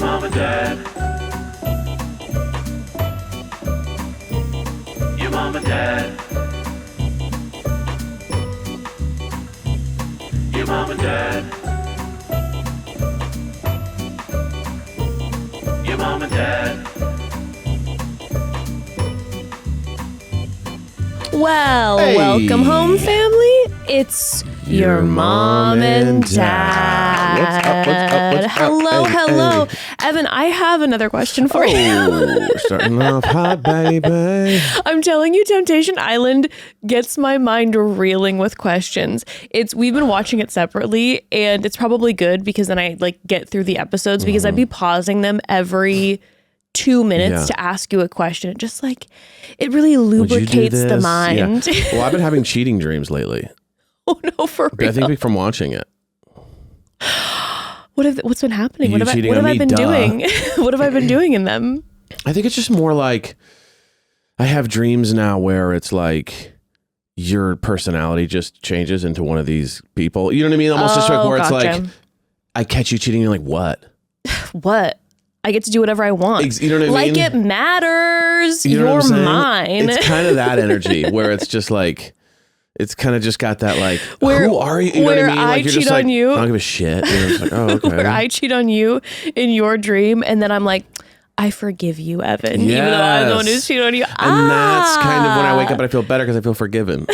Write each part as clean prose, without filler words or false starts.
mom and dad. Your mom and dad. Your mom and dad. Your mom and dad. Well, Hey. welcome home, family. It's your mom and dad. What's up? Hello, Hey, hello. hey. Evan, I have another question for you. Oh, starting off hot, baby. I'm telling you, Temptation Island gets my mind reeling with questions. We've been watching it separately, and it's probably good because then I get through the episodes because I'd be pausing them every 2 minutes to ask you a question. It just it really lubricates the mind. Yeah. Well, I've been having cheating dreams lately. Oh no, for real. I think from watching it. What's been happening? You What have cheating I on me? been Duh. doing? What have I been doing in them? I think it's just more like I have dreams now where it's like your personality just changes into one of these people. You know what I mean? Almost just like where it's like I catch you cheating. You're like, what? What? I get to do whatever I want. You know what I mean? Like it matters. You know what I'm You're saying? mine. It's kind of that energy where it's just like, it's kind of just got that who are you? You know what where I mean? I You're cheat just on you. I don't give a shit. You're just like, oh, okay. Where I cheat on you in your dream, and then I'm like, I forgive you, Evan, even though I'm the one who's cheating on you. And that's kind of when I wake up and I feel better because I feel forgiven.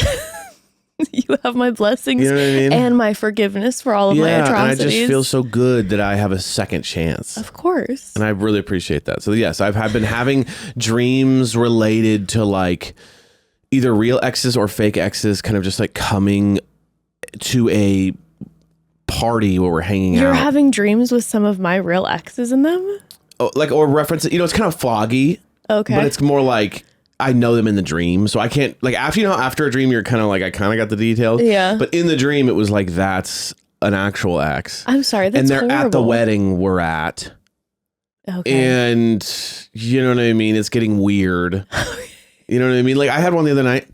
You have my blessings You know what I mean? and my forgiveness for all of my And atrocities. I just feel so good that I have a second chance. Of course. And I really appreciate that. So yes, I've been having dreams related to either real exes or fake exes kind of just coming to a party where we're hanging out. You're having dreams with some of my real exes in them? Oh, or reference it. It's kind of foggy. Okay. But it's more like I know them in the dream. So I can't after a dream, you're kind of I kind of got the details. Yeah. But in the dream, it was like, that's an actual ex. I'm sorry. That's and they're horrible. at the wedding we're at. Okay. And you know what I mean? It's getting weird. You know what I mean? I had one the other night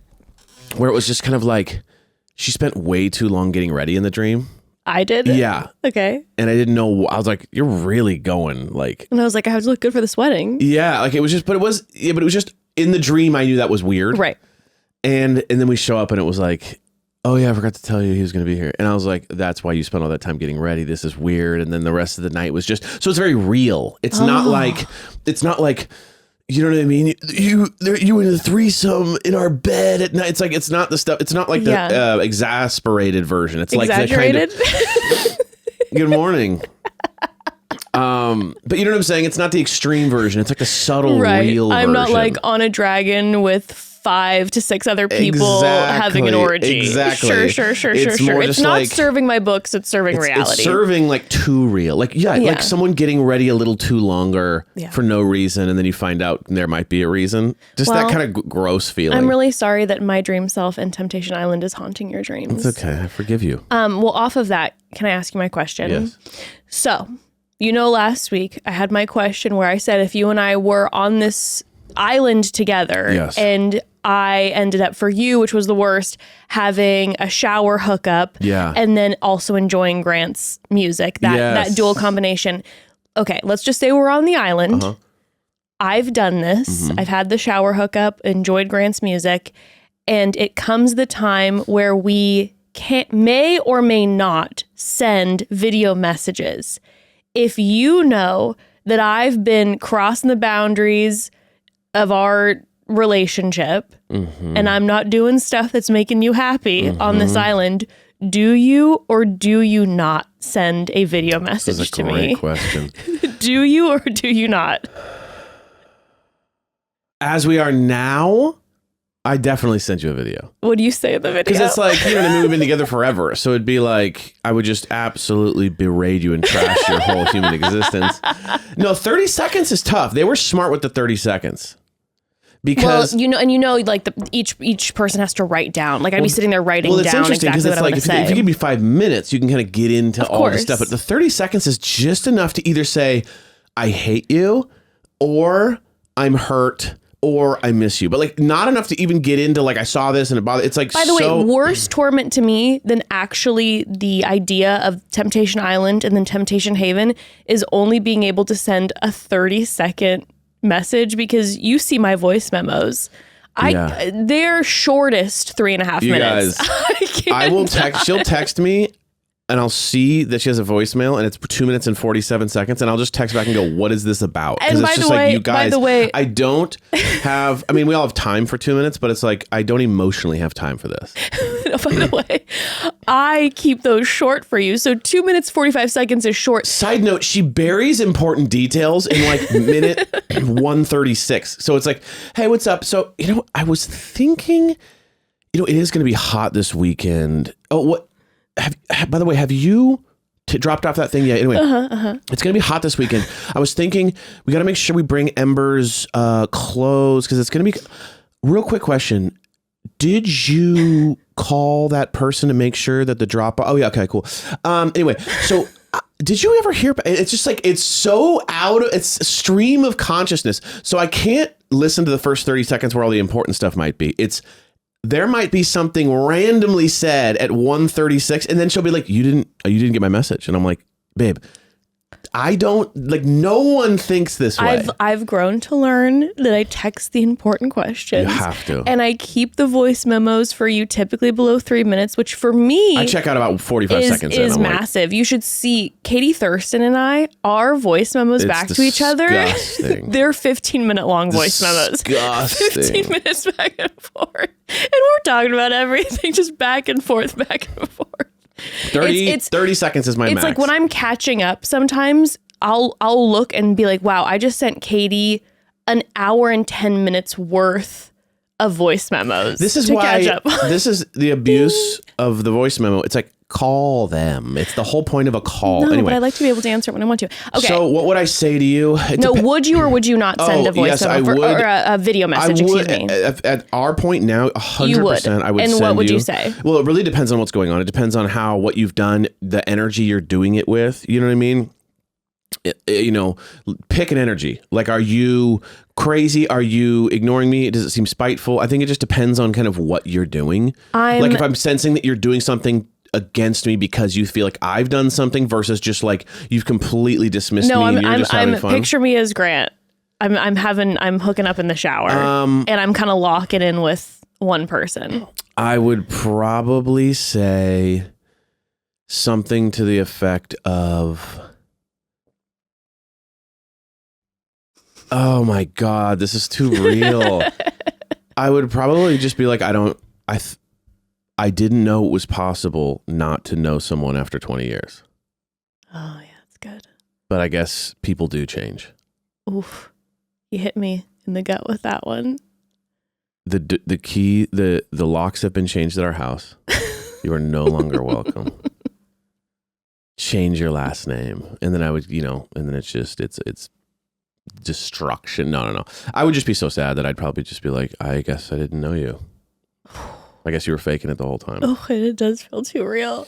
where it was just kind of she spent way too long getting ready in the dream. I did? Yeah. Okay. And I didn't know. I was like, you're really going And I was like, I have to look good for this wedding. Yeah. It was just, but it was just in the dream. I knew that was weird. Right. And then we show up and it was like, oh yeah, I forgot to tell you he was going to be here. And I was like, that's why you spent all that time getting ready. This is weird. And then the rest of the night was just, so it's very real. It's not like, you know what I mean? You in a threesome in our bed at night. It's not the stuff. It's not like the exasperated version. It's Exaggerated? like the kind of, good morning. But you know what I'm saying? It's not the extreme version. It's like the subtle, real version. I'm not on a dragon with 5 to 6 other people having an orgy. Exactly. Sure. More It's just not serving my books. It's serving reality. It's serving too real. Like someone getting ready a little too longer for no reason. And then you find out there might be a reason. Just that kind of gross feeling. I'm really sorry that my dream self and Temptation Island is haunting your dreams. It's okay. I forgive you. Well, off of that, can I ask you my question? Yes. So, last week I had my question where I said if you and I were on this island together and I ended up, for you, which was the worst, having a shower hookup and then also enjoying Grant's music, that dual combination. Okay, let's just say we're on the island. I've done this. I've had the shower hookup, enjoyed Grant's music, and it comes the time where we may or may not send video messages. If you know that I've been crossing the boundaries of our relationship and I'm not doing stuff that's making you happy on this island, do you or do you not send a video message to me? That's a great question. Do you or do you not? As we are now, I definitely sent you a video. What do you say in the video? Because it's like, you know what I mean? We've been together forever. So it'd be like, I would just absolutely berate you and trash your whole human existence. No, 30 seconds is tough. They were smart with the 30 seconds. Because each person has to write down. I'd be sitting there writing down interesting exactly what I'm going to say. If you give me 5 minutes, you can kind of get into all the stuff. But the 30 seconds is just enough to either say, I hate you, or I'm hurt, or I miss you, but like not enough to even get into like I saw this and it bothered. It's like, by the way, worse torment to me than actually the idea of Temptation Island and then Temptation Haven is only being able to send a 30-second message, because you see my voice memos. They're shortest 3.5 minutes. Guys, I will text. She'll text me. And I'll see that she has a voicemail and it's 2 minutes and 47 seconds. And I'll just text back and go, what is this about? And by the way, you guys, I don't have, I mean, we all have time for 2 minutes, but it's like, I don't emotionally have time for this. By the way, I keep those short for you. So 2 minutes, 45 seconds is short. Side note, she buries important details in like minute 136. So it's like, hey, what's up? So, I was thinking, it is going to be hot this weekend. Oh, what? By the way, have you dropped off that thing yet? Anyway, It's going to be hot this weekend. I was thinking we got to make sure we bring Ember's clothes because it's going to be... Real quick question. Did you call that person to make sure that the drop... Oh, yeah. Okay, cool. Anyway, so... Did you ever hear? It's just like, it's so it's a stream of consciousness. So I can't listen to the first 30 seconds where all the important stuff might be. There might be something randomly said at 1:36, and then she'll be like, you didn't get my message. And I'm like, babe, I don't, like, no one thinks this way. I've grown to learn that I text the important questions. You have to. And I keep the voice memos for you typically below 3 minutes, which for me... I check out about 45 seconds. Is massive. You should see Katie Thurston and I, our voice memos back to each other. They're 15-minute long voice memos. 15 minutes back and forth. And we're talking about everything, just back and forth, back and forth. 30 seconds is my max. It's like when I'm catching up, sometimes I'll look and be like, wow, I just sent Katie an hour and 10 minutes worth of voice memos. This is why this is the abuse of the voice memo. It's like, call them. It's the whole point of a call. No, anyway, but I like to be able to answer it when I want to. Okay. So what would I say to you? Would you or would you not send a voice memo or a video message? Excuse me. At our point now, 100%, you would. I would. And what would you say? Well, it really depends on what's going on. It depends on what you've done, the energy you're doing it with. You know what I mean? Pick an energy. Like, are you crazy? Are you ignoring me? Does it seem spiteful? I think it just depends on kind of what you're doing. Like if I'm sensing that you're doing something against me because you feel like I've done something versus just like you've completely dismissed me and you're just having fun. Picture me as Grant. I'm hooking up in the shower and I'm kind of locking in with one person. I would probably say something to the effect of, oh my God, this is too real. I would probably just be like, I didn't know it was possible not to know someone after 20 years. Oh, yeah, that's good. But I guess people do change. Oof. You hit me in the gut with that one. The key, the locks have been changed at our house. You are no longer welcome. Change your last name. And then I would, and then it's destruction. No. I would just be so sad that I'd probably just be like, I guess I didn't know you. I guess you were faking it the whole time. Oh, it does feel too real.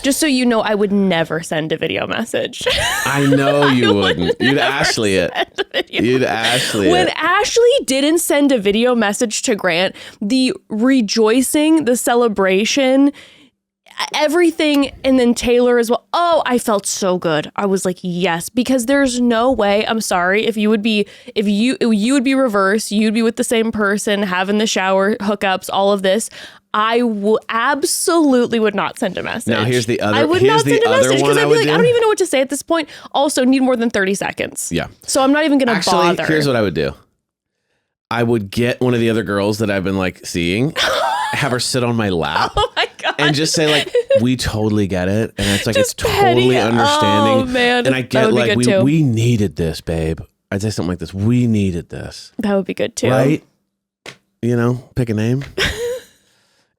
Just so you know, I would never send a video message. I know you wouldn't. You'd Ashley it. You'd Ashley it. When Ashley didn't send a video message to Grant, the rejoicing, the celebration, everything, and then Tayler as well. Oh, I felt so good. I was like, yes, because there's no way. I'm sorry if you would be reverse. You'd be with the same person, having the shower hookups, all of this. I absolutely would not send a message. Now here's the other. I would not send a message because I'd be like, do. I don't even know what to say at this point. Also, need more than 30 seconds. Yeah. So I'm not even going to bother. Here's what I would do. I would get one of the other girls that I've been like seeing, have her sit on my lap. Oh my God. And just say like, we totally get it. And it's like, just it's totally understanding. Oh man. And I get like, we needed this, babe. I'd say something like this. We needed this. That would be good too. Right? Pick a name.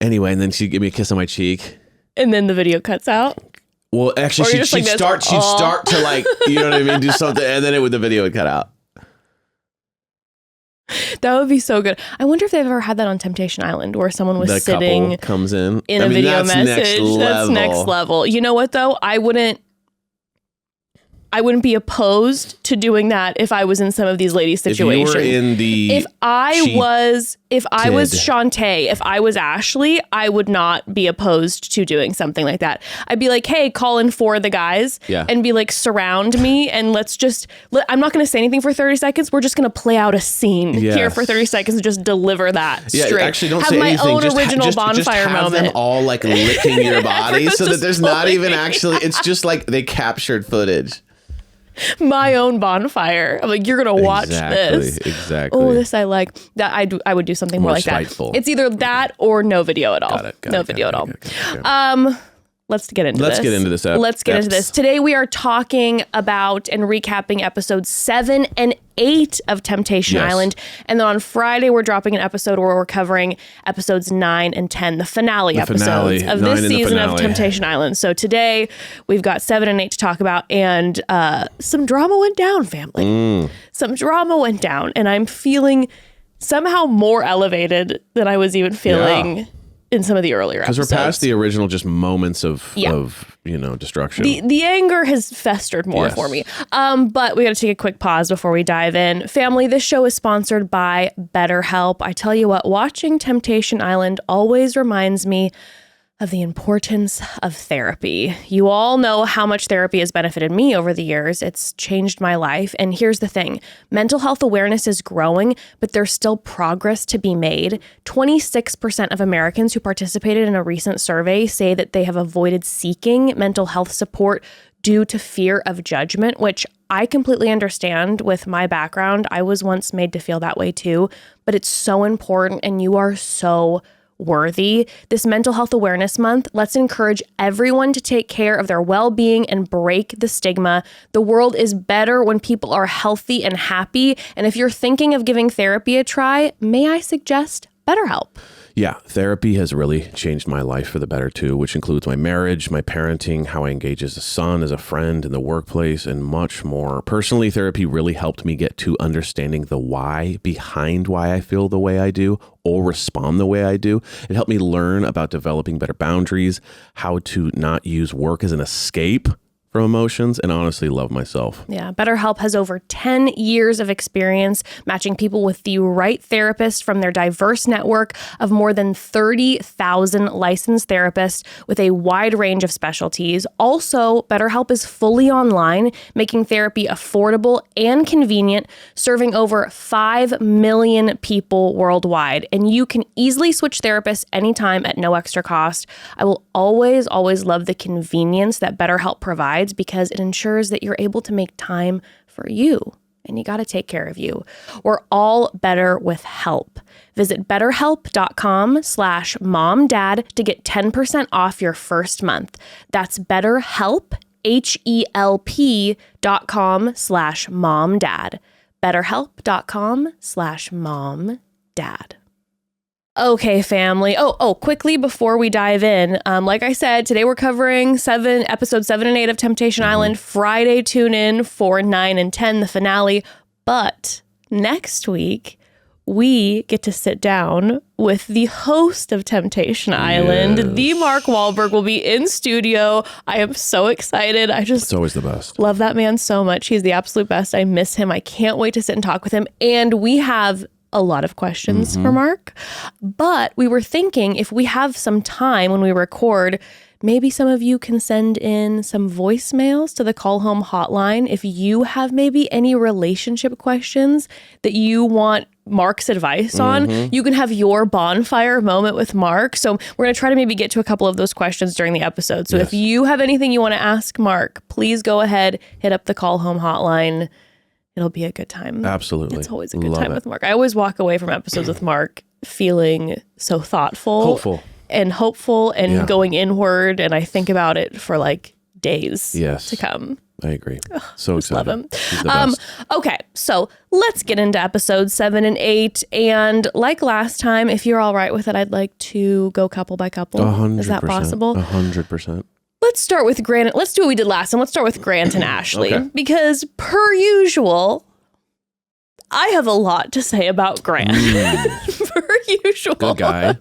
Anyway, and then she'd give me a kiss on my cheek. And then the video cuts out. Well, actually, she'd start to like, you know what I mean? Do something. And then the video would cut out. That would be so good. I wonder if they've ever had that on Temptation Island where someone was sitting couple comes in a video message. That's next level. You know what though? I wouldn't be opposed to doing that if I was in some of these ladies' situations. If you were in the if I was Shante, if I was Ashley, I would not be opposed to doing something like that. I'd be like, hey, call in 4 of the guys and be like, surround me and let's just, I'm not going to say anything for 30 seconds. We're just going to play out a scene here for 30 seconds and just deliver that straight. Actually, don't have say my anything. own original Bonfire just have moment. them all like licking your body so that there's not even actually, it's just like they captured footage. My own Bonfire. I'm like, you're gonna watch this. Exactly. Oh, this I like. That I would do something more like spiteful. that. It's either that or no video at all. No video at all. Let's get into this. Let's get into this. Let's get into this. Today we are talking about and recapping episodes 7 and 8 of Temptation Island. And then on Friday, we're dropping an episode where we're covering episodes 9 and 10, the finale episodes of this season of Temptation Island. So today we've got 7 and 8 to talk about, and some drama went down, family. Some drama went down, and I'm feeling somehow more elevated than I was even feeling in some of the earlier episodes. Because we're past the original just moments of destruction. The anger has festered more for me. But we got to take a quick pause before we dive in. Family, this show is sponsored by BetterHelp. I tell you what, watching Temptation Island always reminds me of the importance of therapy. You all know how much therapy has benefited me over the years. It's changed my life. And here's the thing. Mental health awareness is growing, but there's still progress to be made. 26% of Americans who participated in a recent survey say that they have avoided seeking mental health support due to fear of judgment, which I completely understand. With my background, I was once made to feel that way too, but it's so important, and you are so worthy. This Mental Health Awareness Month, let's encourage everyone to take care of their well-being and break the stigma. The world is better when people are healthy and happy. And if you're thinking of giving therapy a try, may I suggest BetterHelp? Yeah, therapy has really changed my life for the better too, which includes my marriage, my parenting, how I engage as a son, as a friend in the workplace, and much more. Personally, therapy really helped me get to understanding the why behind why I feel the way I do or respond the way I do. It helped me learn about developing better boundaries, how to not use work as an escape from emotions, and honestly love myself. Yeah, BetterHelp has over 10 years of experience matching people with the right therapist from their diverse network of more than 30,000 licensed therapists with a wide range of specialties. Also, BetterHelp is fully online, making therapy affordable and convenient, serving over 5 million people worldwide. And you can easily switch therapists anytime at no extra cost. I will always love the convenience that BetterHelp provides, because it ensures that you're able to make time for you, and you got to take care of you. We're all better with help. Visit betterhelp.com/momdad to get 10% off your first month. That's BetterHelp, HELP.com/momdad. BetterHelp.com/momdad. Okay, family. Quickly before we dive in, like I said, today we're covering episodes 7 and 8 of Temptation Island. Friday, tune in for 9 and 10, the finale. But next week, we get to sit down with the host of Temptation Island. The Mark Wahlberg will be in studio. I am so excited. It's always the best. Love that man so much. He's the absolute best. I miss him. I can't wait to sit and talk with him. And we have a lot of questions for Mark, but we were thinking if we have some time when we record, maybe some of you can send in some voicemails to the Call Home hotline. If you have maybe any relationship questions that you want Mark's advice on, you can have your Bonfire moment with Mark. So we're going to try to maybe get to a couple of those questions during the episode. So if you have anything you want to ask Mark, please go ahead, hit up the Call Home hotline. It'll be a good time. Absolutely. It's always a good time with Mark. I always walk away from episodes with Mark feeling so thoughtful. Hopeful and going inward. And I think about it for like days to come. I agree. So excited. Love him. He's the best. Okay, so let's get into episodes 7 and 8. And like last time, if you're all right with it, I'd like to go couple by couple. 100%. Is that possible? 100%. Let's start with Grant. Let's do what we did last time. Let's start with Grant and Ashley. Okay. Because per usual, I have a lot to say about Grant. Per usual. Good guy.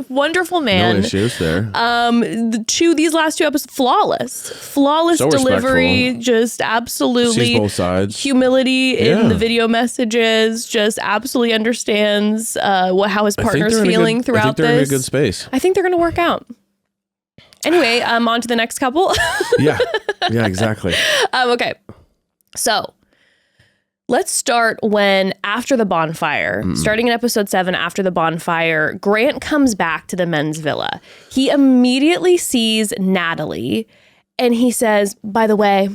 Wonderful man. No issues there. These last two episodes, flawless So delivery, respectful. just absolutely Sees both sides. humility in the video messages, just absolutely understands how his partner's feeling throughout I think they're this. in a good space. I think they're going to work out. Anyway, on to the next couple. Yeah, exactly. Okay, so let's start when after the bonfire, starting in episode 7, after the bonfire, Grant comes back to the men's villa. He immediately sees Natalie and he says, by the way,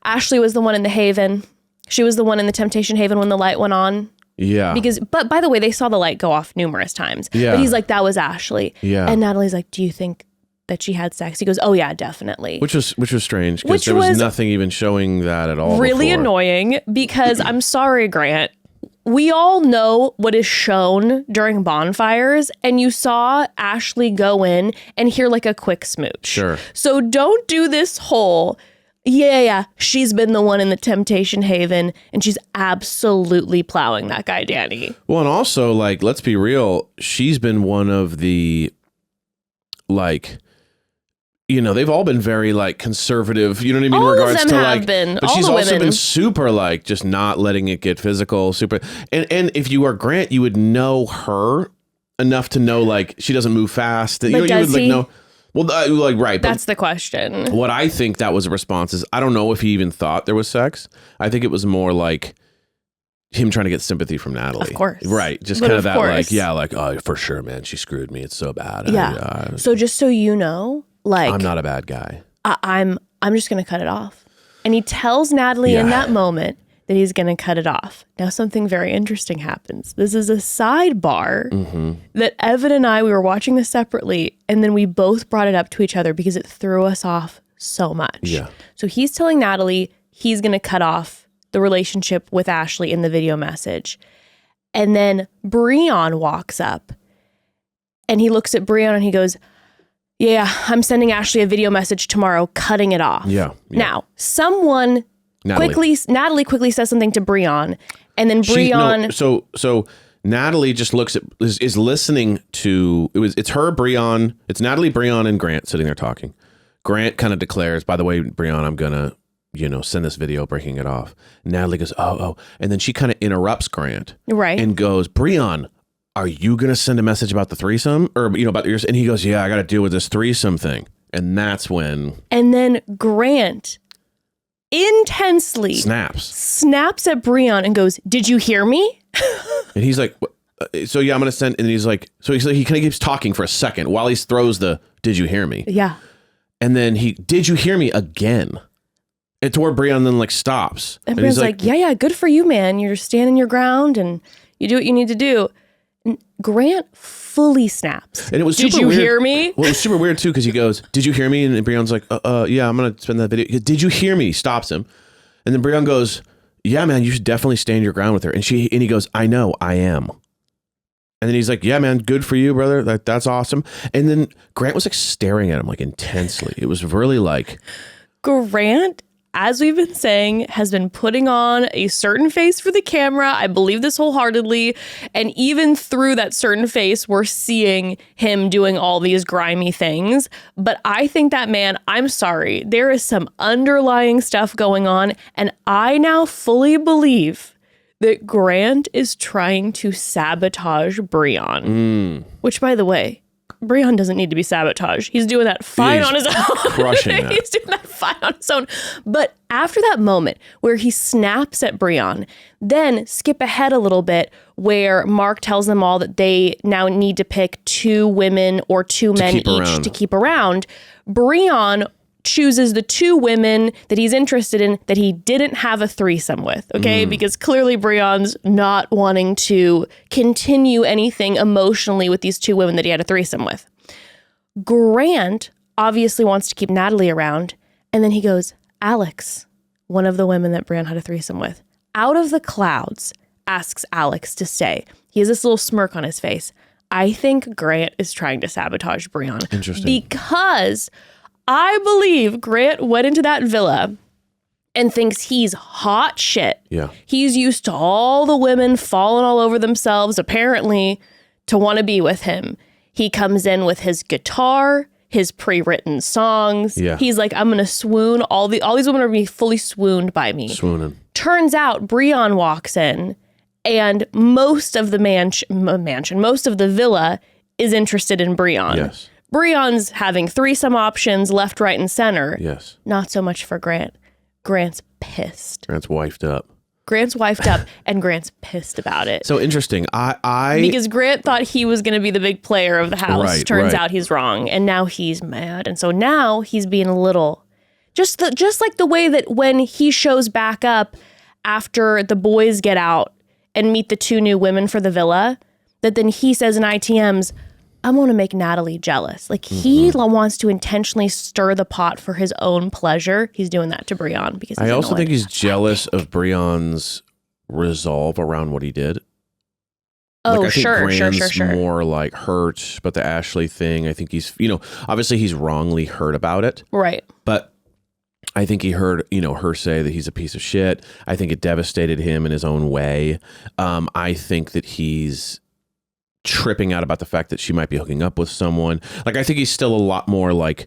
Ashley was the one in the Haven. She was the one in the Temptation Haven when the light went on. Yeah. But by the way, they saw the light go off numerous times. Yeah. But he's like, that was Ashley. Yeah. And Natalie's like, do you think that she had sex? He goes, oh yeah, definitely. Which was strange because there was nothing even showing that at all. Really before. annoying because I'm sorry, Grant. We all know what is shown during bonfires, and you saw Ashley go in and hear like a quick smooch. Sure. So don't do this whole, yeah, she's been the one in the Temptation Haven, and she's absolutely plowing that guy, Danny. Well, and also, like, let's be real, she's been one of the, like, you know, they've all been very like conservative, you know what I mean? All in regards of them to have like, been. but All she's the also women. been super like just not letting it get physical, super. And if you are Grant, you would know her enough to know like she doesn't move fast. But you would does like he? know. Well, like right. That's the question. What I think that was a response is I don't know if he even thought there was sex. I think it was more like him trying to get sympathy from Natalie. Of course. Right. Just But kind of of that course. like, yeah, like, oh, for sure, man. She screwed me. It's so bad. Yeah. So just so you know, like I'm not a bad guy. I'm just going to cut it off. And he tells Natalie in that moment that he's going to cut it off. Now, something very interesting happens. This is a sidebar that Evan and I, we were watching this separately, and then we both brought it up to each other because it threw us off so much. Yeah. So he's telling Natalie he's going to cut off the relationship with Ashley in the video message. And then Brion walks up and he looks at Brion and he goes, yeah, I'm sending Ashley a video message tomorrow, cutting it off. Yeah. Now, Natalie quickly says something to Brion, and then Brion. So Natalie just looks at is listening to it's her, Brion, it's Natalie, Brion, and Grant sitting there talking. Grant kind of declares, by the way, Brion, I'm gonna, send this video breaking it off. Natalie goes, oh, and then she kind of interrupts Grant, Right. and goes, Brion, are you gonna send a message about the threesome or about yours? And he goes, yeah, I got to deal with this threesome thing. And that's when. And then Grant intensely snaps at Brion and goes, did you hear me? And he's like, so yeah, I'm gonna send. And he's like, he kind of keeps talking for a second while he throws the, did you hear me? Yeah. And then did you hear me again? And to where Brion then like stops. And Brion's he's like, yeah, good for you, man. You're standing your ground and you do what you need to do. And Grant fully snaps. And it was Did super you weird. hear me? Well, it was super weird too because he goes, did you hear me? And Brion's like, yeah, I'm gonna spend that video. He goes, did you hear me? Stops him. And then Brion goes, yeah, man, you should definitely stand your ground with her. And he goes, I know, I am. And then he's like, yeah, man, good for you, brother. That's awesome. And then Grant was like staring at him like intensely. It was really like. Grant, as we've been saying, has been putting on a certain face for the camera. I believe this wholeheartedly. And even through that certain face, we're seeing him doing all these grimy things. But I think that man, I'm sorry, there is some underlying stuff going on. And I now fully believe that Grant is trying to sabotage Brion. Which, by the way, Brion doesn't need to be sabotaged. He's doing that fine on his own. Crushing that. He's doing that fine on his own. But after that moment where he snaps at Brion, then skip ahead a little bit where Mark tells them all that they now need to pick 2 women or 2 men each to keep around. Brion chooses the 2 women that he's interested in that he didn't have a threesome with, okay? Because clearly Brion's not wanting to continue anything emotionally with these 2 women that he had a threesome with. Grant obviously wants to keep Natalie around, and then he goes, Alex, one of the women that Brion had a threesome with, out of the clouds, asks Alex to stay. He has this little smirk on his face. I think Grant is trying to sabotage Brion. Interesting. Because I believe Grant went into that villa and thinks he's hot shit. Yeah. He's used to all the women falling all over themselves, apparently, to want to be with him. He comes in with his guitar, his pre-written songs. Yeah. He's like, I'm going to swoon. All these women are going to be fully swooned by me. Swooning. Turns out Brion walks in and most of the mansion, most of the villa is interested in Brion. Yes. Brion's having threesome options left, right, and center. Yes. Not so much for Grant. Grant's pissed. Grant's wifed up. Grant's wifed up and Grant's pissed about it. So interesting. Because Grant thought he was going to be the big player of the house. Right, Turns right. out he's wrong. And now he's mad. And so now he's being a little, just like the way that when he shows back up after the boys get out and meet the two new women for the villa, that then he says in ITMs, I want to make Natalie jealous. Like he wants to intentionally stir the pot for his own pleasure. He's doing that to Brion because he's I also annoyed. think he's jealous of Brion's resolve around what he did. Oh, I think sure. more like hurt, but the Ashley thing, I think he's, obviously he's wrongly hurt about it. Right. But I think he heard, her say that he's a piece of shit. I think it devastated him in his own way. I think that he's tripping out about the fact that she might be hooking up with someone. Like, I think he's still a lot more like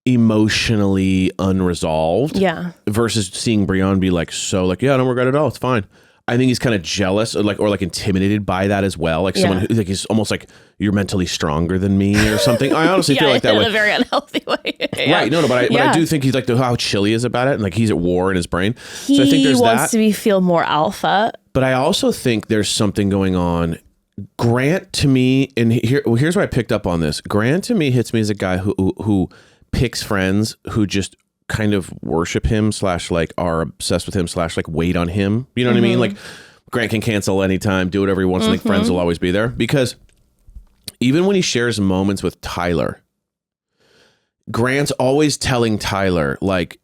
emotionally unresolved. Yeah. Versus seeing Brion be like, yeah, I don't regret it at all. It's fine. I think he's kind of jealous or like intimidated by that as well. Like someone who like he's almost like, you're mentally stronger than me or something. I honestly feel like that in way. a very unhealthy way. Yeah. Right. No, but I do think he's like how chill he is about it. And like he's at war in his brain. He so I think there's wants that. to feel more alpha. But I also think there's something going on. Grant to me, and here's where I picked up on this. Grant to me hits me as a guy who picks friends who just kind of worship him / like are obsessed with him / like wait on him. You know what I mean? Like Grant can cancel anytime, do whatever he wants. I think friends will always be there because even when he shares moments with Tayler, Grant's always telling Tayler like,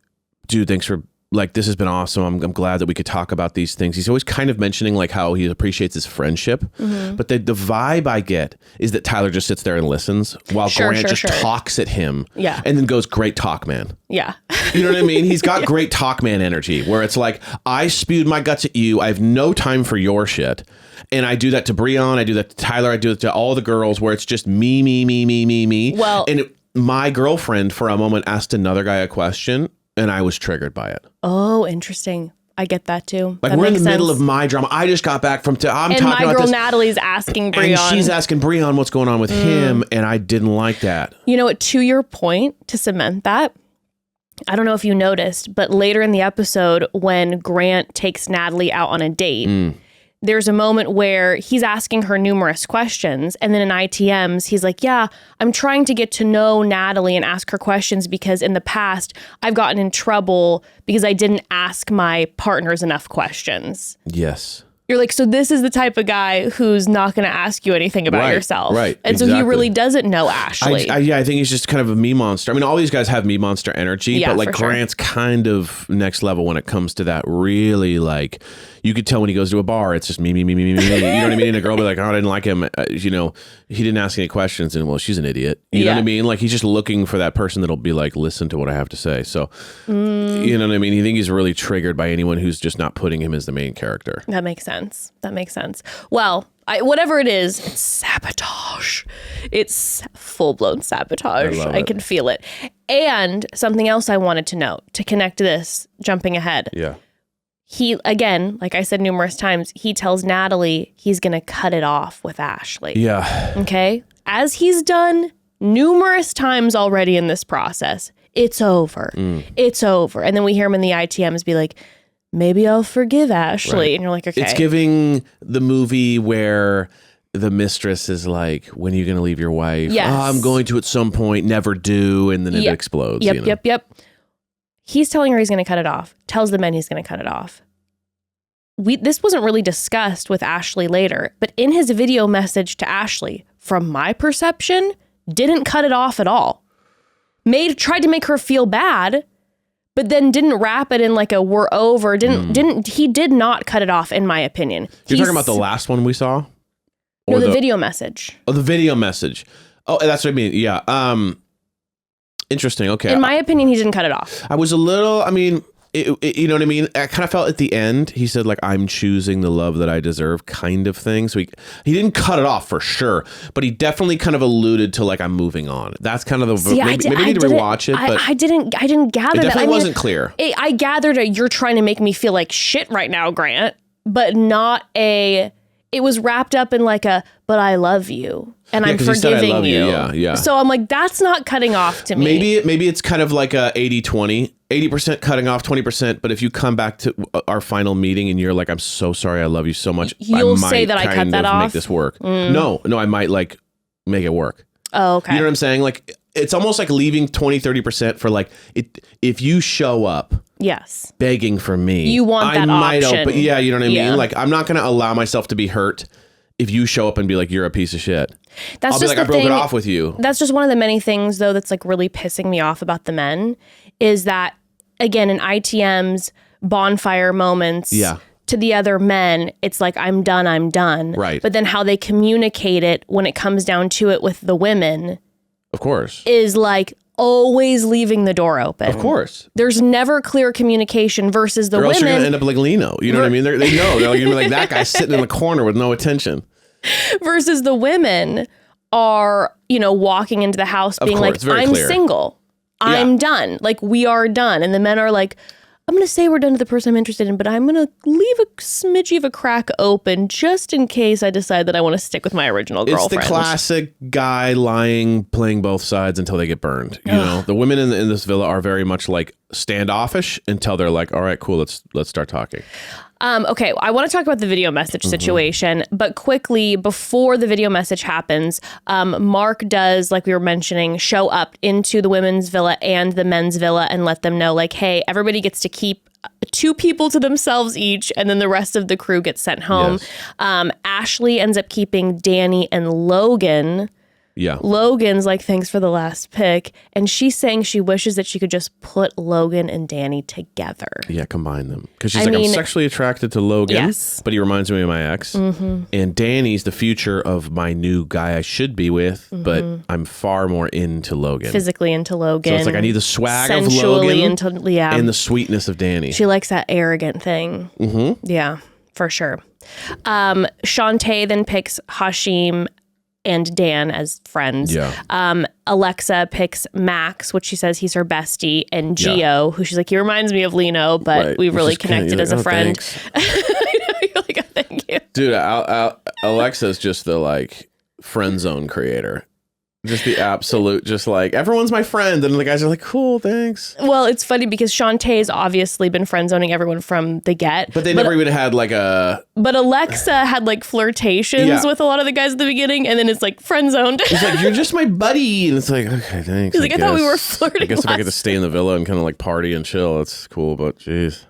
dude, thanks for like, this has been awesome. I'm glad that we could talk about these things. He's always kind of mentioning like how he appreciates his friendship. But the vibe I get is that Tayler just sits there and listens while Grant just talks at him. Yeah. And then goes, great talk, man. Yeah. You know what I mean? He's got great talk man energy where it's like, I spewed my guts at you. I have no time for your shit. And I do that to Brion. I do that to Tayler. I do it to all the girls where it's just me. Well, and my girlfriend for a moment asked another guy a question and I was triggered by it. Oh, interesting. I get that too. Like that we're in the makes middle sense. of my drama. I just got back from I'm and talking my about girl this. Natalie's asking Brion. And she's asking Brion what's going on with him, and I didn't like that. You know what? To your point, to cement that, I don't know if you noticed, but later in the episode, when Grant takes Natalie out on a date, there's a moment where he's asking her numerous questions. And then in ITMs, he's like, yeah, I'm trying to get to know Natalie and ask her questions because in the past, I've gotten in trouble because I didn't ask my partners enough questions. Yes. You're like, so this is the type of guy who's not going to ask you anything about yourself. Right. And so he really doesn't know Ashley. I think he's just kind of a me monster. I mean, all these guys have me monster energy, but like Grant's kind of next level when it comes to that. Really, like, you could tell when he goes to a bar, it's just me. You know what I mean? And a girl be like, oh, I didn't like him. He didn't ask any questions. And well, she's an idiot. You know what I mean? Like, he's just looking for that person that'll be like, listen to what I have to say. So, you know what I mean? You think he's really triggered by anyone who's just not putting him as the main character. That makes sense. Well, whatever it is, it's sabotage. It's full-blown sabotage. I can feel it. And something else I wanted to note to connect to this, jumping ahead. Yeah. He, again, like I said numerous times, he tells Natalie he's going to cut it off with Ashley. Yeah. Okay? As he's done numerous times already in this process. It's over. It's over. And then we hear him in the ITMs be like, maybe I'll forgive Ashley. Right. And you're like, okay. It's giving the movie where the mistress is like, when are you going to leave your wife? Yes. Oh, I'm going to at some point, never do. And then it explodes. Yep. He's telling her he's going to cut it off. Tells the men he's going to cut it off. This wasn't really discussed with Ashley later, but in his video message to Ashley, from my perception, didn't cut it off at all. Tried to make her feel bad, but then didn't wrap it in like a we're over. He did not cut it off, in my opinion. You're talking about the last one we saw? Or the video message. Oh, the video message. Oh, that's what I mean. Yeah. Interesting. Okay. In my opinion, he didn't cut it off. I was a little, you know what I mean? I kind of felt at the end, he said like, I'm choosing the love that I deserve kind of thing. So he didn't cut it off for sure, but he definitely kind of alluded to like, I'm moving on. That's kind of the, maybe I need to rewatch it, but I didn't gather it that. definitely wasn't clear. I gathered you're trying to make me feel like shit right now, Grant, but not it was wrapped up in like but I love you. And I'm forgiving you. Yeah. So I'm like, that's not cutting off to me. Maybe it's kind of like a 80-20, 80% cutting off 20%. But if you come back to our final meeting and you're like, I'm so sorry, I love you so much. You'll say that I cut that off. Make this work. No, I might like make it work. Oh, okay. You know what I'm saying? Like, it's almost like leaving 20-30% for like if you show up. Yes. Begging for me. You want that option. But yeah, you know what I mean? Like, I'm not going to allow myself to be hurt if you show up and be like, you're a piece of shit. I'll be like, I broke it off with you. That's just one of the many things, though, that's like really pissing me off about the men is that, again, in ITM's bonfire moments to the other men, it's like, I'm done. Right. But then how they communicate it when it comes down to it with the women. Of course. Is like always leaving the door open. Of course. There's never clear communication versus the women. Or else you're going to end up like Lino. You know what I mean? They know. They're going to be like, that guy's sitting in the corner with no attention. Versus the women are, walking into the house being like, I'm clear. Single. I'm done. Like, we are done. And the men are like, I'm going to say we're done to the person I'm interested in, but I'm going to leave a smidgy of a crack open just in case I decide that I want to stick with my original girlfriend. It's the classic guy lying, playing both sides until they get burned. You know, the women in this villa are very much like standoffish until they're like, all right, cool, let's start talking. Okay, I want to talk about the video message situation, but quickly, before the video message happens, Mark does, like we were mentioning, show up into the women's villa and the men's villa and let them know, like, hey, everybody gets to keep 2 people to themselves each, and then the rest of the crew gets sent home. Yes. Ashley ends up keeping Danny and Logan. Yeah. Logan's like, thanks for the last pick. And she's saying she wishes that she could just put Logan and Danny together. Yeah, combine them. Because she's I'm sexually attracted to Logan, yes, but he reminds me of my ex. And Danny's the future of my new guy I should be with, but I'm far more into Logan. Physically into Logan. So it's like I need the swag of Logan and the sweetness of Danny. She likes that arrogant thing. Yeah, for sure. Shante then picks Hashim and Dan as friends. Yeah. Alexa picks Max, which she says he's her bestie, and Gio, who she's like, he reminds me of Lino, but we've really connected as a friend. You're like, oh, thank you. Dude, Alexa's just the like friend zone creator. Just the absolute, just like, everyone's my friend. And the guys are like, cool, thanks. Well, it's funny because Shantae's obviously been friend zoning everyone from the get. But they never even had like a... But Alexa had like flirtations with a lot of the guys at the beginning, and then it's like friend zoned. He's like, you're just my buddy. And it's like, okay, thanks. He's like, I thought we were flirting. I guess if I get to stay in the villa and kind of like party and chill, that's cool, but geez.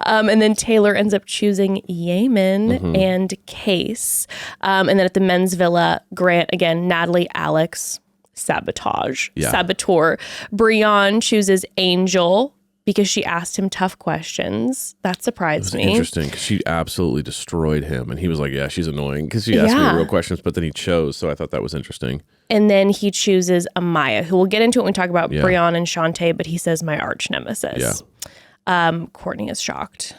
And then Tayler ends up choosing Yaman and Case. And then at the men's villa, Grant, again, Natalie, Alex, Saboteur. Brion chooses Angel because she asked him tough questions. That surprised me. Interesting, because she absolutely destroyed him. And he was like, yeah, she's annoying. Because she asked me real questions, but then he chose. So I thought that was interesting. And then he chooses Amaya, who we'll get into it when we talk about Brion and Shante, but he says my arch nemesis. Yeah. Courtney is shocked,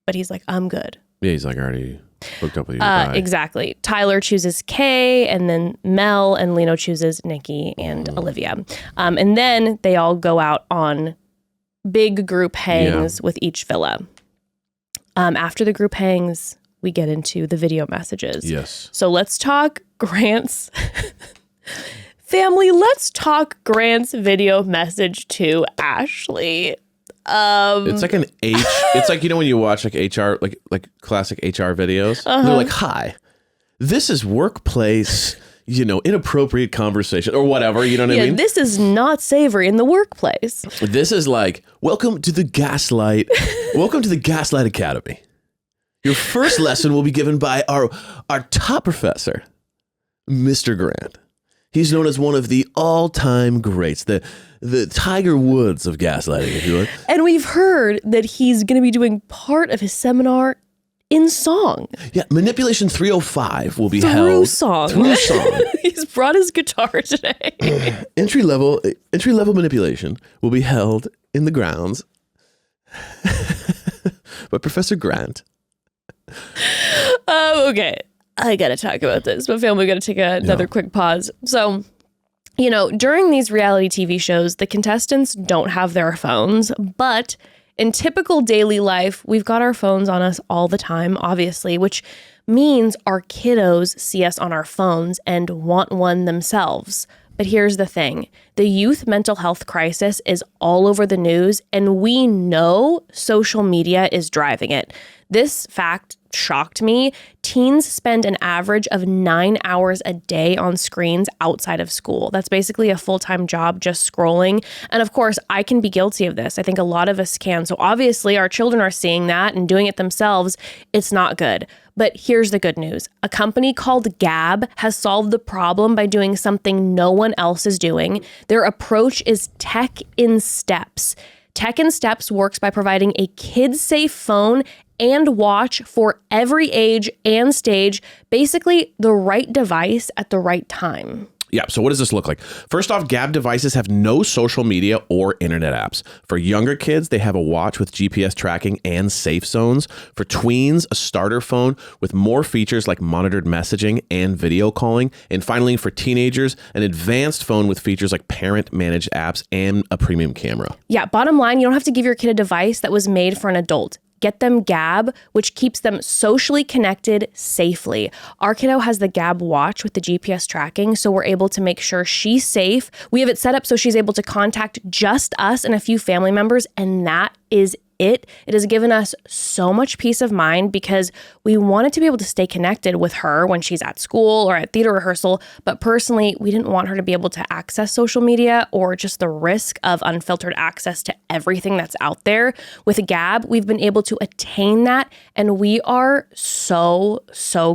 but he's like, I'm good. Yeah, he's like, I already hooked up with you. Exactly. Tayler chooses Kay, and then Mel and Lino chooses Nikki and Olivia. And then they all go out on big group hangs with each villa. After the group hangs, we get into the video messages. Yes. So let's talk Grant's... Family, let's talk Grant's video message to Ashley. It's like it's like, you know, when you watch like HR, like classic HR videos, they're like, hi, this is workplace, inappropriate conversation or whatever, you know what I mean? This is not savory in the workplace. This is like, welcome to the Gaslight Academy. Your first lesson will be given by our top professor, Mr. Grant. He's known as one of the all-time greats, the Tiger Woods of gaslighting, if you will. And we've heard that he's going to be doing part of his seminar in song. Yeah, Manipulation 305 will be through held song. Through song. He's brought his guitar today. Entry level manipulation will be held in the grounds But Professor Grant. Okay. I got to talk about this. But family, we got to take another quick pause. So, you know, during these reality TV shows, the contestants don't have their phones, but in typical daily life, we've got our phones on us all the time, obviously, which means our kiddos see us on our phones and want one themselves. But here's the thing. The youth mental health crisis is all over the news, and we know social media is driving it. This fact shocked me. Teens spend an average of 9 hours a day on screens outside of school. That's basically a full-time job just scrolling. And of course, I can be guilty of this. I think a lot of us can. So obviously, our children are seeing that and doing it themselves. It's not good. But here's the good news. A company called Gab has solved the problem by doing something no one else is doing. Their approach is Tech in Steps. Tech in Steps works by providing a kid-safe phone and watch for every age and stage, basically the right device at the right time. Yeah, so what does this look like? First off, Gab devices have no social media or internet apps. For younger kids, they have a watch with GPS tracking and safe zones. For tweens, a starter phone with more features like monitored messaging and video calling. And finally, for teenagers, an advanced phone with features like parent-managed apps and a premium camera. Yeah, bottom line, you don't have to give your kid a device that was made for an adult. Get them Gab, which keeps them socially connected safely. Our kiddo has the Gab watch with the GPS tracking, so we're able to make sure she's safe. We have it set up so she's able to contact just us and a few family members, and that is it. It has given us so much peace of mind because we wanted to be able to stay connected with her when she's at school or at theater rehearsal. But personally, we didn't want her to be able to access social media or just the risk of unfiltered access to everything that's out there. With Gab, we've been able to attain that, and we are so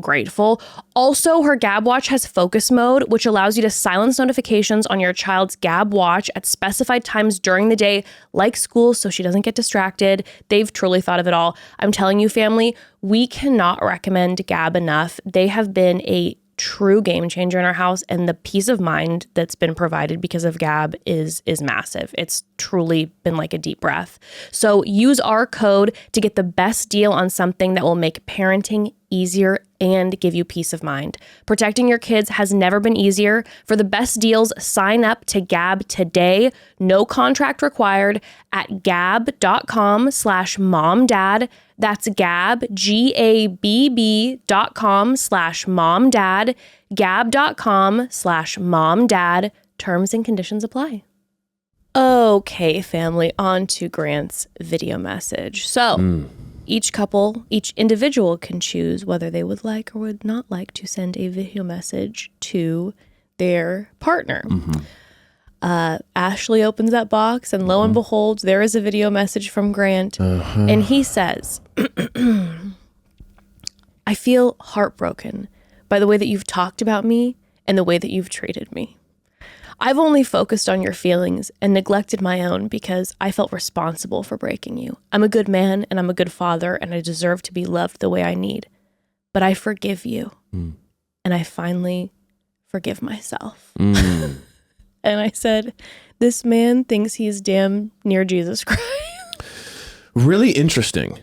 grateful. Also, her Gab watch has focus mode, which allows you to silence notifications on your child's Gab watch at specified times during the day, like school, so she doesn't get distracted. They've truly thought of it all. I'm telling you, family, we cannot recommend Gab enough. They have been a true game changer in our house, and the peace of mind that's been provided because of Gab is massive. It's truly been like a deep breath. So use our code to get the best deal on something that will make parenting easier and give you peace of mind. Protecting your kids has never been easier. For the best deals, sign up to Gab today. No contract required at gab.com/momdad. That's Gab, GABB.com/momdad, gab.com/momdad. Terms and conditions apply. Okay, family, on to Grant's video message. So each individual can choose whether they would like or would not like to send a video message to their partner. Ashley opens that box, and lo and behold, there is a video message from Grant. And he says, I feel heartbroken by the way that you've talked about me and the way that you've treated me. I've only focused on your feelings and neglected my own because I felt responsible for breaking you. I'm a good man and I'm a good father, and I deserve to be loved the way I need. But I forgive you. And I finally forgive myself. And I said, this man thinks he's damn near Jesus Christ. Really interesting.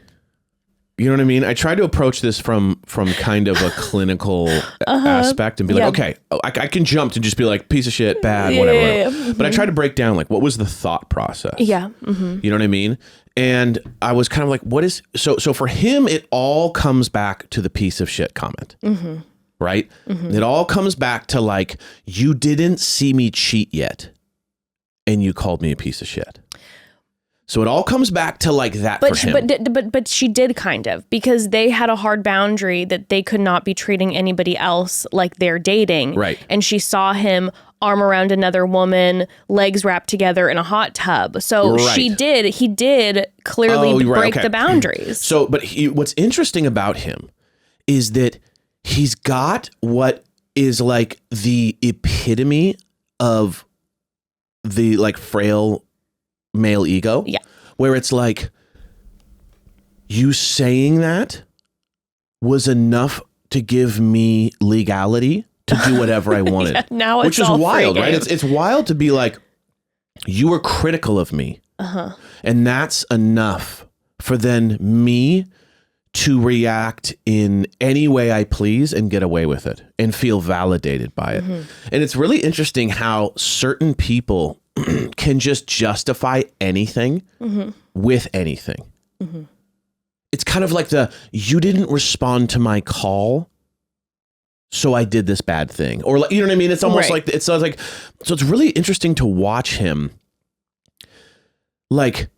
You know what I mean? I tried to approach this from kind of a clinical aspect and be like, okay, I can jump to just be like, piece of shit, bad, whatever. But I tried to break down, like, what was the thought process? Yeah. You know what I mean? And I was kind of like, what is... So for him, it all comes back to the piece of shit comment. Right? It all comes back to, like, you didn't see me cheat yet, and you called me a piece of shit. So it all comes back to like that for him. But she did kind of, because they had a hard boundary that they could not be treating anybody else like they're dating. Right. And she saw him arm around another woman, legs wrapped together in a hot tub. So he did clearly break the boundaries. So, but what's interesting about him is that he's got what is like the epitome of the like frail male ego. Yeah. Where it's like, you saying that was enough to give me legality to do whatever I wanted. Now it's which is all wild, right? It's wild to be like, you were critical of me. And that's enough for then me to react in any way I please and get away with it and feel validated by it. And it's really interesting how certain people can just justify anything with anything. It's kind of like you didn't respond to my call, so I did this bad thing. Or like, you know what I mean? It's almost like, it sounds like, so it's really interesting to watch him like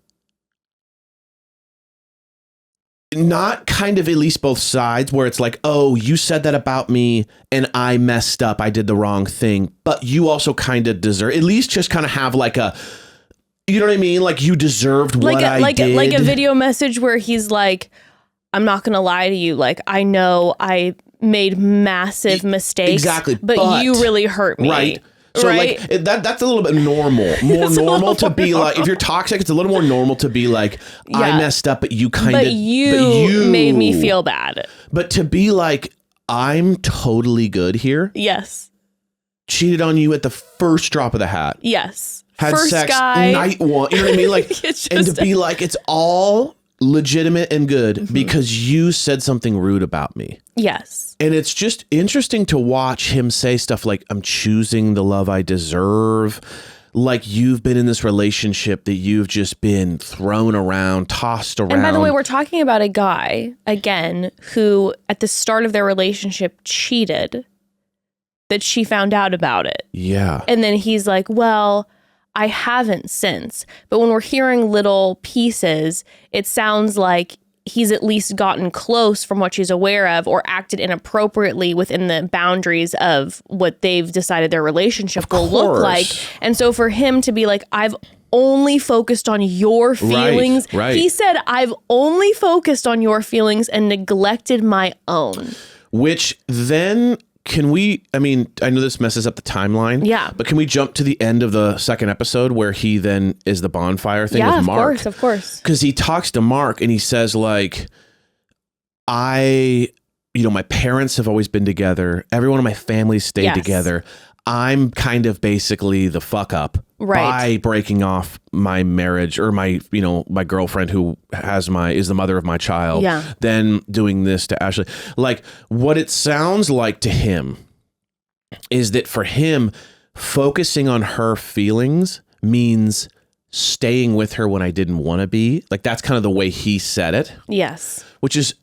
not kind of at least both sides where it's like, oh, you said that about me and I messed up. I did the wrong thing, but you also kind of deserve, at least just kind of have like a, you know what I mean? Like you deserved what I did. Like a video message where he's like, I'm not going to lie to you. Like, I know I made massive mistakes. Exactly. But you really hurt me. Right. So like that's a little bit more normal to be like, if you're toxic, it's a little more normal to be like, I messed up, but you you made me feel bad. But to be like, I'm totally good here. Yes. Cheated on you at the first drop of the hat. Yes. Had first sex guy. night one. You know what I mean? Like, and to be like, it's all legitimate and good because you said something rude about me. Yes. And it's just interesting to watch him say stuff like, I'm choosing the love I deserve. Like you've been in this relationship that you've just been thrown around, tossed around. And by the way, we're talking about a guy, again, who at the start of their relationship cheated, that she found out about it. Yeah. And then he's like, well, I haven't since. But when we're hearing little pieces, it sounds like he's at least gotten close from what she's aware of or acted inappropriately within the boundaries of what they've decided their relationship will look like. And so for him to be like, I've only focused on your feelings. Right. He said, I've only focused on your feelings and neglected my own. Which then... I know this messes up the timeline. Yeah. But can we jump to the end of the second episode where he then is the bonfire thing with Mark? Of course. Because he talks to Mark and he says like, my parents have always been together. Everyone in my family stayed together. I'm kind of basically the fuck up by breaking off my marriage or my girlfriend who is the mother of my child. Yeah. Then doing this to Ashley. Like what it sounds like to him is that for him, focusing on her feelings means staying with her when I didn't want to be. Like that's kind of the way he said it. Yes. Which is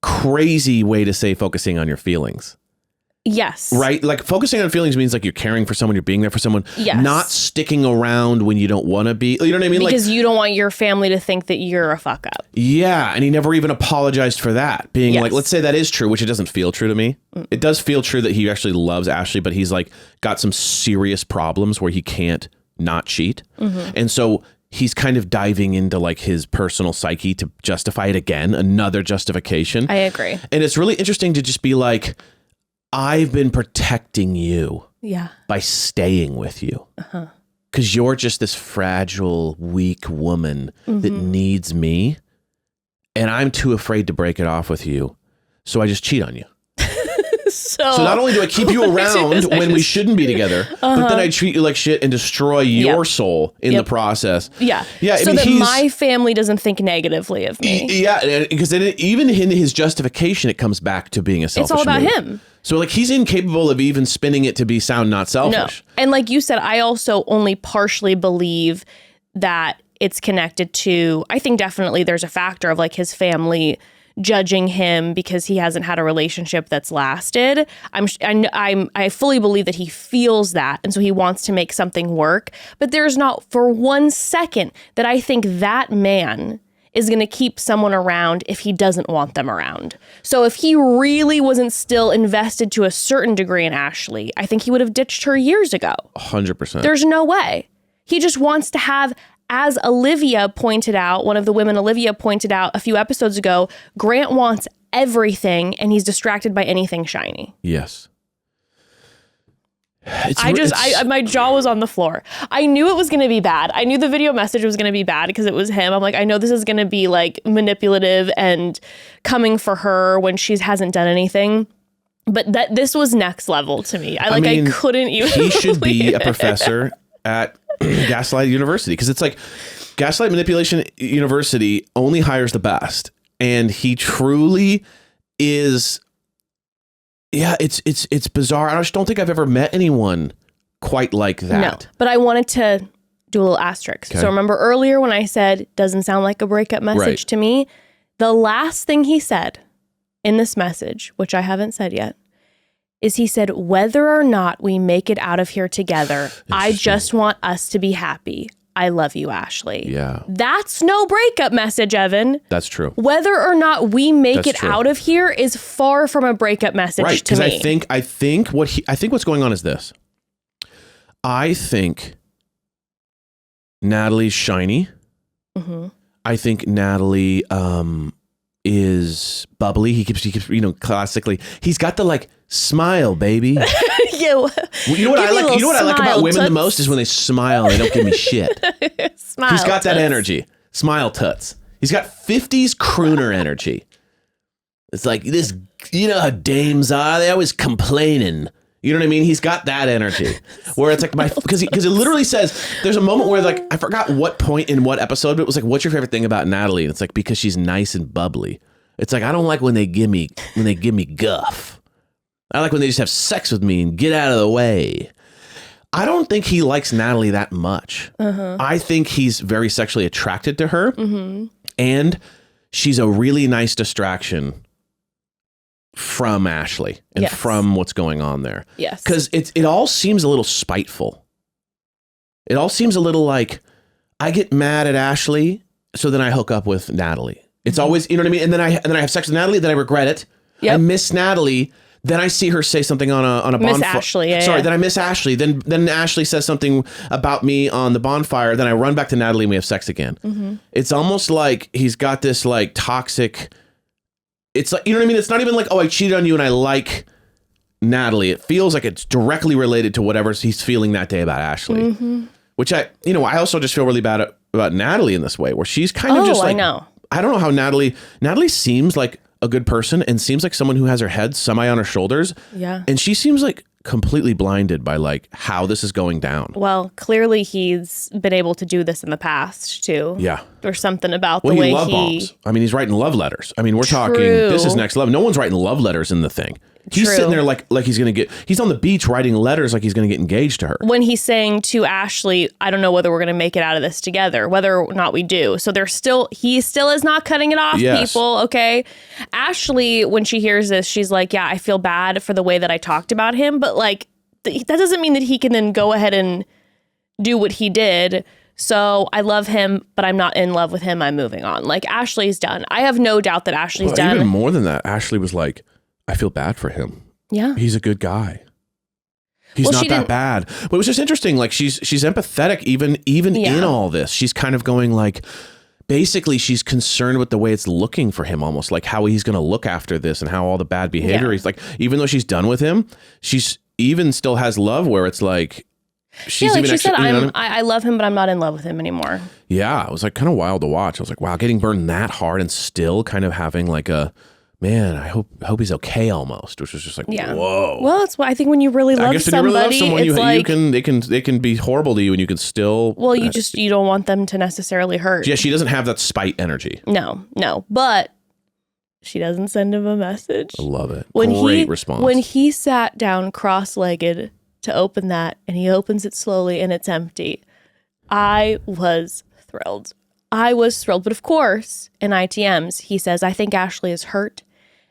crazy way to say focusing on your feelings. Yes. Right? Like focusing on feelings means like you're caring for someone, you're being there for someone, not sticking around when you don't want to be. You know what I mean? Because you don't want your family to think that you're a fuck up. Yeah. And he never even apologized for that. Being like, let's say that is true, which it doesn't feel true to me. It does feel true that he actually loves Ashley, but he's like got some serious problems where he can't not cheat. And so he's kind of diving into like his personal psyche to justify it again. Another justification. I agree. And it's really interesting to just be like, I've been protecting you by staying with you because you're just this fragile, weak woman that needs me. And I'm too afraid to break it off with you. So I just cheat on you. So not only do I keep you around when we shouldn't be together, but then I treat you like shit and destroy your soul in the process. Yeah. Yeah. So that my family doesn't think negatively of me. Yeah. Because even in his justification, it comes back to being a selfish It's all about move. him. So like he's incapable of even spinning it to be sound, not selfish. No. And like you said, I also only partially believe that it's connected to, I think definitely there's a factor of like his family judging him because he hasn't had a relationship that's lasted. I fully believe that he feels that. And so he wants to make something work. But there's not for 1 second that I think that man is going to keep someone around if he doesn't want them around. So if he really wasn't still invested to a certain degree in Ashley, I think he would have ditched her years ago. 100%. There's no way. He just wants to have, as Olivia pointed out, one of the women Olivia pointed out a few episodes ago, Grant wants everything and he's distracted by anything shiny. Yes. My jaw was on the floor. I knew it was going to be bad. I knew the video message was going to be bad because it was him. I'm like, I know this is going to be like manipulative and coming for her when she hasn't done anything. But this was next level to me. I couldn't even. He should be a professor at Gaslight University because it's like Gaslight Manipulation University only hires the best. And he truly is. Yeah, it's bizarre. I just don't think I've ever met anyone quite like that. No, but I wanted to do a little asterisk. Okay. So remember earlier when I said, doesn't sound like a breakup message to me? The last thing he said in this message, which I haven't said yet, is he said, whether or not we make it out of here together, I just want us to be happy. I love you, Ashley. Yeah. That's no breakup message, Evan. That's true. Whether or not we make That's it true. out of here is far from a breakup message Right, to me. because I think what's going on is this. I think Natalie's shiny. Mm-hmm. I think Natalie is bubbly. He keeps classically. He's got the like smile, baby. Yeah. You know what I like? You know what I like about women toots. the most is when they smile and they don't give me shit. Smile. He's got that toots. energy. Smile toots. He's got 50s crooner energy. It's like this, you know how dames are? They always complaining. You know what I mean? He's got that energy where it's like because it literally says there's a moment where like, I forgot what point in what episode, but it was like, what's your favorite thing about Natalie? And it's like, because she's nice and bubbly. It's like, I don't like when they give me guff. I like when they just have sex with me and get out of the way. I don't think he likes Natalie that much. Uh-huh. I think he's very sexually attracted to her. Mm-hmm. And she's a really nice distraction from Ashley and from what's going on there. Yes. Because it all seems a little spiteful. It all seems a little like, I get mad at Ashley, so then I hook up with Natalie. It's always, you know what I mean? And then I have sex with Natalie, then I regret it. Yep. I miss Natalie. Then I see her say something on a bonfire. Miss Ashley, Then I miss Ashley. Then Ashley says something about me on the bonfire. Then I run back to Natalie and we have sex again. Mm-hmm. It's almost like he's got this like toxic. It's like, you know what I mean? It's not even like, oh, I cheated on you and I like Natalie. It feels like it's directly related to whatever he's feeling that day about Ashley. Mm-hmm. Which I also just feel really bad about Natalie in this way, where she's kind of just like, I don't know how Natalie seems like a good person and seems like someone who has her head semi on her shoulders. Yeah. And she seems like completely blinded by like how this is going down. Well, clearly he's been able to do this in the past too. Yeah. There's something about the way love bombs. I mean, he's writing love letters. I mean, we're talking, this is next level. No one's writing love letters in the thing. He's sitting there like he's going to he's on the beach writing letters like he's going to get engaged to her. When he's saying to Ashley, I don't know whether we're going to make it out of this together, whether or not we do. So he still is not cutting it off, people. Okay. Ashley, when she hears this, she's like, yeah, I feel bad for the way that I talked about him. But like, that doesn't mean that he can then go ahead and do what he did. So I love him, but I'm not in love with him. I'm moving on. Like Ashley's done. I have no doubt that Ashley's done. Even more than that, Ashley was like, I feel bad for him. Yeah. He's a good guy. He's not that bad. But it was just interesting. Like she's empathetic even in all this. She's kind of going like, basically she's concerned with the way it's looking for him, almost like how he's going to look after this and how all the bad behavior. He's like, even though she's done with him, she's even still has love where it's like, she said, I love him, but I'm not in love with him anymore. Yeah. It was like kind of wild to watch. I was like, wow, getting burned that hard and still kind of having like a, man, I hope he's okay almost, which was just like, whoa. Well, it's why I think when you really love somebody, it's like they can be horrible to you and you can still. Well, you don't want them to necessarily hurt. Yeah, she doesn't have that spite energy. No, but she doesn't send him a message. I love it. Great response. When he sat down cross-legged to open that and he opens it slowly and it's empty, I was thrilled. But of course, in ITMs, he says, I think Ashley is hurt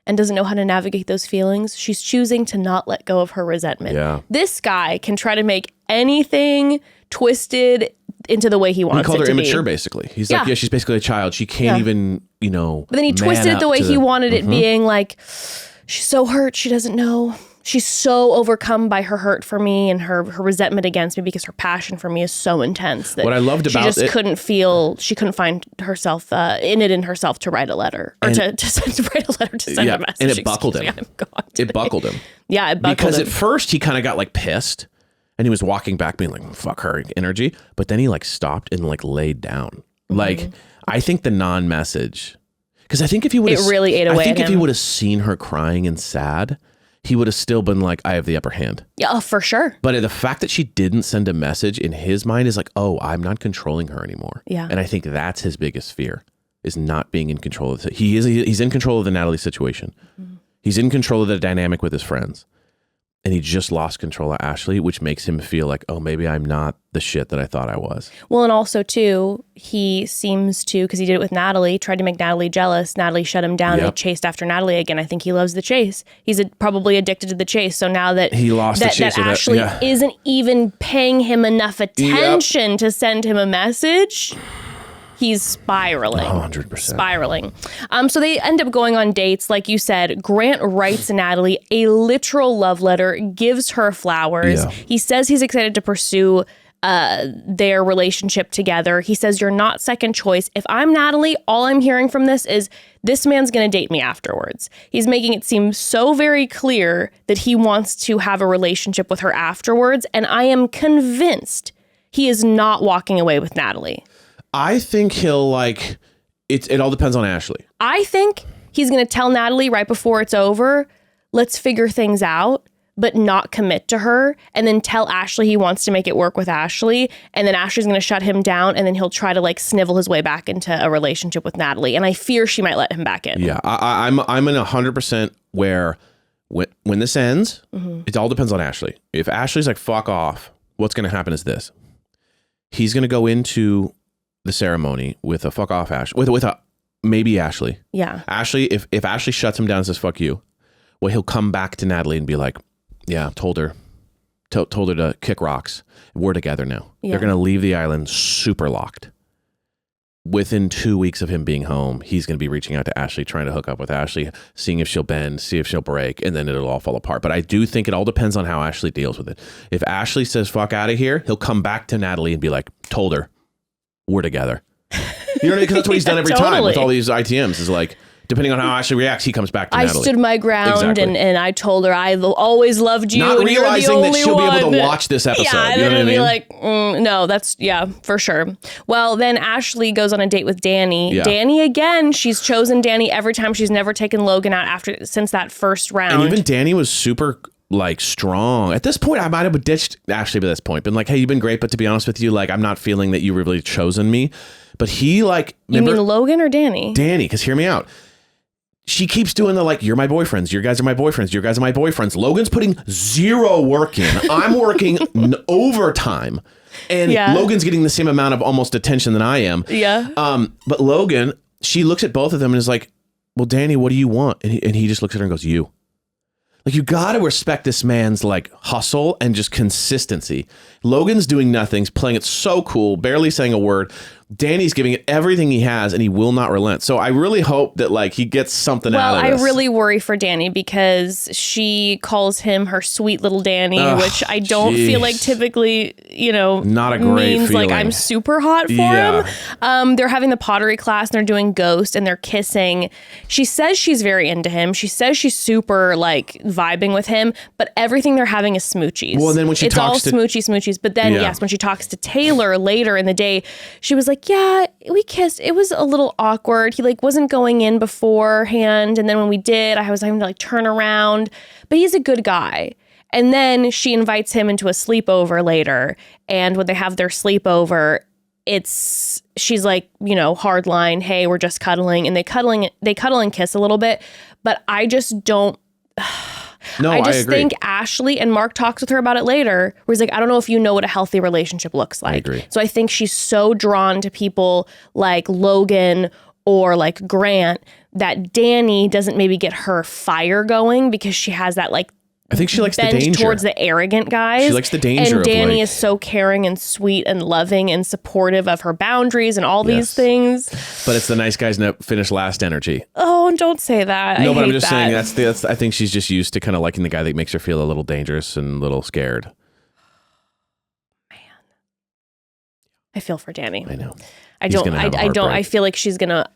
and doesn't know how to navigate those feelings. She's choosing to not let go of her resentment. Yeah. This guy can try to make anything twisted into the way he wants it to be. He called her immature, basically. He's like, she's basically a child. She can't even, But then he twisted it the way he wanted it, being like, she's so hurt, she doesn't know. She's so overcome by her hurt for me and her resentment against me because her passion for me is so intense that what I loved about she couldn't find herself in herself to write a letter or to write a letter to send a message. And it buckled him. It buckled him. Yeah, it buckled because him. At first he kind of got like pissed and he was walking back being like, fuck her energy. But then he like stopped and like laid down. Mm-hmm. Like, I think the non-message, because I think if he would have, it really ate away at him. If he would have seen her crying and sad, he would have still been like, I have the upper hand. Yeah, for sure. But the fact that she didn't send a message in his mind is like, oh, I'm not controlling her anymore. Yeah. And I think that's his biggest fear, is not being in control of it. He's in control of the Natalie situation. Mm-hmm. He's in control of the dynamic with his friends. And he just lost control of Ashley, which makes him feel like, oh, maybe I'm not the shit that I thought I was. Well, and also, too, he seems to, because he did it with Natalie, tried to make Natalie jealous. Natalie shut him down. Yep. They chased after Natalie again. I think he loves the chase. He's probably addicted to the chase. So now that he lost that Ashley isn't even paying him enough attention to send him a message, he's spiraling. 100%. Spiraling. So they end up going on dates. Like you said, Grant writes Natalie a literal love letter, gives her flowers. Yeah. He says he's excited to pursue their relationship together. He says, you're not second choice. If I'm Natalie, all I'm hearing from this is this man's going to date me afterwards. He's making it seem so very clear that he wants to have a relationship with her afterwards. And I am convinced he is not walking away with Natalie. I think he'll it all depends on Ashley. I think he's going to tell Natalie right before it's over, let's figure things out, but not commit to her, and then tell Ashley he wants to make it work with Ashley, and then Ashley's going to shut him down, and then he'll try to snivel his way back into a relationship with Natalie, and I fear she might let him back in. Yeah, I'm in 100% where when this ends, it all depends on Ashley. If Ashley's like, fuck off, what's going to happen is this. He's going to go into the ceremony with a fuck off Ashley, with a maybe Ashley. Yeah. Ashley, if Ashley shuts him down and says fuck you, well, he'll come back to Natalie and be like, yeah, told her to kick rocks. We're together now. Yeah. They're going to leave the island super locked. Within 2 weeks of him being home, he's going to be reaching out to Ashley, trying to hook up with Ashley, seeing if she'll bend, see if she'll break, and then it'll all fall apart. But I do think it all depends on how Ashley deals with it. If Ashley says fuck out of here, he'll come back to Natalie and be like, told her. We're together. You know what I mean? Because that's what he's done every time with all these ITMs is like, depending on how Ashley reacts, he comes back to Natalie. I stood my ground and I told her I always loved you. Not and realizing you're the only that she'll one. be able to watch this episode. Yeah, and you know then what I mean? Be like, no, that's, yeah, for sure. Well, then Ashley goes on a date with Danny. Yeah. Danny again, she's chosen Danny every time. She's never taken Logan out since that first round. And even Danny was super strong. At this point, I might have ditched Ashley by this point. Been like, hey, you've been great, but to be honest with you, I'm not feeling that you really chosen me. But he You mean Logan or Danny? Danny, because hear me out. She keeps doing the you're my boyfriends. Your guys are my boyfriends. Your guys are my boyfriends. Logan's putting zero work in. I'm working overtime. And Logan's getting the same amount of almost attention than I am. Yeah. But Logan, she looks at both of them and is like, well, Danny, what do you want? And he just looks at her and goes, you. You got to respect this man's hustle and just consistency. Logan's doing nothing, playing it so cool, barely saying a word. Danny's giving it everything he has, and he will not relent. So I really hope that he gets something out of this. Well, I really worry for Danny because she calls him her sweet little Danny, which I don't feel like typically, not a great means feeling. I'm super hot for him. They're having the pottery class and they're doing Ghost and they're kissing. She says she's very into him. She says she's super vibing with him, but everything they're having is smoochies. Well, and then when she it's talks all smoochies. But then when she talks to Tayler later in the day, she was like, yeah, we kissed. It was a little awkward. He wasn't going in beforehand. And then when we did, I was having to turn around, but he's a good guy. And then she invites him into a sleepover later. And when they have their sleepover, she's hard line. Hey, we're just cuddling. And they cuddle and kiss a little bit, but I just don't. No, I just agree. think Ashley, and Mark talks with her about it later, where he's like, I don't know if you know what a healthy relationship looks like. I agree. So I think she's so drawn to people like Logan or Grant that Danny doesn't maybe get her fire going because she has that I think she likes the bend danger. towards the arrogant guys. She likes the danger. And Danny is so caring and sweet and loving and supportive of her boundaries and all these things. But it's the nice guys that finish last energy. Oh, don't say that. No, I but hate I'm just that. saying that's I think she's just used to kind of liking the guy that makes her feel a little dangerous and a little scared. I feel for Danny. I know. I feel like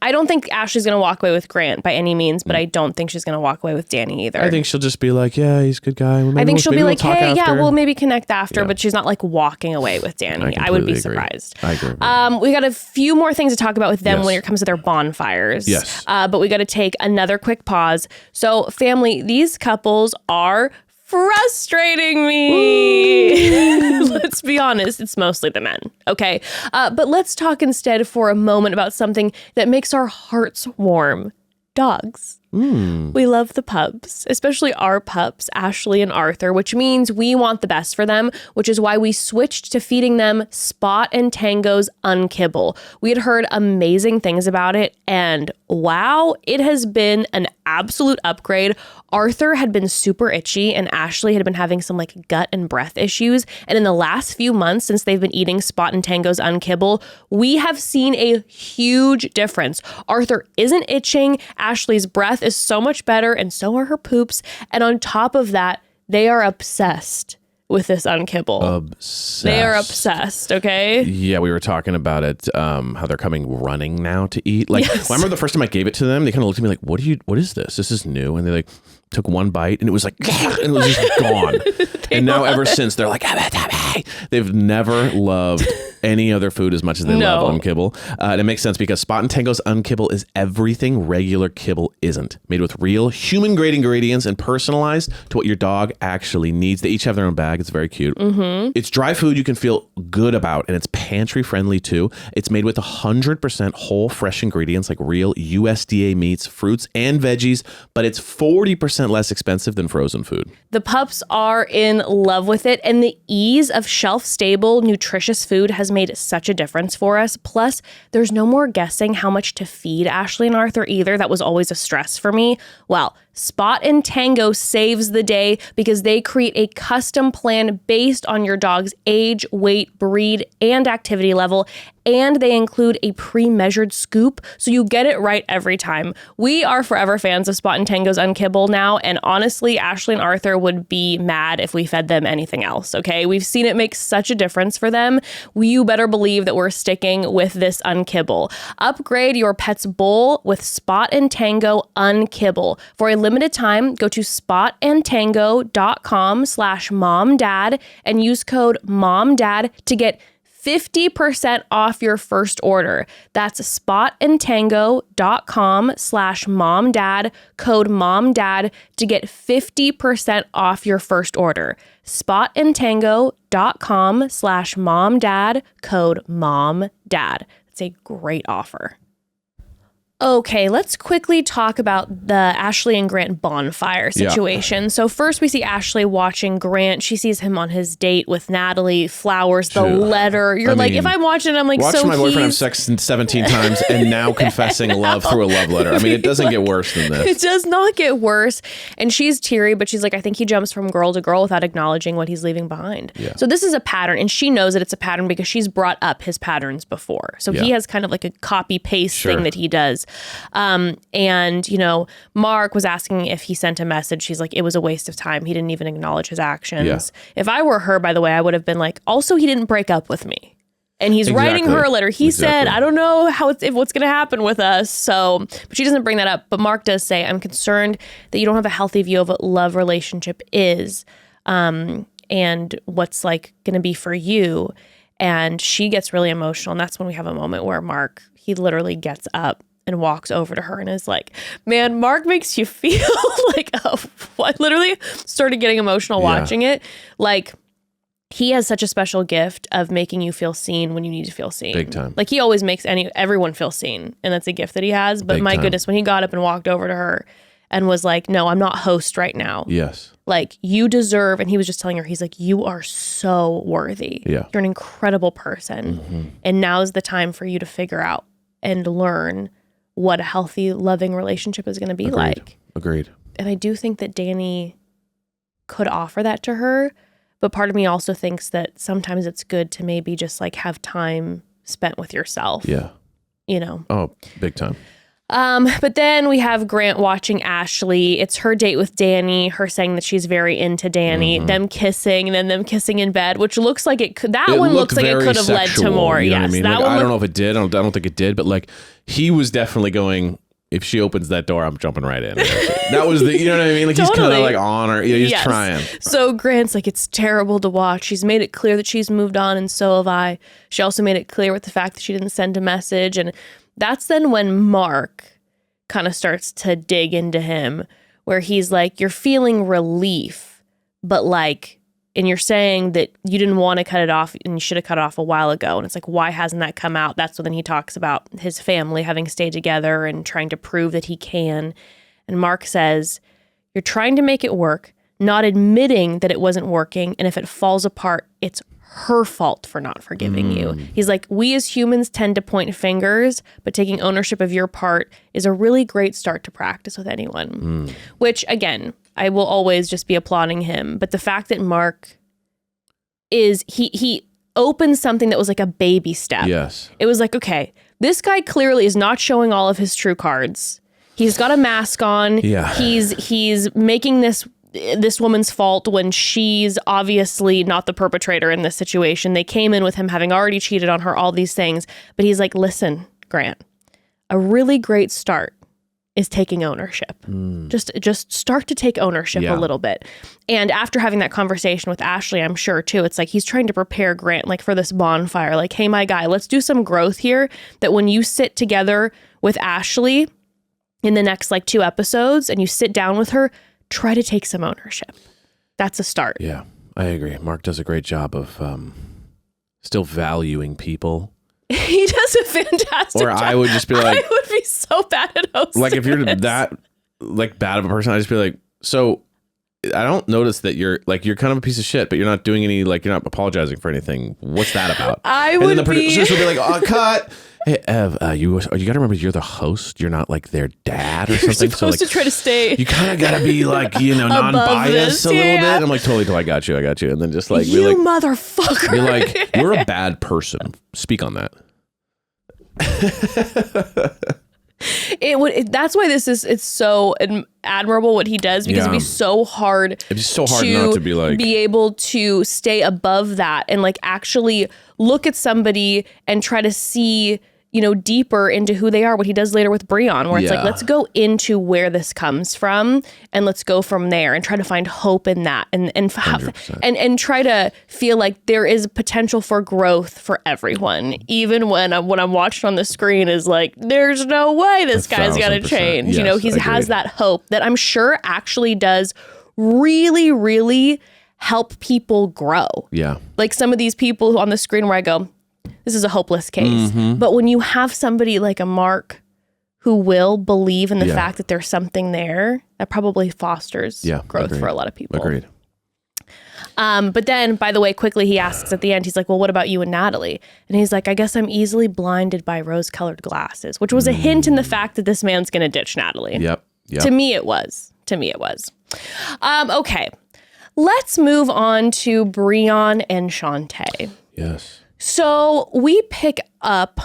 I don't think Ashley's gonna walk away with Grant by any means, but I don't think she's gonna walk away with Danny either. I think she'll just be like, yeah, he's a good guy. I think she'll be like, hey, yeah, we'll maybe connect after, but she's not like walking away with Danny. I would be surprised. I agree. We got a few more things to talk about with them when it comes to their bonfires. Yes. But we got to take another quick pause. So family, these couples are frustrating me. Let's be honest, it's mostly the men. Okay. But let's talk instead for a moment about something that makes our hearts warm. Dogs. We love the pups, especially our pups, Ashley and Arthur, which means we want the best for them, which is why we switched to feeding them Spot and Tango's Unkibble. We had heard amazing things about it, and wow, it has been an absolute upgrade. Arthur had been super itchy, and Ashley had been having some like gut and breath issues. And in the last few months, since they've been eating Spot and Tango's Unkibble, we have seen a huge difference. Arthur isn't itching. Ashley's breath is so much better, and so are her poops. And on top of that, they are obsessed with this Unkibble. Obsessed. They are obsessed, okay? Yeah, we were talking about it, how they're coming running now to eat. Like, Yes. well, I remember the first time I gave it to them, they kind of looked at me like, what is this? This is new. And they like took one bite and it was like, and it was just gone. And now ever since they're like, they've never loved any other food as much as they love Unkibble. And it makes sense because Spot and Tango's Unkibble is everything regular kibble isn't. Made with real human-grade ingredients and personalized to what your dog actually needs. They each have their own bag. It's very cute. It's dry food you can feel good about, and it's pantry-friendly too. It's made with 100% whole, fresh ingredients like real USDA meats, fruits, and veggies, but it's 40% less expensive than frozen food. The pups are in love with it, and the ease of shelf-stable, nutritious food has made such a difference for us. Plus, there's no more guessing how much to feed Ashley and Arthur either. That was always a stress for me. Well, Spot and Tango saves the day because they create a custom plan based on your dog's age, weight, breed, and activity level. And they include a pre-measured scoop, so you get it right every time. We are forever fans of Spot and Tango's Unkibble now, and honestly, Ashley and Arthur would be mad if we fed them anything else, okay? We've seen it make such a difference for them. You better believe that we're sticking with this Unkibble. Upgrade your pet's bowl with Spot and Tango Unkibble. For a limited time, go to spotandtango.com/momdad and use code MOMDAD to get 50% off your first order. That's spotandtango.com/momdad, code MOMDAD to get 50% off your first order. spotandtango.com/momdad, code MOMDAD. That's a great offer. Okay, let's quickly talk about the Ashley and Grant bonfire situation. Yeah. So first we see Ashley watching Grant. She sees him on his date with Natalie, flowers, the letter. You're like, if I'm watching it, I'm like, watching my boyfriend have sex 17 times and now confessing love through a love letter. I mean, it doesn't get worse than this. It does not get worse. And she's teary, but she's like, I think he jumps from girl to girl without acknowledging what he's leaving behind. Yeah. So this is a pattern, and she knows that it's a pattern because she's brought up his patterns before. So he has kind of like a copy paste thing that he does. And, you know, Mark was asking if he sent a message. She's like, it was a waste of time. He didn't even acknowledge his actions. Yeah. If I were her, by the way, I would have been like, also, he didn't break up with me. And he's writing her a letter. He said, I don't know what's going to happen with us. So, but she doesn't bring that up. But Mark does say, I'm concerned that you don't have a healthy view of what love relationship is, and what's like going to be for you. And she gets really emotional. And that's when we have a moment where Mark, he literally gets up and walks over to her and is like, man, Mark makes you feel like, I literally started getting emotional watching it. Like, he has such a special gift of making you feel seen when you need to feel seen. Big time. Like, he always makes everyone feel seen. And that's a gift that he has. But my goodness, when he got up and walked over to her and was like, no, I'm not host right now. Yes. Like, you deserve, and he was just telling her, he's like, you are so worthy. Yeah. You're an incredible person. Mm-hmm. And now's the time for you to figure out and learn what a healthy, loving relationship is going to be like. Agreed. And I do think that Danny could offer that to her, but part of me also thinks that sometimes it's good to maybe just like have time spent with yourself. Yeah. You know? Oh, big time. But then we have Grant watching Ashley. It's her date with Danny, her saying that she's very into Danny, them kissing, and then them kissing in bed, which looks like it could, that one looks like it could have led to more. You know yes. what I mean? That like, one I don't know if it did. I don't think it did, but like he was definitely going, if she opens that door, I'm jumping right in. That was the, you know what I mean? Like he's kind of like on her, he's trying. So Grant's like, it's terrible to watch. She's made it clear that she's moved on, and so have I. She also made it clear with the fact that she didn't send a message. And that's then when Mark kind of starts to dig into him, where he's like, you're feeling relief, but like, and you're saying that you didn't want to cut it off and you should have cut it off a while ago. And it's like, why hasn't that come out? That's when he talks about his family having stayed together and trying to prove that he can. And Mark says, you're trying to make it work, not admitting that it wasn't working. And if it falls apart, it's her fault for not forgiving you. He's like, we as humans tend to point fingers, but taking ownership of your part is a really great start to practice with anyone. Which, again, I will always just be applauding him. But the fact that Mark is, he opened something that was like a baby step. Yes. It was like, okay, this guy clearly is not showing all of his true cards. He's got a mask on. Yeah. He's making this woman's fault when she's obviously not the perpetrator in this situation. They came in with him having already cheated on her, all these things. But he's like, listen, Grant, a really great start is taking ownership. Just start to take ownership a little bit. And after having that conversation with Ashley, I'm sure too, it's like he's trying to prepare Grant like for this bonfire. Like, hey, my guy, let's do some growth here, that when you sit together with Ashley in the next like 2 episodes and you sit down with her, try to take some ownership. That's a start. Yeah, I agree. Mark does a great job of still valuing people. He does a fantastic job. I would just be like, I would be so bad at hosting. Like if you're that like bad of a person, I'd just be like, so I don't notice that you're kind of a piece of shit, but you're not doing any, like you're not apologizing for anything. What's that about? And then the producers would be like, oh, cut. Hey, Ev, you got to remember you're the host. You're not like their dad or You're something. supposed to try to stay. You kind of got to be like, non-biased a little bit. I'm like, totally, I got you. And then just like, you motherfucker. Be like, you're a bad person. Speak on that. That's why it's so admirable what he does, because it'd be so hard. It'd be so hard not to be like, be able to stay above that and like actually look at somebody and try to see, deeper into who they are. What he does later with Brion, where it's like, let's go into where this comes from and let's go from there and try to find hope in that and try to feel like there is potential for growth for everyone, even when I'm watching on the screen is like, there's no way this guy's got to change. Yes, He has that hope that I'm sure actually does really, really help people grow. Yeah. Like some of these people on the screen where I go, this is a hopeless case. But when you have somebody like a Mark who will believe in the fact that there's something there, that probably fosters growth for a lot of people. Agreed. But then, by the way, quickly he asks at the end, he's like, well, what about you and Natalie? And he's like, I guess I'm easily blinded by rose-colored glasses, which was a hint in the fact that this man's going to ditch Natalie. Yep. To me, it was. Okay. Let's move on to Brion and Shante. Yes. So we pick up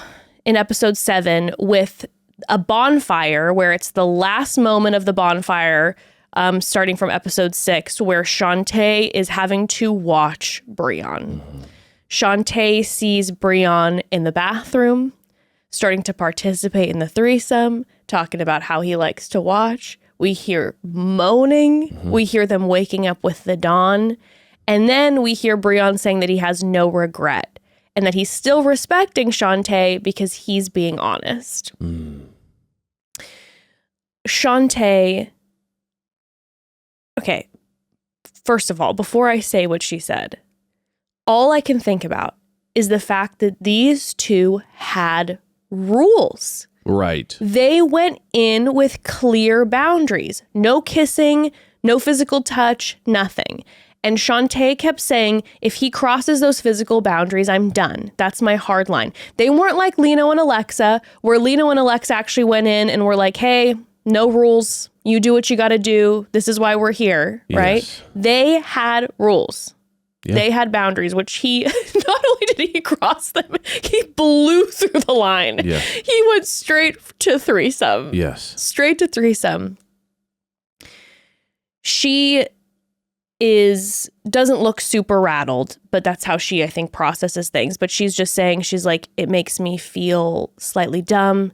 in episode 7 with a bonfire, where it's the last moment of the bonfire, starting from episode 6, where Shante is having to watch Brion. Shante sees Brion in the bathroom, starting to participate in the threesome, talking about how he likes to watch. We hear moaning. We hear them waking up with the dawn. And then we hear Brion saying that he has no regret and that he's still respecting Shante because he's being honest. Shante, okay, first of all, before I say what she said, all I can think about is the fact that these two had rules. Right. They went in with clear boundaries. No kissing, no physical touch, nothing. And Shante kept saying, if he crosses those physical boundaries, I'm done. That's my hard line. They weren't like Lino and Alexa, where Lino and Alexa actually went in and were like, hey, no rules. You do what you got to do. This is why we're here, right? Yes. They had rules. They had boundaries, which he, not only did he cross them, he blew through the line. Yeah. He went straight to threesome. Yes. Straight to threesome. She doesn't look super rattled, but that's how she, I think, processes things. But she's just saying, she's like, it makes me feel slightly dumb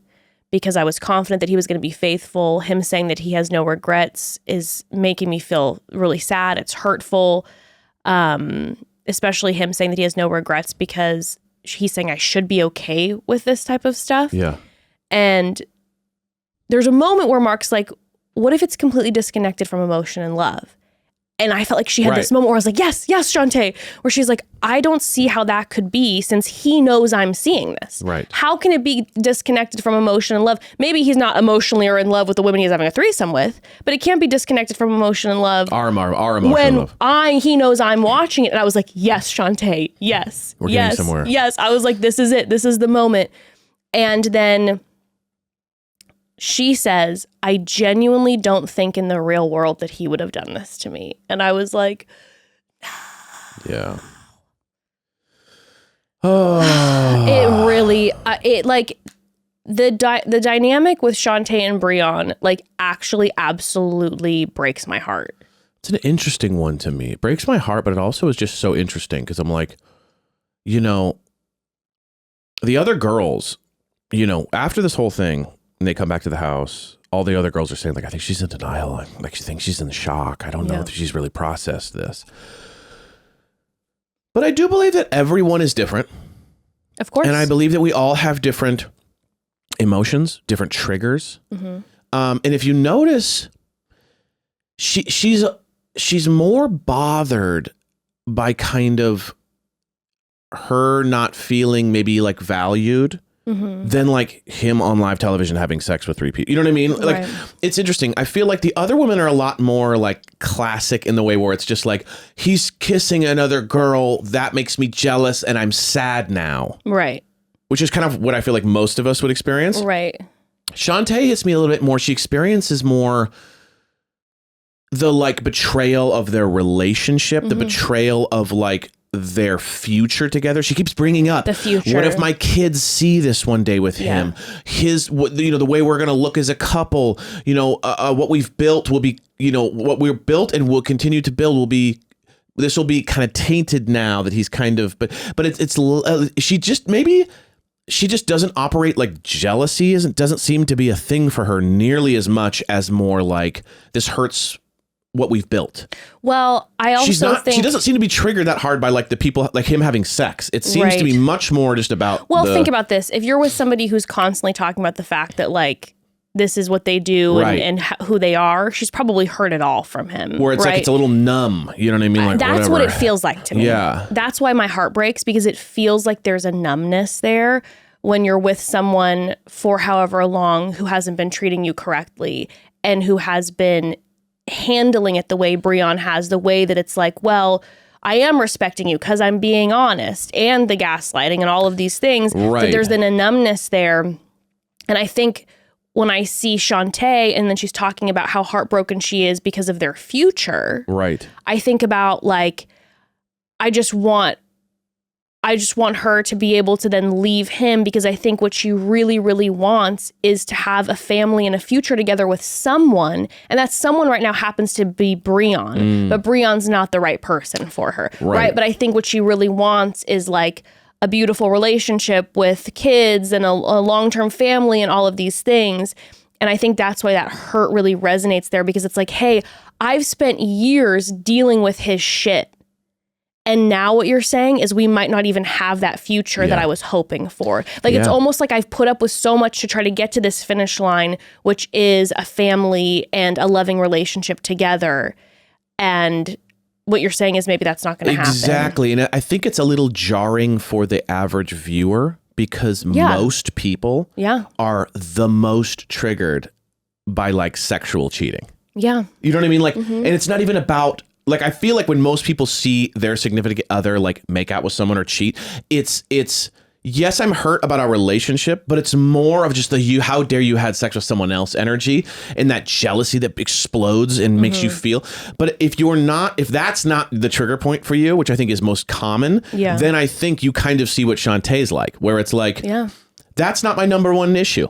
because I was confident that he was going to be faithful. Him saying that he has no regrets is making me feel really sad. It's hurtful. Especially him saying that he has no regrets because he's saying I should be okay with this type of stuff. Yeah. And there's a moment where Mark's like, what if it's completely disconnected from emotion and love? And I felt like she had this moment where I was like, yes, Shante, where she's like, I don't see how that could be since he knows I'm seeing this. Right. How can it be disconnected from emotion and love? Maybe he's not emotionally or in love with the women he's having a threesome with, but it can't be disconnected from emotion and love. Our emotional love. He knows I'm watching it. And I was like, yes, Shante, yes. We're getting somewhere. Yes. I was like, this is it. This is the moment. And then she says, I genuinely don't think in the real world that he would have done this to me. And I was like, yeah. Oh. It really, the dynamic with Shante and Brion, like, actually absolutely breaks my heart. It's an interesting one to me. It breaks my heart, but it also is just so interesting because I'm like, you know, the other girls, you know, after this whole thing, and they come back to the house, all the other girls are saying, like, I think she's in denial. Like, she thinks she's in shock. I don't know if she's really processed this. But I do believe that everyone is different. Of course. And I believe that we all have different emotions, different triggers. Mm-hmm. And if you notice, she's more bothered by kind of her not feeling maybe like valued. Mm-hmm. Than like him on live television having sex with three people. You know what I mean? Like, it's interesting. I feel like the other women are a lot more like classic in the way where it's just like, he's kissing another girl. That makes me jealous and I'm sad now. Right. Which is kind of what I feel like most of us would experience. Right. Shante hits me a little bit more. She experiences more the like betrayal of their relationship, the betrayal of like their future together. She keeps bringing up the future. What if my kids see this one day with him? His, you know, the way we're going to look as a couple, you know, what we've built will be, you know, what we're built and will continue to build will be, this will be kind of tainted now that he's kind of, but she just doesn't operate like jealousy doesn't seem to be a thing for her nearly as much as more like this hurts what we've built. Well, I also think she doesn't seem to be triggered that hard by like the people like him having sex. It seems to be much more just about think about this. If you're with somebody who's constantly talking about the fact that like this is what they do and who they are, she's probably heard it all from him. Where it's like it's a little numb. You know what I mean? Like, that's what it feels like to me. Yeah. That's why my heart breaks, because it feels like there's a numbness there when you're with someone for however long who hasn't been treating you correctly and who has been handling it the way Brion has, the way that it's like, well, I am respecting you because I'm being honest, and the gaslighting and all of these things. That there's been a numbness there. And I think when I see Shante and then she's talking about how heartbroken she is because of their future, I think about like, I just want her to be able to then leave him, because I think what she really, really wants is to have a family and a future together with someone. And that someone right now happens to be Brion, but Brion's not the right person for her. Right. But I think what she really wants is like a beautiful relationship with kids and a long-term family and all of these things. And I think that's why that hurt really resonates there, because it's like, hey, I've spent years dealing with his shit. And now what you're saying is we might not even have that future that I was hoping for. Like, it's almost like I've put up with so much to try to get to this finish line, which is a family and a loving relationship together. And what you're saying is maybe that's not going to happen. Exactly. And I think it's a little jarring for the average viewer, because most people are the most triggered by like sexual cheating. Yeah. You know what I mean? Like, and it's not even about, like, I feel like when most people see their significant other like make out with someone or cheat, it's yes, I'm hurt about our relationship, but it's more of just how dare you had sex with someone else energy and that jealousy that explodes and makes you feel. But if that's not the trigger point for you, which I think is most common, then I think you kind of see what Shantae's like, where it's like, that's not my number one issue.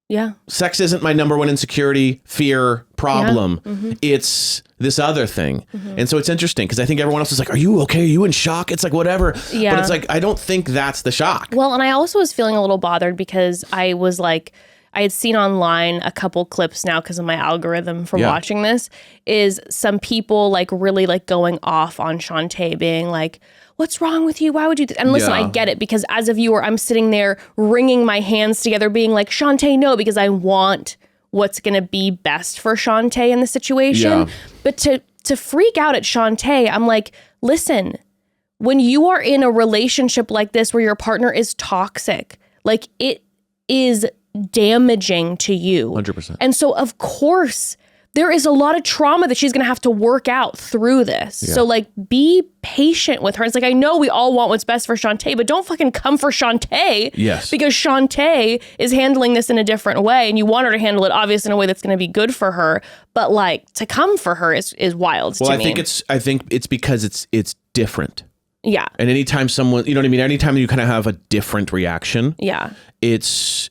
Yeah. Sex isn't my number one insecurity, fear, problem. It's this other thing. And so it's interesting because I think everyone else is like, are you okay? Are you in shock? It's like, whatever. Yeah. But it's like, I don't think that's the shock. Well, and I also was feeling a little bothered because I was like, I had seen online a couple clips now because of my algorithm from watching this, is some people like really like going off on Shante being like, what's wrong with you? Why would you? And listen, I get it because as a viewer, I'm sitting there wringing my hands together being like, Shante, no, because I want what's going to be best for Shante in the situation. Yeah. But to freak out at Shante, I'm like, listen, when you are in a relationship like this where your partner is toxic, like it is damaging to you. 100%. And so of course there is a lot of trauma that she's going to have to work out through this. Yeah. So like be patient with her. It's like, I know we all want what's best for Shante, but don't fucking come for Shante. Yes. Because Shante is handling this in a different way and you want her to handle it obviously in a way that's going to be good for her. But like to come for her is wild to me. I think it's because it's different. Yeah. And anytime someone, you know what I mean? Anytime you kind of have a different reaction. Yeah. It's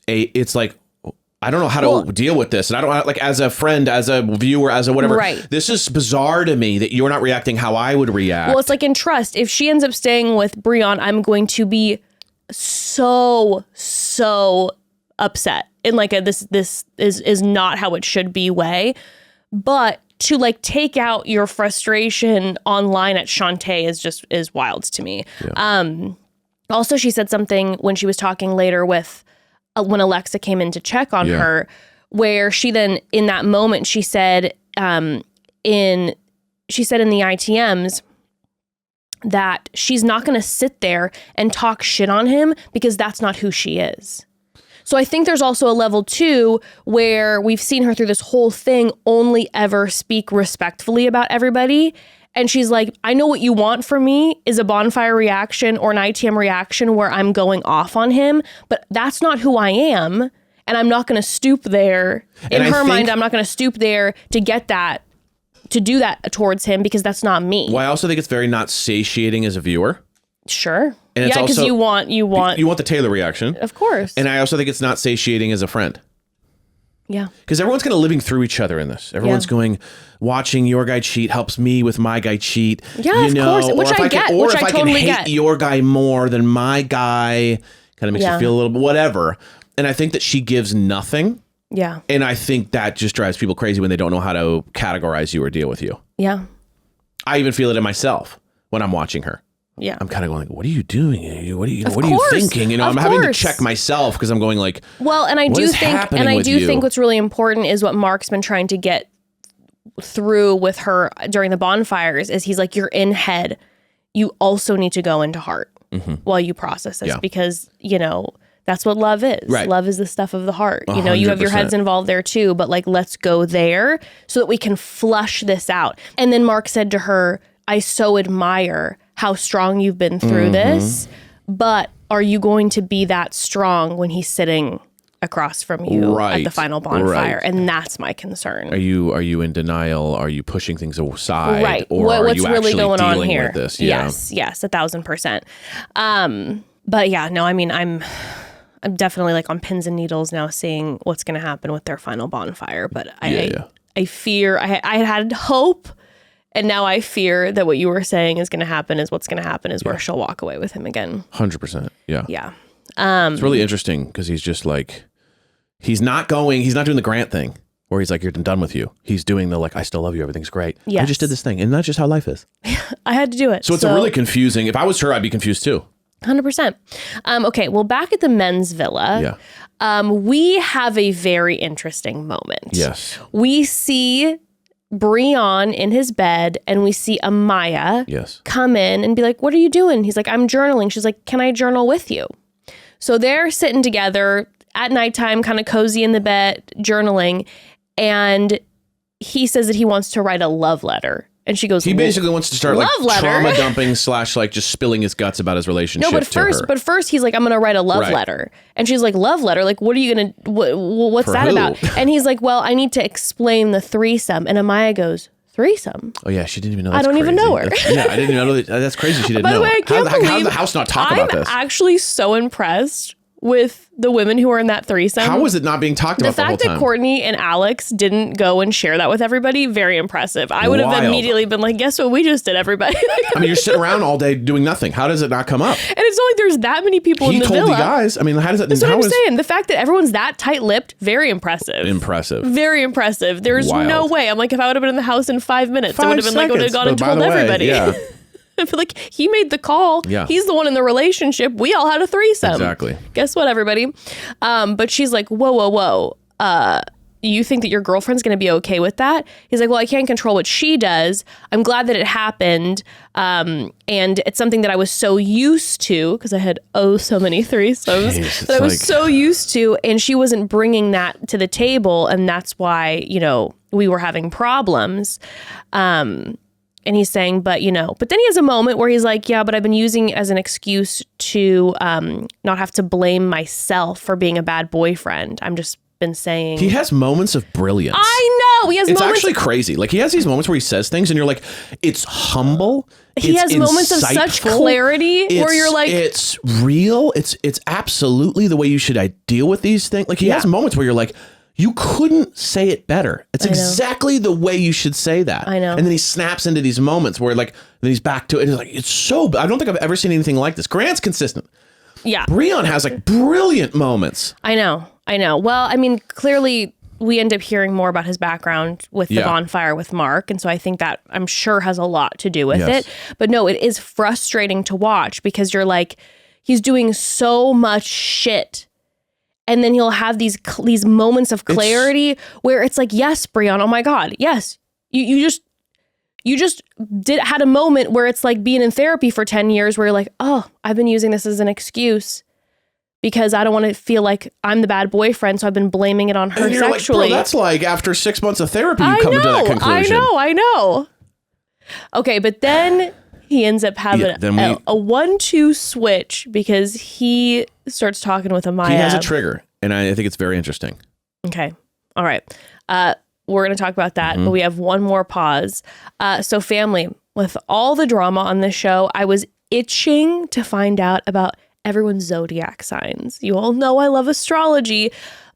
like, I don't know how to deal with this. And I don't like as a friend, as a viewer, as a whatever. Right. This is bizarre to me that you're not reacting how I would react. Well, it's like in Trust. If she ends up staying with Brion, I'm going to be so upset. In like this is not how it should be way. But to like take out your frustration online at Shante is wild to me. Yeah. Also, she said something when she was talking later with when Alexa came in to check on her, where she then in that moment she said in the ITMs that she's not going to sit there and talk shit on him because that's not who she is. So I think there's also a level 2 where we've seen her through this whole thing only ever speak respectfully about everybody. And she's like, I know what you want from me is a Bonfire reaction or an ITM reaction where I'm going off on him, but that's not who I am. And I'm not going to stoop there. In her mind, I'm not going to stoop there to get that, to do that towards him because that's not me. Well, I also think it's very not satiating as a viewer. Sure. And it's because you want the Tayler reaction. Of course. And I also think it's not satiating as a friend. Yeah. Because everyone's kind of living through each other in this. Everyone's going, watching your guy cheat helps me with my guy cheat. Yeah, of course. Which I get. Or which if I I totally can hate get. your guy more than my guy, kind of makes you feel a little bit whatever. And I think that she gives nothing. Yeah. And I think that just drives people crazy when they don't know how to categorize you or deal with you. Yeah. I even feel it in myself when I'm watching her. Yeah. I'm kind of going like, what are you doing? What are you thinking? You know, I'm having to check myself because I'm going like, well, and I do think what's really important is what Mark's been trying to get through with her during the bonfires is he's like, you're in head. You also need to go into heart while you process this because, you know, that's what love is. Right. Love is the stuff of the heart. 100%. You know, you have your heads involved there too, but like, let's go there so that we can flush this out. And then Mark said to her, I so admire how strong you've been through this, but are you going to be that strong when he's sitting across from you at the final bonfire? Right. And that's my concern. Are you in denial? Are you pushing things aside? Right. Or what's are you really going on here? With this? Yes, 1,000%. But yeah, no, I mean, I'm definitely like on pins and needles now seeing what's going to happen with their final bonfire. But I fear, I had hope. And now I fear that what you were saying is going to happen is what's going to happen is where she'll walk away with him again. 100%. Yeah. Yeah. It's really interesting because he's just like, he's not doing the Grant thing where he's like, you're done with you. He's doing the like, I still love you. Everything's great. Yes. I just did this thing. And that's just how life is. I had to do it. So it's a really confusing. If I was her, I'd be confused too. 100%. Okay. Well, back at the men's villa, we have a very interesting moment. Yes. We see Brion in his bed and we see Amaya come in and be like, what are you doing? He's like, I'm journaling. She's like, can I journal with you? So they're sitting together at nighttime, kind of cozy in the bed, journaling. And he says that he wants to write a love letter And she goes, he basically wants to start like love letter. trauma dumping / like just spilling his guts about his relationship. No, but first he's like, I'm going to write a love letter. And she's like, love letter? Like, what are you going to, what's For that who? about? And he's like, well, I need to explain the threesome. And Amaya goes, threesome? Oh yeah, she didn't even know. I don't even know her. Yeah, I didn't even know. That's crazy. She didn't know. By the way, I can't how did believe the house not talk about this? I'm actually so impressed with the women who were in that threesome. How was it not being talked about the whole fact time? that Courtney and Alex didn't go and share that with everybody, very impressive. I would have Wild. immediately been like, guess what we just did, everybody? I mean, you're sitting around all day doing nothing. How does it not come up? And it's not like there's that many people in He the told villa. the guys. I mean, how does it? That's what how I'm is saying. The fact that everyone's that tight-lipped, very impressive. impressive? Very impressive. There's Wild. no way. I'm like, if I would have been in the house in 5 minutes, I would have been like, would have gone and But by told the way, everybody. yeah. I feel like he made the call. Yeah. He's the one in the relationship. We all had a threesome. Exactly. Guess what, everybody? But she's like, whoa. You think that your girlfriend's going to be okay with that? He's like, well, I can't control what she does. I'm glad that it happened. And it's something that I was so used to because I had so many threesomes Jeez, that I was like- so used to. And she wasn't bringing that to the table. And that's why, we were having problems. And he's saying, but then he has a moment where he's like, yeah, but I've been using it as an excuse to not have to blame myself for being a bad boyfriend. I'm just been saying. He has moments of brilliance. I know. He has It's moments. actually crazy. Like he has these moments where he says things and you're like, it's humble. He it's has moments of such insightful, clarity where you're like, it's real. It's absolutely the way you should deal with these things. Like he has moments where you're like, you couldn't say it better. It's exactly the way you should say that. I know. And then he snaps into these moments where like, then he's back to it. And it's like, it's so, I don't think I've ever seen anything like this. Grant's consistent. yeah, Brion has like brilliant moments. I know. Well, I mean, clearly we end up hearing more about his background with the bonfire with Mark. And so I think that I'm sure has a lot to do with it. But no, it is frustrating to watch because you're like, he's doing so much shit. And then he'll have these moments of clarity where it's like, yes, Brion, oh my God, yes. You just had a moment where it's like being in therapy for 10 years where you're like, oh, I've been using this as an excuse because I don't want to feel like I'm the bad boyfriend. So I've been blaming it on her and you're sexually. like, bro, that's like after 6 months of therapy, you come to that conclusion. I know. Okay, but then he ends up having a 1-2 switch because he starts talking with Amaya. He has a trigger, and I think it's very interesting. Okay. All right. We're going to talk about that, but we have one more pause. So family, with all the drama on this show, I was itching to find out about everyone's zodiac signs. You all know I love astrology,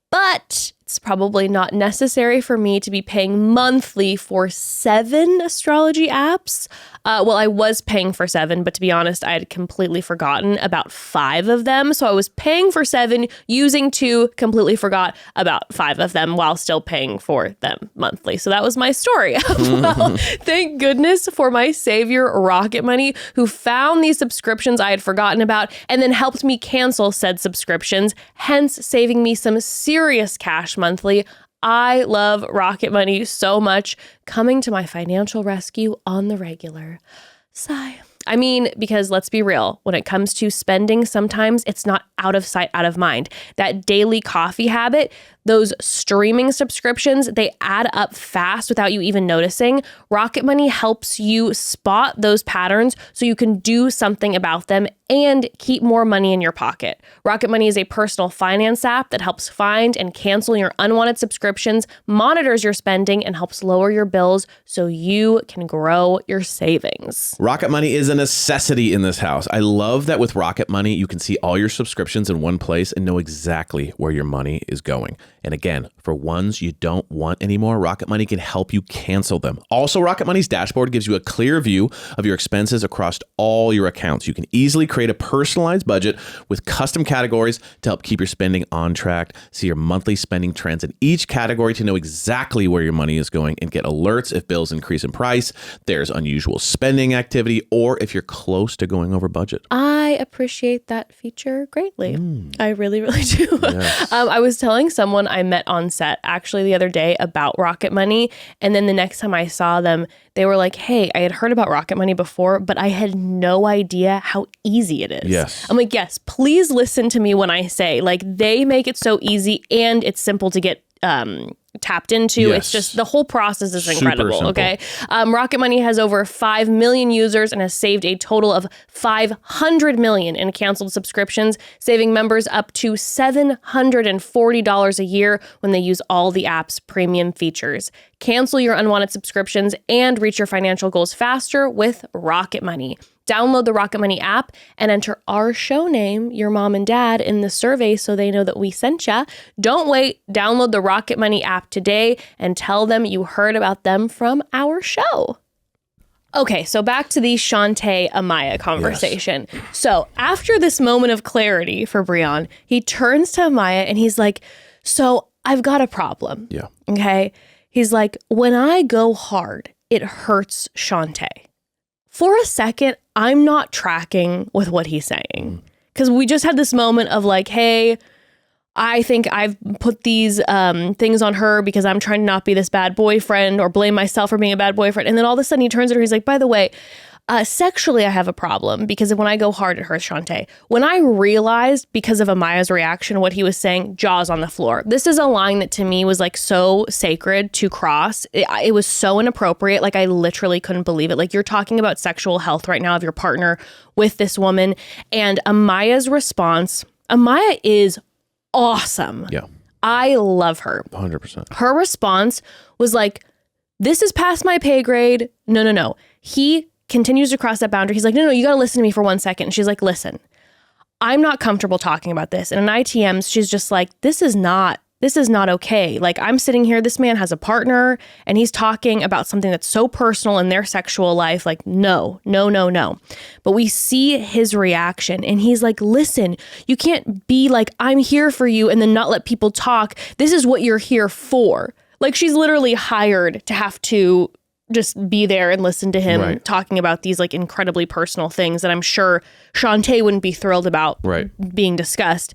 but it's probably not necessary for me to be paying monthly for 7 astrology apps. Well, I was paying for 7, but to be honest, I had completely forgotten about 5 of them. So I was paying for 7, using 2, completely forgot about 5 of them while still paying for them monthly. So that was my story. Well, thank goodness for my savior, Rocket Money, who found these subscriptions I had forgotten about and then helped me cancel said subscriptions, hence saving me some serious cash monthly. I love Rocket Money so much, coming to my financial rescue on the regular. Sigh. I mean, because let's be real, when it comes to spending, sometimes it's not out of sight, out of mind. That daily coffee habit, those streaming subscriptions, they add up fast without you even noticing. Rocket Money helps you spot those patterns so you can do something about them and keep more money in your pocket. Rocket Money is a personal finance app that helps find and cancel your unwanted subscriptions, monitors your spending, and helps lower your bills so you can grow your savings. Rocket Money is a necessity in this house. I love that with Rocket Money, you can see all your subscriptions in one place and know exactly where your money is going. And again, for ones you don't want anymore, Rocket Money can help you cancel them. Also, Rocket Money's dashboard gives you a clear view of your expenses across all your accounts. You can easily create a personalized budget with custom categories to help keep your spending on track, see your monthly spending trends in each category to know exactly where your money is going and get alerts if bills increase in price, there's unusual spending activity, or if you're close to going over budget. I appreciate that feature greatly. I really, really do. Yes. I was telling someone I met on set actually the other day about Rocket Money. And then the next time I saw them, they were like, hey, I had heard about Rocket Money before, but I had no idea how easy it is. Yes. I'm like, yes, please listen to me when I say, like, they make it so easy and it's simple to get tapped into. Yes. It's just the whole process is Super incredible. simple. Okay. Rocket Money has over 5 million users and has saved a total of 500 million in canceled subscriptions, saving members up to $740 a year when they use all the app's premium features. Cancel your unwanted subscriptions and reach your financial goals faster with Rocket Money. Download the Rocket Money app and enter our show name, your mom and dad, in the survey so they know that we sent ya. Don't wait. Download the Rocket Money app today and tell them you heard about them from our show. Okay, so back to the Shante Amaya conversation. Yes. So after this moment of clarity for Brion, he turns to Amaya and he's like, so I've got a problem. Yeah. Okay. He's like, when I go hard, it hurts Shante. For a second, I'm not tracking with what he's saying. Because we just had this moment of like, hey, I think I've put these things on her because I'm trying to not be this bad boyfriend or blame myself for being a bad boyfriend. And then all of a sudden he turns to her, he's like, by the way, sexually I have a problem because when I go hard, it hurts Shante. When I realized because of Amaya's reaction, what he was saying, jaws on the floor. This is a line that to me was like so sacred to cross. It was so inappropriate. Like I literally couldn't believe it. Like you're talking about sexual health right now of your partner with this woman. And Amaya's response, Amaya is awesome. Yeah. I love her. 100%. Her response was like, this is past my pay grade. No. He continues to cross that boundary. He's like, no, you got to listen to me for 1 second. And she's like, listen, I'm not comfortable talking about this. And in ITMs, she's just like, this is not okay. Like I'm sitting here, this man has a partner and he's talking about something that's so personal in their sexual life. Like, no. But we see his reaction and he's like, listen, you can't be like, I'm here for you and then not let people talk. This is what you're here for. Like she's literally hired to have to just be there and listen to him talking about these like incredibly personal things that I'm sure Shante wouldn't be thrilled about being discussed.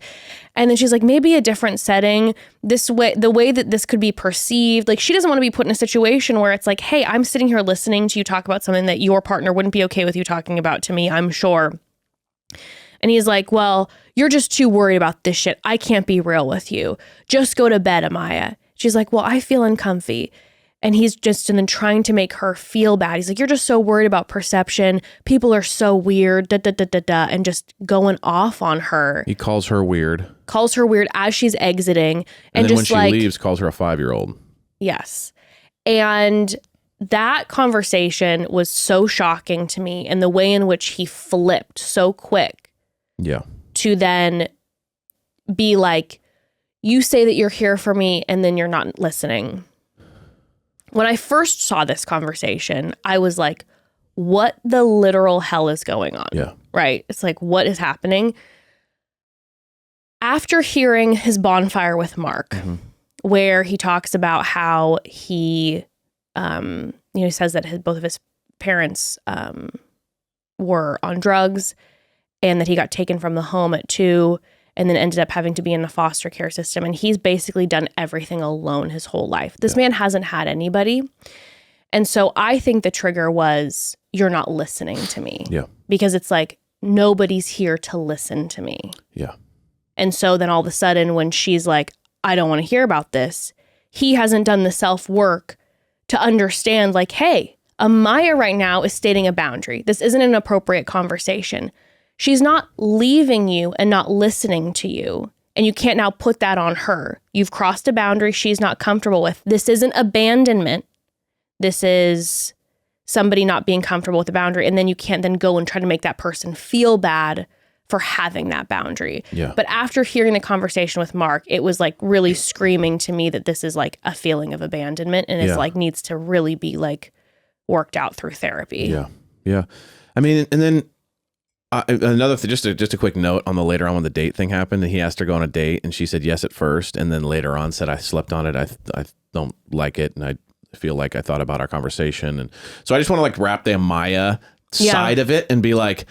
And then she's like, maybe a different setting, the way that this could be perceived. Like she doesn't want to be put in a situation where it's like, hey, I'm sitting here listening to you talk about something that your partner wouldn't be okay with you talking about to me, I'm sure. And he's like, well, you're just too worried about this shit. I can't be real with you. Just go to bed, Amaya. She's like, well, I feel uncomfy. And he's just and then trying to make her feel bad. He's like, you're just so worried about perception. People are so weird, and just going off on her. He calls her weird. As she's exiting. And then just when she leaves, calls her a 5-year-old. Yes. And that conversation was so shocking to me. And the way in which he flipped so quick. Yeah. To then be like, you say that you're here for me and then you're not listening. When I first saw this conversation, I was like, what the literal hell is going on? Yeah. Right? It's like, what is happening? After hearing his Bonfire with Mark, where he talks about how he, he says that both of his parents were on drugs and that he got taken from the home at 2 and then ended up having to be in a foster care system. And he's basically done everything alone his whole life. This man hasn't had anybody. And so I think the trigger was, you're not listening to me. Yeah. Because it's like, nobody's here to listen to me. Yeah. And so then all of a sudden when she's like, I don't want to hear about this, he hasn't done the self-work to understand like, hey, Amaya right now is stating a boundary. This isn't an appropriate conversation. She's not leaving you and not listening to you. And you can't now put that on her. You've crossed a boundary she's not comfortable with. This isn't abandonment. This is somebody not being comfortable with the boundary. And then you can't then go and try to make that person feel bad for having that boundary. Yeah. But after hearing the conversation with Mark, it was like really screaming to me that this is like a feeling of abandonment and it's like needs to really be like worked out through therapy. Yeah. Yeah. I mean, and then another thing, just a quick note on the later on when the date thing happened, he asked her to go on a date and she said yes at first. And then later on said, I slept on it. I don't like it. And I feel like I thought about our conversation. And so I just want to like wrap the Amaya side of it and be like,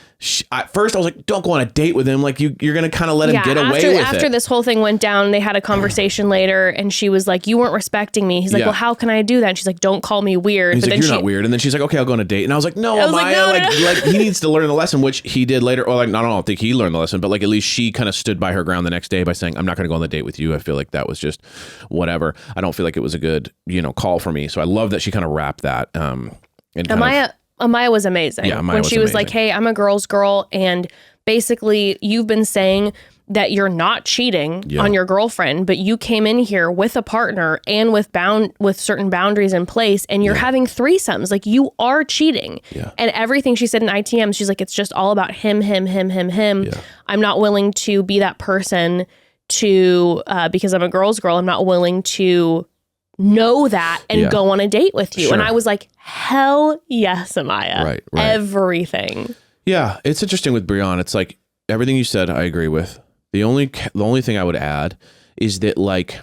at first I was like, don't go on a date with him. Like you're going to kind of let him get away with it. After this whole thing went down, they had a conversation later and she was like, you weren't respecting me. He's like, well, how can I do that? And she's like, don't call me weird. He's like, you're not weird. And then she's like, okay, I'll go on a date. And I was like, no, Amaya, like he needs to learn the lesson, which he did later. Or like, I don't think he learned the lesson, but like at least she kind of stood by her ground the next day by saying, I'm not going to go on the date with you. I feel like that was just whatever. I don't feel like it was a good, call for me. So I love that she kind of wrapped that. Amaya was amazing. Yeah, Amaya when she was amazing. like, hey, I'm a girl's girl. And basically you've been saying that you're not cheating on your girlfriend, but you came in here with a partner and with certain boundaries in place and you're having threesomes. Like you are cheating. Yeah. And everything she said in ITM, she's like, it's just all about him. Yeah. I'm not willing to be that person to, because I'm a girl's girl, I'm not willing to know that and go on a date with you. Sure. And I was like, hell yes, Amaya. Right. Everything. Yeah. It's interesting with Brion. It's like everything you said, I agree with. The only thing I would add is that like,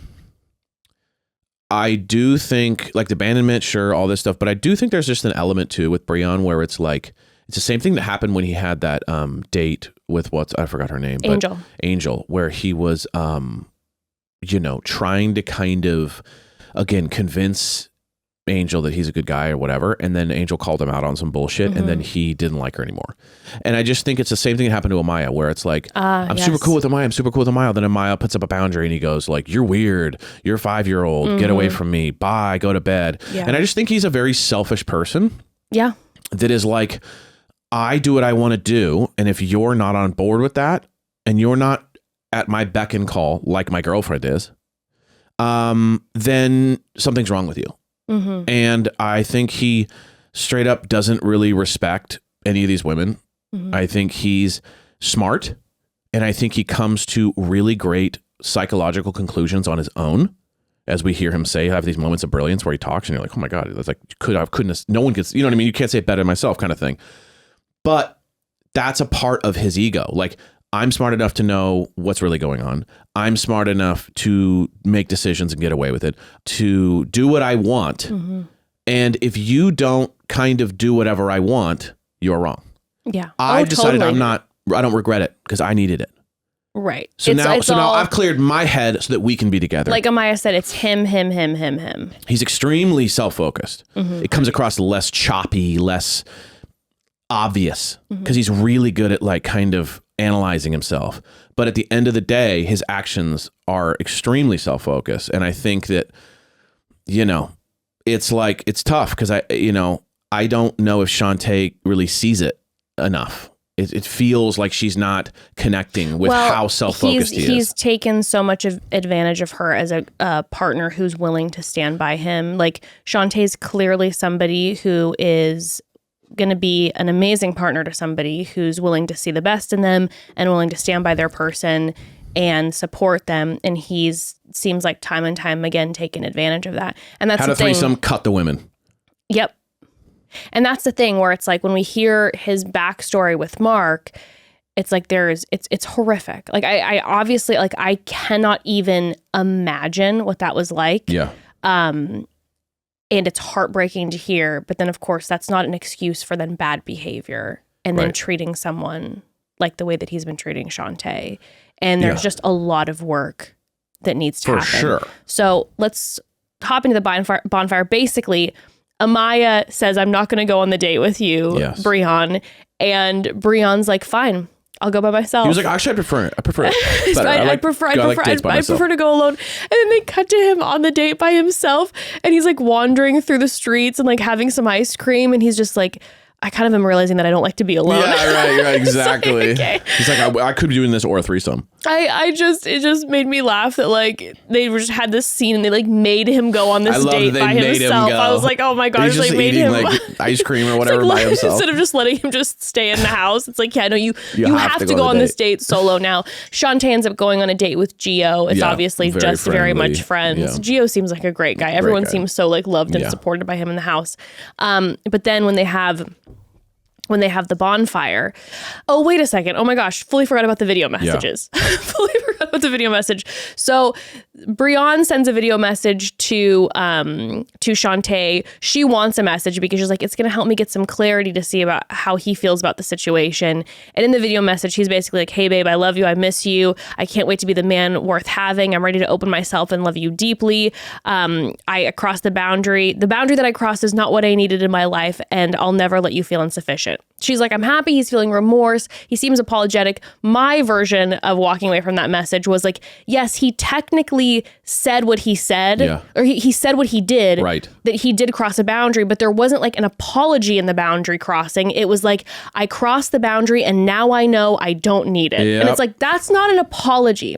I do think like the abandonment, sure, all this stuff, but I do think there's just an element too with Brion where it's like, it's the same thing that happened when he had that date with I forgot her name. Angel, where he was, trying to kind of, again, convince Angel that he's a good guy or whatever. And then Angel called him out on some bullshit and then he didn't like her anymore. And I just think it's the same thing that happened to Amaya where it's like, I'm super cool with Amaya. Then Amaya puts up a boundary and he goes like, you're weird. You're a 5-year-old. Get away from me. Bye. Go to bed. Yeah. And I just think he's a very selfish person. Yeah. That is like, I do what I want to do. And if you're not on board with that and you're not at my beck and call like my girlfriend is, then something's wrong with you. And I think he straight up doesn't really respect any of these women. I think he's smart and I think he comes to really great psychological conclusions on his own. As we hear him say, have these moments of brilliance where he talks and you're like, oh my God, it's like, no one gets, you know what I mean? You can't say it better than myself kind of thing. But that's a part of his ego. Like, I'm smart enough to know what's really going on. I'm smart enough to make decisions and get away with it, to do what I want. And if you don't kind of do whatever I want, you're wrong. Yeah. I decided I don't regret it because I needed it. Right. So now I've cleared my head so that we can be together. Like Amaya said, it's him. He's extremely self-focused. It comes across less choppy, less obvious because he's really good at like kind of analyzing himself. But at the end of the day, his actions are extremely self-focused. And I think that, it's like, it's tough because I don't know if Shante really sees it enough. It feels like she's not connecting with how self-focused he is. He's taken so much advantage of her as a partner who's willing to stand by him. Like Shantae's clearly somebody who is going to be an amazing partner to somebody who's willing to see the best in them and willing to stand by their person and support them. And seems like time and time again taking advantage of that. And that's the thing. Had a threesome, cut the women. Yep. And that's the thing where it's like when we hear his backstory with Mark, it's like it's horrific. Like I obviously like I cannot even imagine what that was like. Yeah. And it's heartbreaking to hear, but then of course that's not an excuse for then bad behavior and then treating someone like the way that he's been treating Shante. And there's just a lot of work that needs to happen. For sure. So let's hop into the bonfire. Basically, Amaya says, I'm not going to go on the date with you, Brion. And Brion's like, fine, I'll go by myself. He was like, actually, I prefer it. I prefer to go alone. And then they cut to him on the date by himself. And he's like wandering through the streets and like having some ice cream. And he's just like, I kind of am realizing that I don't like to be alone. Yeah, right, exactly. Like, okay. He's like, I could be doing this or a threesome. It just made me laugh that like they just had this scene and they like made him go on this date by himself. I was like, oh my gosh, they made him like ice cream or whatever by himself. Instead of just letting him just stay in the house. It's like, yeah, no, you have to go on this date solo now. Shante ends up going on a date with Gio. It's obviously very much friends. Yeah. Gio seems like a great guy. Everyone seems so like loved and supported by him in the house. But then when they have the bonfire. Oh, wait a second. Oh my gosh. Fully forgot about the video messages. Fully forgot about with the video message. So Brion sends a video message to Shante. She wants a message because she's like, it's going to help me get some clarity to see about how he feels about the situation. And in the video message, he's basically like, hey, babe, I love you. I miss you. I can't wait to be the man worth having. I'm ready to open myself and love you deeply. I crossed the boundary. The boundary that I crossed is not what I needed in my life, and I'll never let you feel insufficient. She's like, I'm happy. He's feeling remorse. He seems apologetic. My version of walking away from that message was like, yes, he technically said what he said, or he said what he did, right? That he did cross a boundary, but there wasn't like an apology in the boundary crossing. It was like, I crossed the boundary and now I know I don't need it. And it's like, that's not an apology.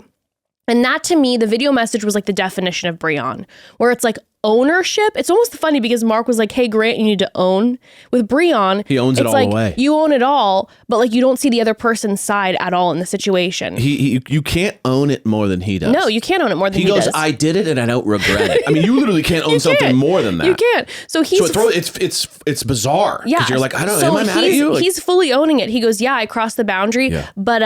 And that to me, the video message was like the definition of Brion, where it's like ownership. It's almost funny because Mark was like, hey, Grant, you need to own. With Brion, he owns it all like, away. You own it all, but like you don't see the other person's side at all in the situation. You can't own it more than he does. No, you can't own it more than he does. He goes, I did it and I don't regret it. I mean, you literally can't own something more than that. You can't. So he's it's bizarre. Yeah. Because you're like, am I mad at you? Like, he's fully owning it. He goes, yeah, I crossed the boundary, but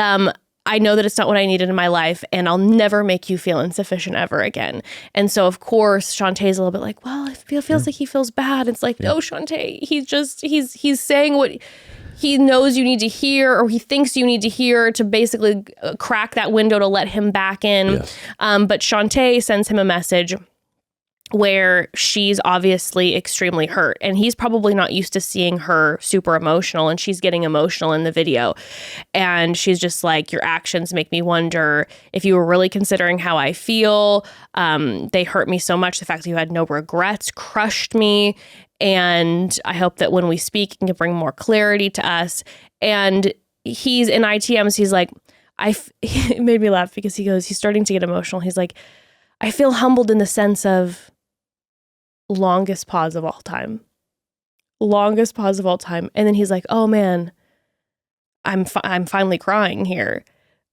I know that it's not what I needed in my life, and I'll never make you feel insufficient ever again. And so, of course, Shantae's a little bit like, well, it feels like he feels bad. It's like, no, Shante, he's saying what he knows you need to hear, or he thinks you need to hear to basically crack that window to let him back in. Yes. But Shante sends him a message where she's obviously extremely hurt, and he's probably not used to seeing her super emotional, and she's getting emotional in the video. And she's just like, your actions make me wonder if you were really considering how I feel. They hurt me so much. The fact that you had no regrets crushed me. And I hope that when we speak, it can bring more clarity to us. And he's in ITMs. He's like, it made me laugh because he's starting to get emotional. He's like, I feel humbled in the sense of longest pause of all time. And then he's like, oh man, I'm finally crying here.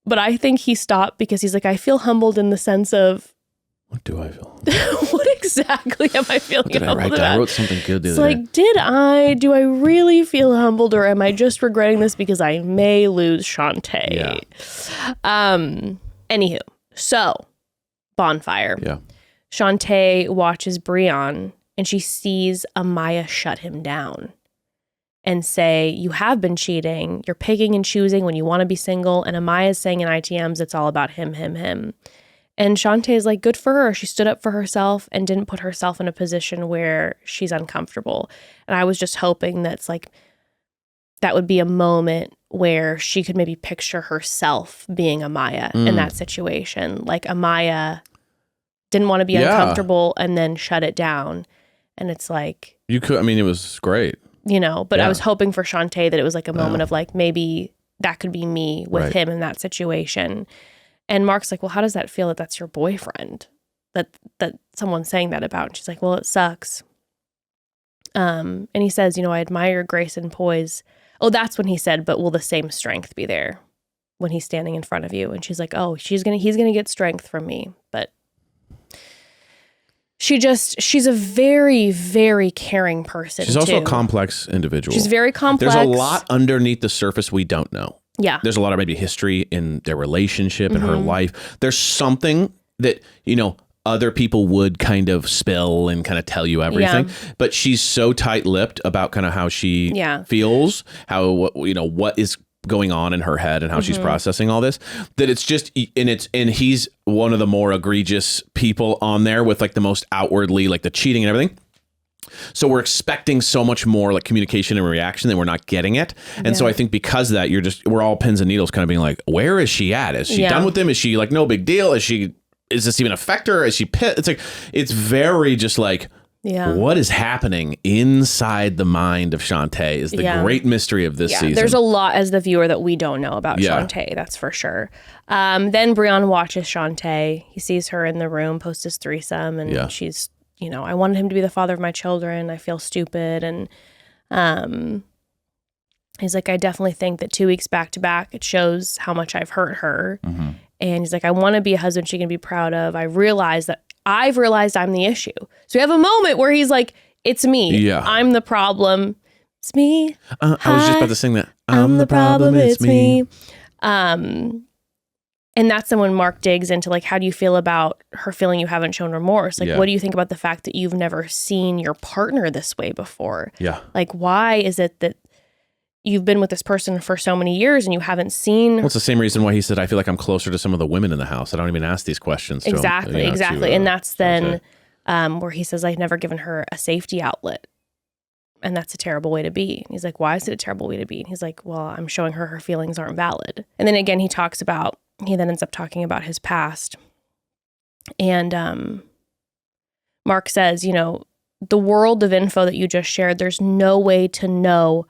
But I think he stopped because he's like, I feel humbled in the sense of, what do I feel? What exactly am I feeling? What did I write down? I wrote something good the other day. Do I really feel humbled, or am I just regretting this because I may lose Shante? Yeah. Anywho, so Bonfire. Yeah. Shante watches Brion and she sees Amaya shut him down and say, you have been cheating. You're picking and choosing when you want to be single. And Amaya's saying in ITMs, it's all about him. And Shante is like, good for her. She stood up for herself and didn't put herself in a position where she's uncomfortable. And I was just hoping that's like, that would be a moment where she could maybe picture herself being Amaya in that situation. Like Amaya didn't want to be uncomfortable and then shut it down. And it's like, it was great. But I was hoping for Shante that it was like a moment of like, maybe that could be me with him in that situation. And Mark's like, well, how does that feel that that's your boyfriend? That someone's saying that about? And she's like, well, it sucks. And he says, I admire your grace and poise. Oh, that's when he said, but will the same strength be there when he's standing in front of you? And she's like, oh, he's going to get strength from me. But she's a very, very caring person. She's also a complex individual. She's very complex. There's a lot underneath the surface we don't know. Yeah. There's a lot of maybe history in their relationship and her life. There's something that, other people would kind of spill and kind of tell you everything. Yeah. But she's so tight-lipped about kind of how she feels, what is going on in her head and how she's processing all this, that it's just, and he's one of the more egregious people on there with like the most outwardly, like the cheating and everything. So we're expecting so much more like communication and reaction that we're not getting it. And so I think because of that, we're all pins and needles kind of being like, where is she at? Is she done with him? Is she like, no big deal? Is this even affect her? Is she pissed? It's like, it's very just like, what is happening inside the mind of Shante is the great mystery of this season. There's a lot as the viewer that we don't know about Shante, that's for sure. Then Brion watches Shante. He sees her in the room, post his threesome, and she's, I wanted him to be the father of my children. I feel stupid. And he's like, I definitely think that 2 weeks back to back, it shows how much I've hurt her. Mm-hmm. And he's like, I want to be a husband she can be proud of. I've realized I'm the issue. So we have a moment where he's like, it's me. Yeah. I'm the problem. It's me. I was just about to sing that. I'm the problem. It's me. And And that's then when Mark digs into like, how do you feel about her feeling you haven't shown remorse? Like, what do you think about the fact that you've never seen your partner this way before? Yeah. Like, why is it that you've been with this person for so many years and you haven't seen... Well, it's the same reason why he said, I feel like I'm closer to some of the women in the house. I don't even ask these questions. Exactly. And that's then where he says, I've never given her a safety outlet. And that's a terrible way to be. And he's like, why is it a terrible way to be? And he's like, well, I'm showing her feelings aren't valid. And then again, he then ends up talking about his past. And Mark says, the world of info that you just shared, there's no way to know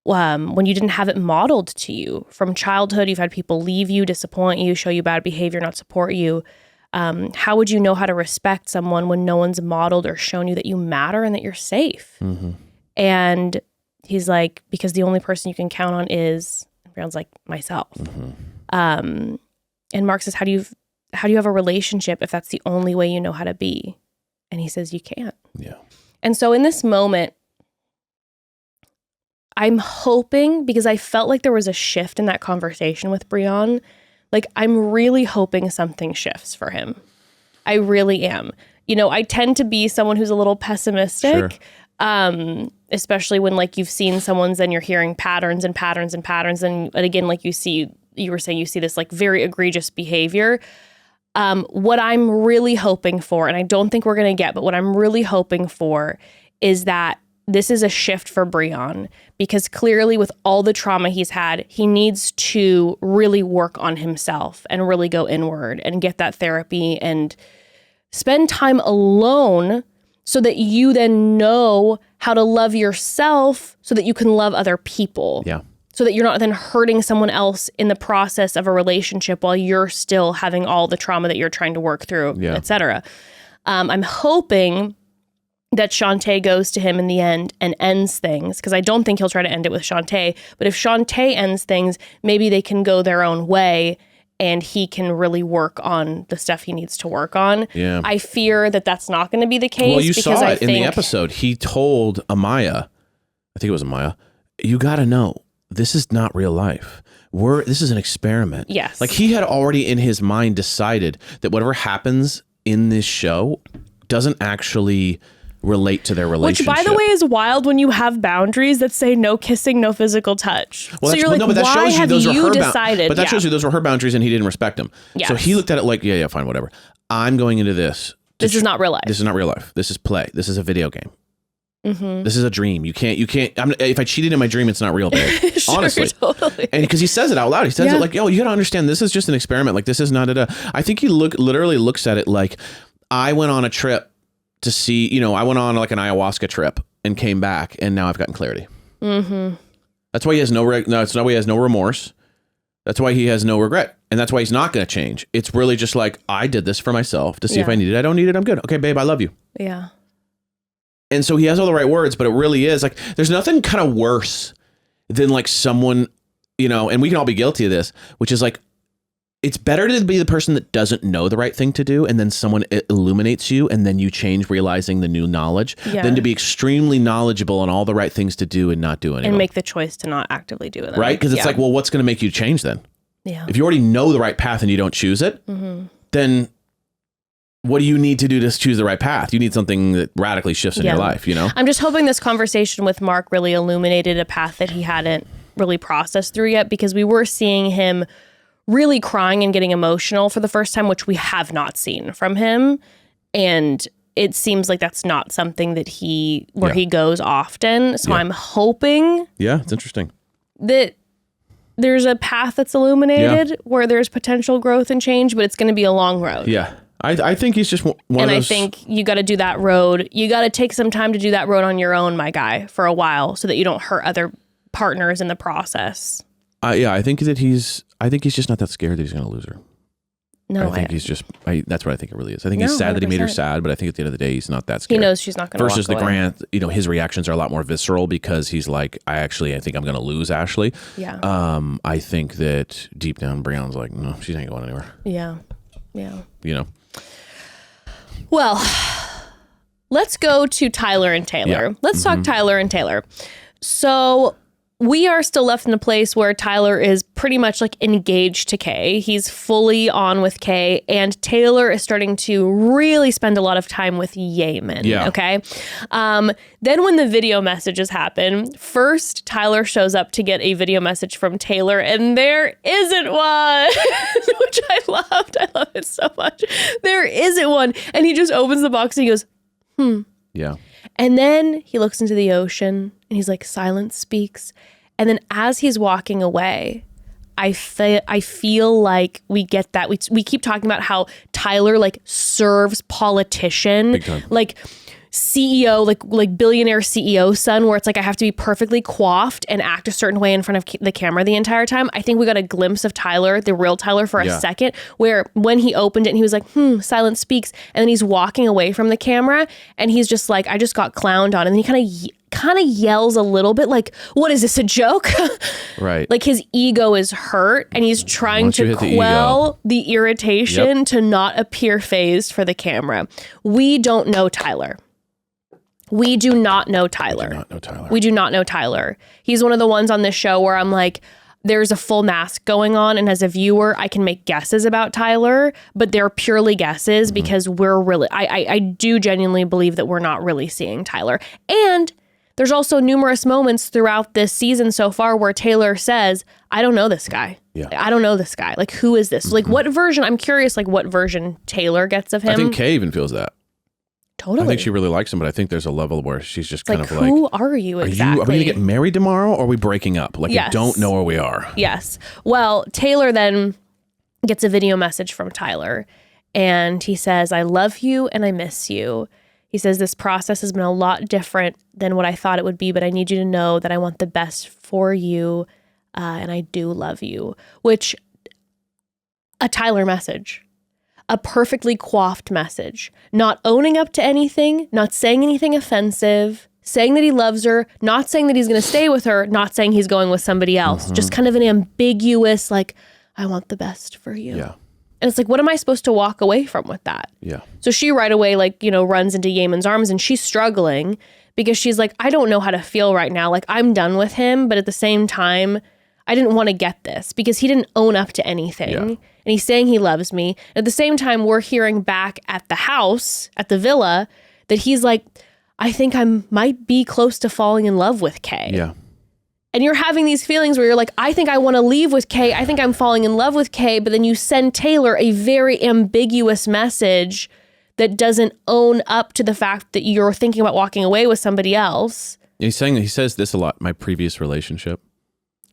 when you didn't have it modeled to you. From childhood, you've had people leave you, disappoint you, show you bad behavior, not support you. How would you know how to respect someone when no one's modeled or shown you that you matter and that you're safe? Mm-hmm. And he's like, because the only person you can count on is, Brion's like, myself. Mm-hmm. And Mark says, how do you have a relationship if that's the only way you know how to be? And he says, you can't. Yeah. And so in this moment, I'm hoping, because I felt like there was a shift in that conversation with Brion, like I'm really hoping something shifts for him. I really am. I tend to be someone who's a little pessimistic, especially when like you've seen someone's and you're hearing patterns and patterns and patterns. And again, like you were saying, you see this like very egregious behavior. What I'm really hoping for, and I don't think we're going to get, but what I'm really hoping for is that this is a shift for Brion, because clearly with all the trauma he's had, he needs to really work on himself and really go inward and get that therapy and spend time alone so that you then know how to love yourself so that you can love other people. Yeah. So that you're not then hurting someone else in the process of a relationship while you're still having all the trauma that you're trying to work through, et cetera. I'm hoping that Shante goes to him in the end and ends things, because I don't think he'll try to end it with Shante. But if Shante ends things, maybe they can go their own way and he can really work on the stuff he needs to work on. Yeah. I fear that that's not going to be the case. Well, you saw it in the episode. He told Amaya, I think it was Amaya, you got to know, this is not real life. This is an experiment. Yes. Like he had already in his mind decided that whatever happens in this show doesn't actually relate to their relationship. Which, by the way, is wild when you have boundaries that say no kissing, no physical touch. Well, so you're like, but that why shows have those you were her decided? But that shows you those were her boundaries and he didn't respect them. Yes. So he looked at it like, yeah, fine, whatever. I'm going into this. This is not real life. This is not real life. This is play. This is a video game. Mm-hmm. This is a dream. You can't, if I cheated in my dream, it's not real, babe. Sure, honestly. Totally. And because he says it out loud, he says it like, yo, you got to understand, this is just an experiment. Like, this is not I think he literally looks at it like, I went on a trip to see, I went on like an ayahuasca trip and came back and now I've gotten clarity. Mm-hmm. That's why he has that's why he has no remorse. That's why he has no regret. And that's why he's not going to change. It's really just like, I did this for myself to see if I need it. I don't need it. I'm good. Okay, babe, I love you. Yeah. And so he has all the right words, but it really is like, there's nothing kind of worse than like someone, and we can all be guilty of this, which is like, it's better to be the person that doesn't know the right thing to do and then someone illuminates you and then you change realizing the new knowledge than to be extremely knowledgeable on all the right things to do and not do anything. And make the choice to not actively do it. Right? Because it's like, well, what's going to make you change then? Yeah. If you already know the right path and you don't choose it, then what do you need to do to choose the right path? You need something that radically shifts in your life, I'm just hoping this conversation with Mark really illuminated a path that he hadn't really processed through yet, because we were seeing him really crying and getting emotional for the first time, which we have not seen from him. And it seems like that's not something that he goes often. So I'm hoping it's interesting that there's a path that's illuminated where there's potential growth and change, but it's going to be a long road. Yeah. I think he's just one of those. And I think you got to do that road. You got to take some time to do that road on your own, my guy, for a while, so that you don't hurt other partners in the process. I think he's just not that scared that he's going to lose her. No, I think he's just, that's what I think it really is. I think he's sad 100%. That he made her sad, but I think at the end of the day, he's not that scared. He knows she's not going to versus walk the away. Grant, his reactions are a lot more visceral because he's like, I think I'm going to lose Ashley. Yeah. I think that deep down, Brion's like, no, she ain't going anywhere. Yeah. Yeah. Well, let's go to Tayler and Tayler. Yeah. Let's talk Tayler and Tayler. So we are still left in a place where Tayler is pretty much like engaged to Kay. He's fully on with Kay, and Tayler is starting to really spend a lot of time with Yaman. Yeah. Okay. Then when the video messages happen, first Tayler shows up to get a video message from Tayler, and there isn't one, which I loved. I love it so much. There isn't one. And he just opens the box and he goes, Yeah. And then he looks into the ocean and he's like, silence speaks. And then as he's walking away, I feel like we get that. We keep talking about how Tayler like serves politician, Big time. like CEO, like billionaire CEO son, where it's like I have to be perfectly coiffed and act a certain way in front of the camera the entire time. I think we got a glimpse of Tayler, the real Tayler, for a second, where when he opened it and he was like, silence speaks, and then he's walking away from the camera and he's just like, I just got clowned on, and then he kind of yells a little bit like, what is this, a joke? Right. Like his ego is hurt and he's trying to quell the irritation to not appear phased for the camera. We don't know Tayler. We do not know Tayler. We do not know Tayler. He's one of the ones on this show where I'm like, there's a full mask going on, and as a viewer, I can make guesses about Tayler, but they're purely guesses because we're really, I do genuinely believe that we're not really seeing Tayler. And there's also numerous moments throughout this season so far where Tayler says, I don't know this guy. Yeah. I don't know this guy. Like, who is this? Like, what version? I'm curious, like, what version Tayler gets of him. I think Kay even feels that. Totally. I think she really likes him, but I think there's a level where she's just kind of like, who are you exactly? Are we going to get married tomorrow, or are we breaking up? Like, I don't know where we are. Yes. Well, Tayler then gets a video message from Tayler, and he says, I love you and I miss you. He says, this process has been a lot different than what I thought it would be, but I need you to know that I want the best for you, and I do love you. Which, a Tayler message. A perfectly coiffed message, not owning up to anything, not saying anything offensive, saying that he loves her, not saying that he's going to stay with her, not saying he's going with somebody else, just kind of an ambiguous, like, I want the best for you. Yeah. And it's like, what am I supposed to walk away from with that? Yeah. So she right away, like, runs into Yaman's arms, and she's struggling because she's like, I don't know how to feel right now. Like, I'm done with him, but at the same time, I didn't want to get this because he didn't own up to anything. Yeah. And he's saying he loves me. At the same time, we're hearing back at the house, at the villa, that he's like, I think I might be close to falling in love with Kay. Yeah. And you're having these feelings where you're like, I think I want to leave with Kay. I think I'm falling in love with Kay. But then you send Tayler a very ambiguous message that doesn't own up to the fact that you're thinking about walking away with somebody else. He says this a lot, my previous relationship.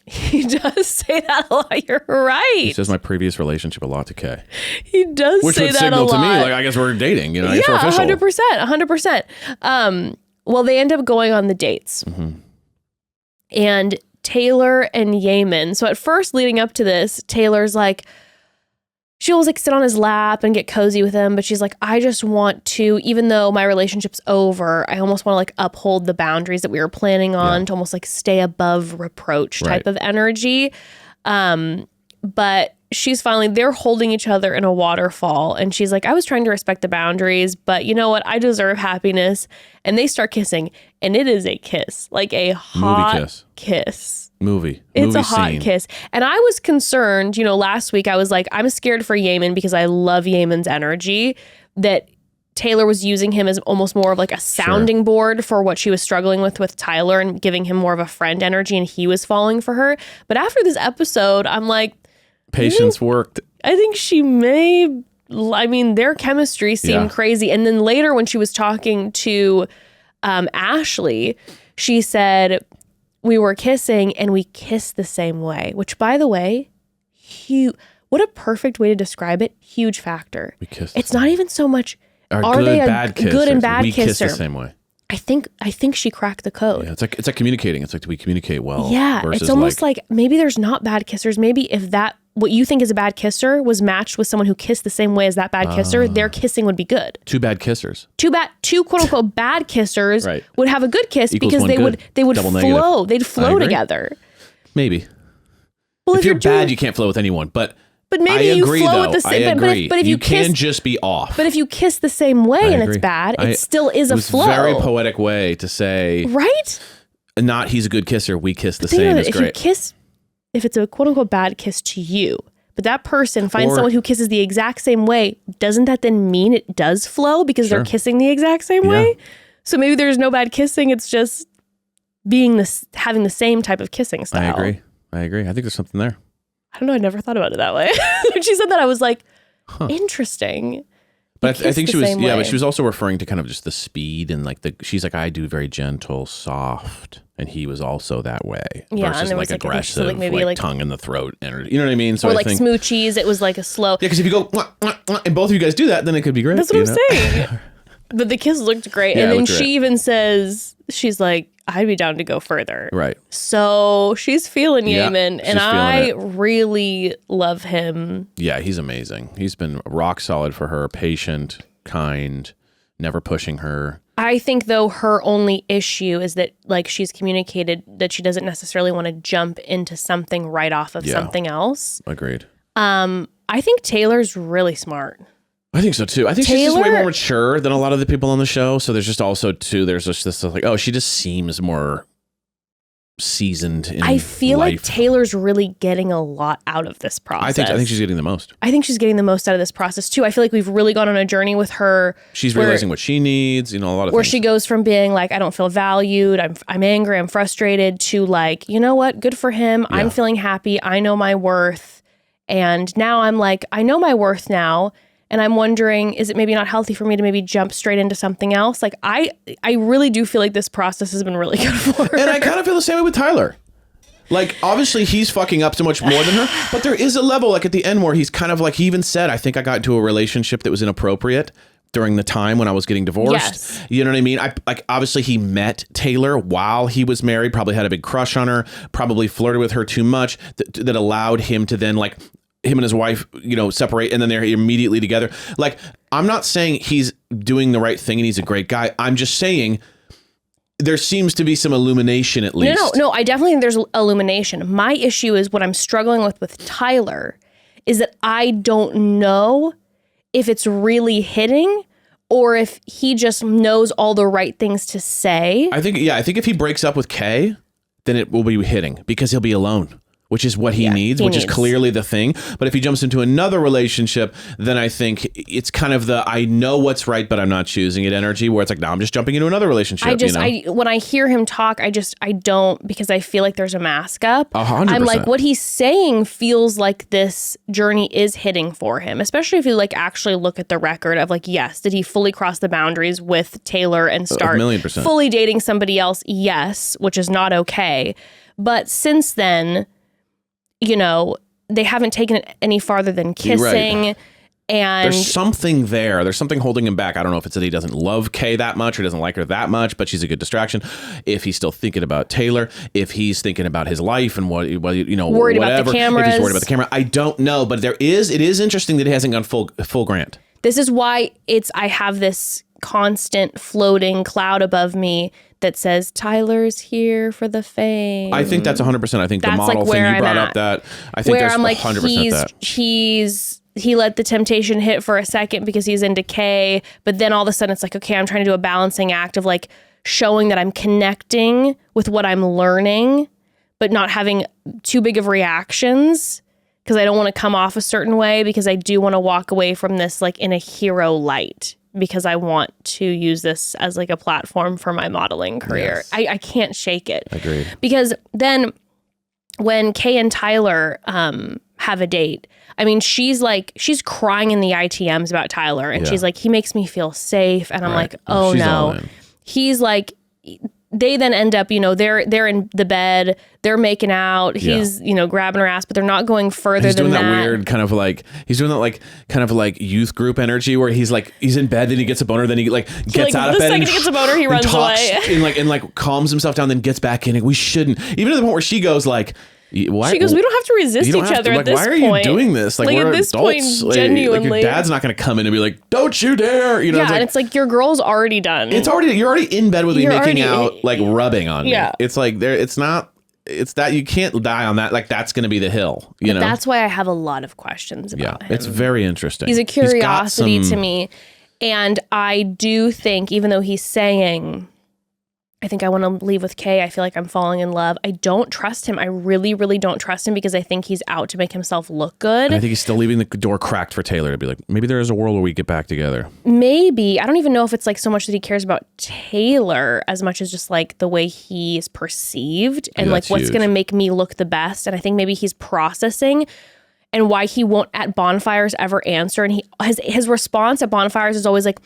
He does say that a lot. You're right. He says my previous relationship a lot to Kay. He does Which say would that signal a lot. to me, like, I guess we're dating, I guess we're Yeah, official. 100%. Well, they end up going on the dates. And Tayler and Yaman. So at first, leading up to this, Taylor's like, she'll like sit on his lap and get cozy with him, but she's like, I just want to, even though my relationship's over, I almost want to like uphold the boundaries that we were planning on to almost like stay above reproach type of energy. But she's finally, they're holding each other in a waterfall, and she's like, I was trying to respect the boundaries, but you know what? I deserve happiness. And they start kissing, and it is a kiss, like a hot kiss. It's a hot kiss. And I was concerned, last week I was like, I'm scared for Yaman because I love Yaman's energy, that Tayler was using him as almost more of like a sounding board for what she was struggling with Tayler, and giving him more of a friend energy, and he was falling for her. But after this episode, I'm like, patience worked. I think she may, their chemistry seemed crazy. And then later when she was talking to Ashley, she said, we were kissing and we kissed the same way, which, by the way, what a perfect way to describe it. Huge factor. We kissed. It's not even so much, are they a good and bad kisser? We kiss the same way. I think she cracked the code. Yeah, it's like communicating. It's like, do we communicate well? Yeah, it's almost like maybe there's not bad kissers. Maybe if what you think is a bad kisser was matched with someone who kissed the same way as that bad kisser, their kissing would be good. Two bad kissers. Two quote unquote bad kissers would have a good kiss because they would flow. Negative. They'd flow together. Maybe. Well, if you're bad, you can't flow with anyone. But maybe I agree, you flow though. with the same. I agree. But if you can just be off. But if you kiss the same way and it's bad, it still is a flow. Very poetic way to say. Right? not he's a good kisser, we kiss the Think same about is it, great. if it's a quote unquote bad kiss to you, but that person finds Or- someone who kisses the exact same way, doesn't that then mean it does flow because they're kissing the exact same way? So maybe there's no bad kissing. It's just having the same type of kissing style. I agree. I think there's something there. I don't know. I never thought about it that way. When she said that, I was like, interesting. But I think she was, same way. but she was also referring to kind of just the speed and like she's like, I do very gentle, soft. And he was also that way. Yeah, versus and there like was like, aggressive, like maybe like tongue in the throat. And, you know what I mean? So or I like think, smoochies. It was like a slow. Yeah, because if you go, mwah, mwah, mwah, and both of you guys do that, then it could be great. That's what I'm saying. But the kiss looked great. Yeah, and it then looked she great. even says, she's like, I'd be down to go further. Right. So she's feeling Yeah, Yaman, she's and I feeling really love him. Yeah, he's amazing. He's been rock solid for her, patient, kind, never pushing her. I think, though, her only issue is that, like, she's communicated that she doesn't necessarily want to jump into something right off of something else. Agreed. I think Taylor's really smart. I think so too. I think she's just way Taylor- more mature than a lot of the people on the show. So there's just also too, there's just this like, oh, she just seems more seasoned in I feel life. like Taylor's really getting a lot out of this process. I think she's getting the most. I think she's getting the most out of this process too. I feel like we've really gone on a journey with her. She's where- realizing what she needs, you know, a lot of where things. she goes from being like, I don't feel valued, I'm angry, I'm frustrated, to like, you know what, good for him. I'm feeling happy. I know my worth. And now I'm like, I know my worth now. And I'm wondering, is it maybe not healthy for me to maybe jump straight into something else? Like, I really do feel like this process has been really good for her. And I kind of feel the same way with Tyler. Like, obviously, he's fucking up so much more than her. But there is a level, like at the end, where he's kind of like, he even said, I think I got into a relationship that was inappropriate during the time when I was getting divorced. Yes. You know what I mean? Obviously, he met Taylor while he was married, probably had a big crush on her, probably flirted with her too much, that allowed him to then, like, him and his wife, you know, separate, and then they're immediately together. Like, I'm not saying he's doing the right thing and he's a great guy. I'm just saying there seems to be some illumination at least. No, I definitely think there's illumination. My issue is what I'm struggling with Tyler is that I don't know if it's really hitting or if he just knows all the right things to say. I think if he breaks up with Kay, then it will be hitting because he'll be alone, which is what he needs, which is clearly the thing. But if he jumps into another relationship, then I think it's kind of the I know what's right, but I'm not choosing it energy, where it's like, now I'm just jumping into another relationship. When I hear him talk, I don't, because I feel like there's a mask up. 100%. I'm like, what he's saying feels like this journey is hitting for him, especially if you like actually look at the record of like, yes, did he fully cross the boundaries with Taylor and start 1,000,000%. fully dating somebody else? Yes, which is not okay. But since then, you know, they haven't taken it any farther than kissing. Right. And there's something there. There's something holding him back. I don't know if it's that he doesn't love Kay that much or doesn't like her that much, but she's a good distraction. If he's still thinking about Taylor, if he's thinking about his life and what you know, worried whatever, about the cameras. if he's worried about the camera, I don't know. But it is interesting that he hasn't gone full Grant. This is why I have this constant floating cloud above me that says Tyler's here for the fame. I think that's 100%. I think That's the model like thing where you I'm brought at. up that I think where there's I'm like 100% that. he let the temptation hit for a second because he's in decay, but then all of a sudden it's like, okay, I'm trying to do a balancing act of like showing that I'm connecting with what I'm learning, but not having too big of reactions because I don't want to come off a certain way, because I do want to walk away from this like in a hero light, because I want to use this as like a platform for my modeling career. Yes. I can't shake it. Agreed. Because then when Kay and Tyler have a date, I mean, she's crying in the ITMs about Tyler, and she's like, he makes me feel safe. And I'm like, oh She's all no. in. He's like, they then end up, you know, they're in the bed, they're making out, he's, you know, grabbing her ass, but they're not going further He's than doing that. that weird kind of like, he's doing that like kind of like youth group energy where he's in bed, then he gets a boner, then he like gets out of the bed. second he gets a boner, he runs talks away. and like calms himself down, then gets back in. And we shouldn't, even to the point where she goes like, why? She goes, we don't have to resist You don't each have other to, at like, this why are point. you doing this? Like we're at this adults. point, genuinely. Like your dad's not going to come in and be like, don't you dare. You know, Yeah, and it's like your girl's already done. you're already in bed with me You're making already- out, like rubbing on me. Yeah. It's like it's that you can't die on that. Like that's going to be the hill, you know? That's why I have a lot of questions about him. It's very interesting. He's a He's got curiosity some- to me. And I do think, even though he's saying I think I want to leave with Kay. I feel like I'm falling in love. I don't trust him. I really, really don't trust him because I think he's out to make himself look good. And I think he's still leaving the door cracked for Tayler to be like, maybe there is a world where we get back together. Maybe. I don't even know if it's like so much that he cares about Tayler as much as just like the way he is perceived and like what's going to make me look the best. And I think maybe he's processing and why he won't at Bonfires ever answer. And his response at Bonfires is always like,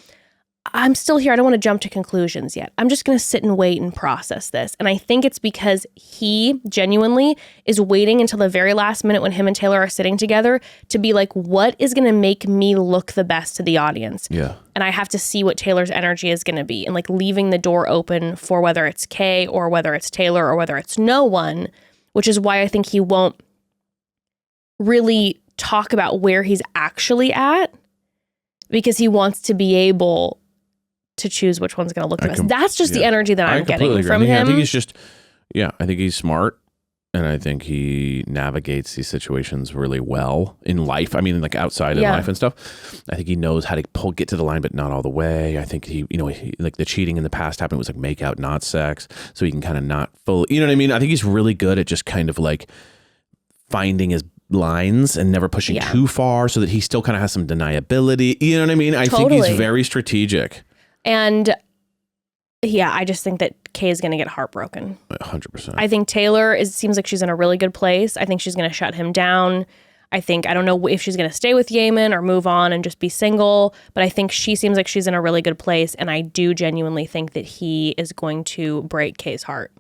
I'm still here. I don't want to jump to conclusions yet. I'm just going to sit and wait and process this. And I think it's because he genuinely is waiting until the very last minute when him and Tayler are sitting together to be like, what is going to make me look the best to the audience? Yeah. And I have to see what Taylor's energy is going to be. And like leaving the door open for whether it's Kay or whether it's Tayler or whether it's no one, which is why I think he won't really talk about where he's actually at because he wants to be able to choose which one's going to look the best. That's just the energy that I'm getting from him. I think he's just, I think he's smart. And I think he navigates these situations really well in life. I mean, like outside of life and stuff. I think he knows how to get to the line, but not all the way. I think he like the cheating in the past happened was like make out, not sex. So he can kind of not fully, you know what I mean? I think he's really good at just kind of like finding his lines and never pushing too far so that he still kind of has some deniability. You know what I mean? I think he's very strategic. And I just think that Kay is going to get heartbroken. 100%. I think Tayler seems like she's in a really good place. I think she's going to shut him down. I don't know if she's going to stay with Yemen or move on and just be single, but I think she seems like she's in a really good place. And I do genuinely think that he is going to break Kay's heart.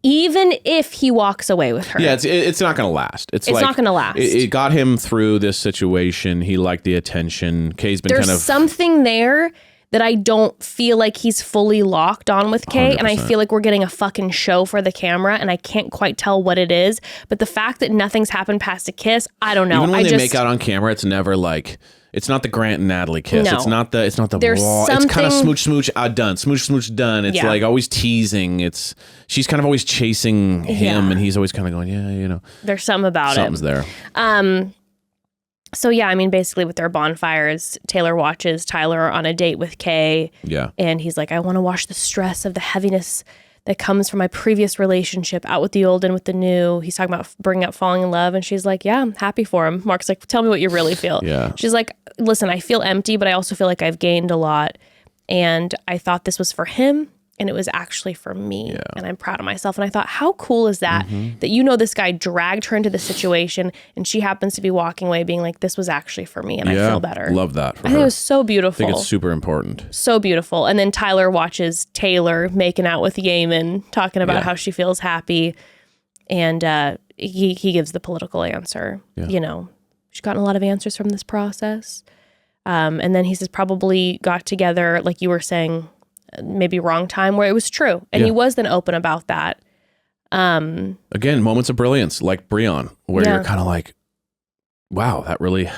Even if he walks away with her. Yeah, it's not going to last. It's like, not going to last. It got him through this situation. He liked the attention. Kay's been There's something there that I don't feel like he's fully locked on with Kay. 100%. And I feel like we're getting a fucking show for the camera and I can't quite tell what it is. But the fact that nothing's happened past a kiss, I don't know. Even when they make out on camera, it's never like, it's not the Grant and Natalie kiss. No. It's not the There's it's kind of smooch, done. Smooch, done. It's like always teasing. She's kind of always chasing him and he's always kind of going, There's something about Something's there. So I mean, basically with their bonfires, Tayler watches Tyler on a date with Kay. Yeah. And he's like, I want to wash the stress of the heaviness that comes from my previous relationship out with the old and with the new. He's talking about bringing up falling in love. And she's like, yeah, I'm happy for him. Mark's like, tell me what you really feel. Yeah. She's like, listen, I feel empty, but I also feel like I've gained a lot. And I thought this was for him. And it was actually for me. Yeah. And I'm proud of myself. And I thought, how cool is that? Mm-hmm. That this guy dragged her into the situation and she happens to be walking away being like, this was actually for me and I feel better. Love that for her. I think it was so beautiful. I think it's super important. So beautiful. And then Tyler watches Tayler making out with Yemen, talking about how she feels happy. And he gives the political answer. Yeah. She's gotten a lot of answers from this process. And then he says probably got together, like you were saying, maybe wrong time where it was true. And he was then open about that. Again, moments of brilliance like Brion, where you're kind of like, wow, that really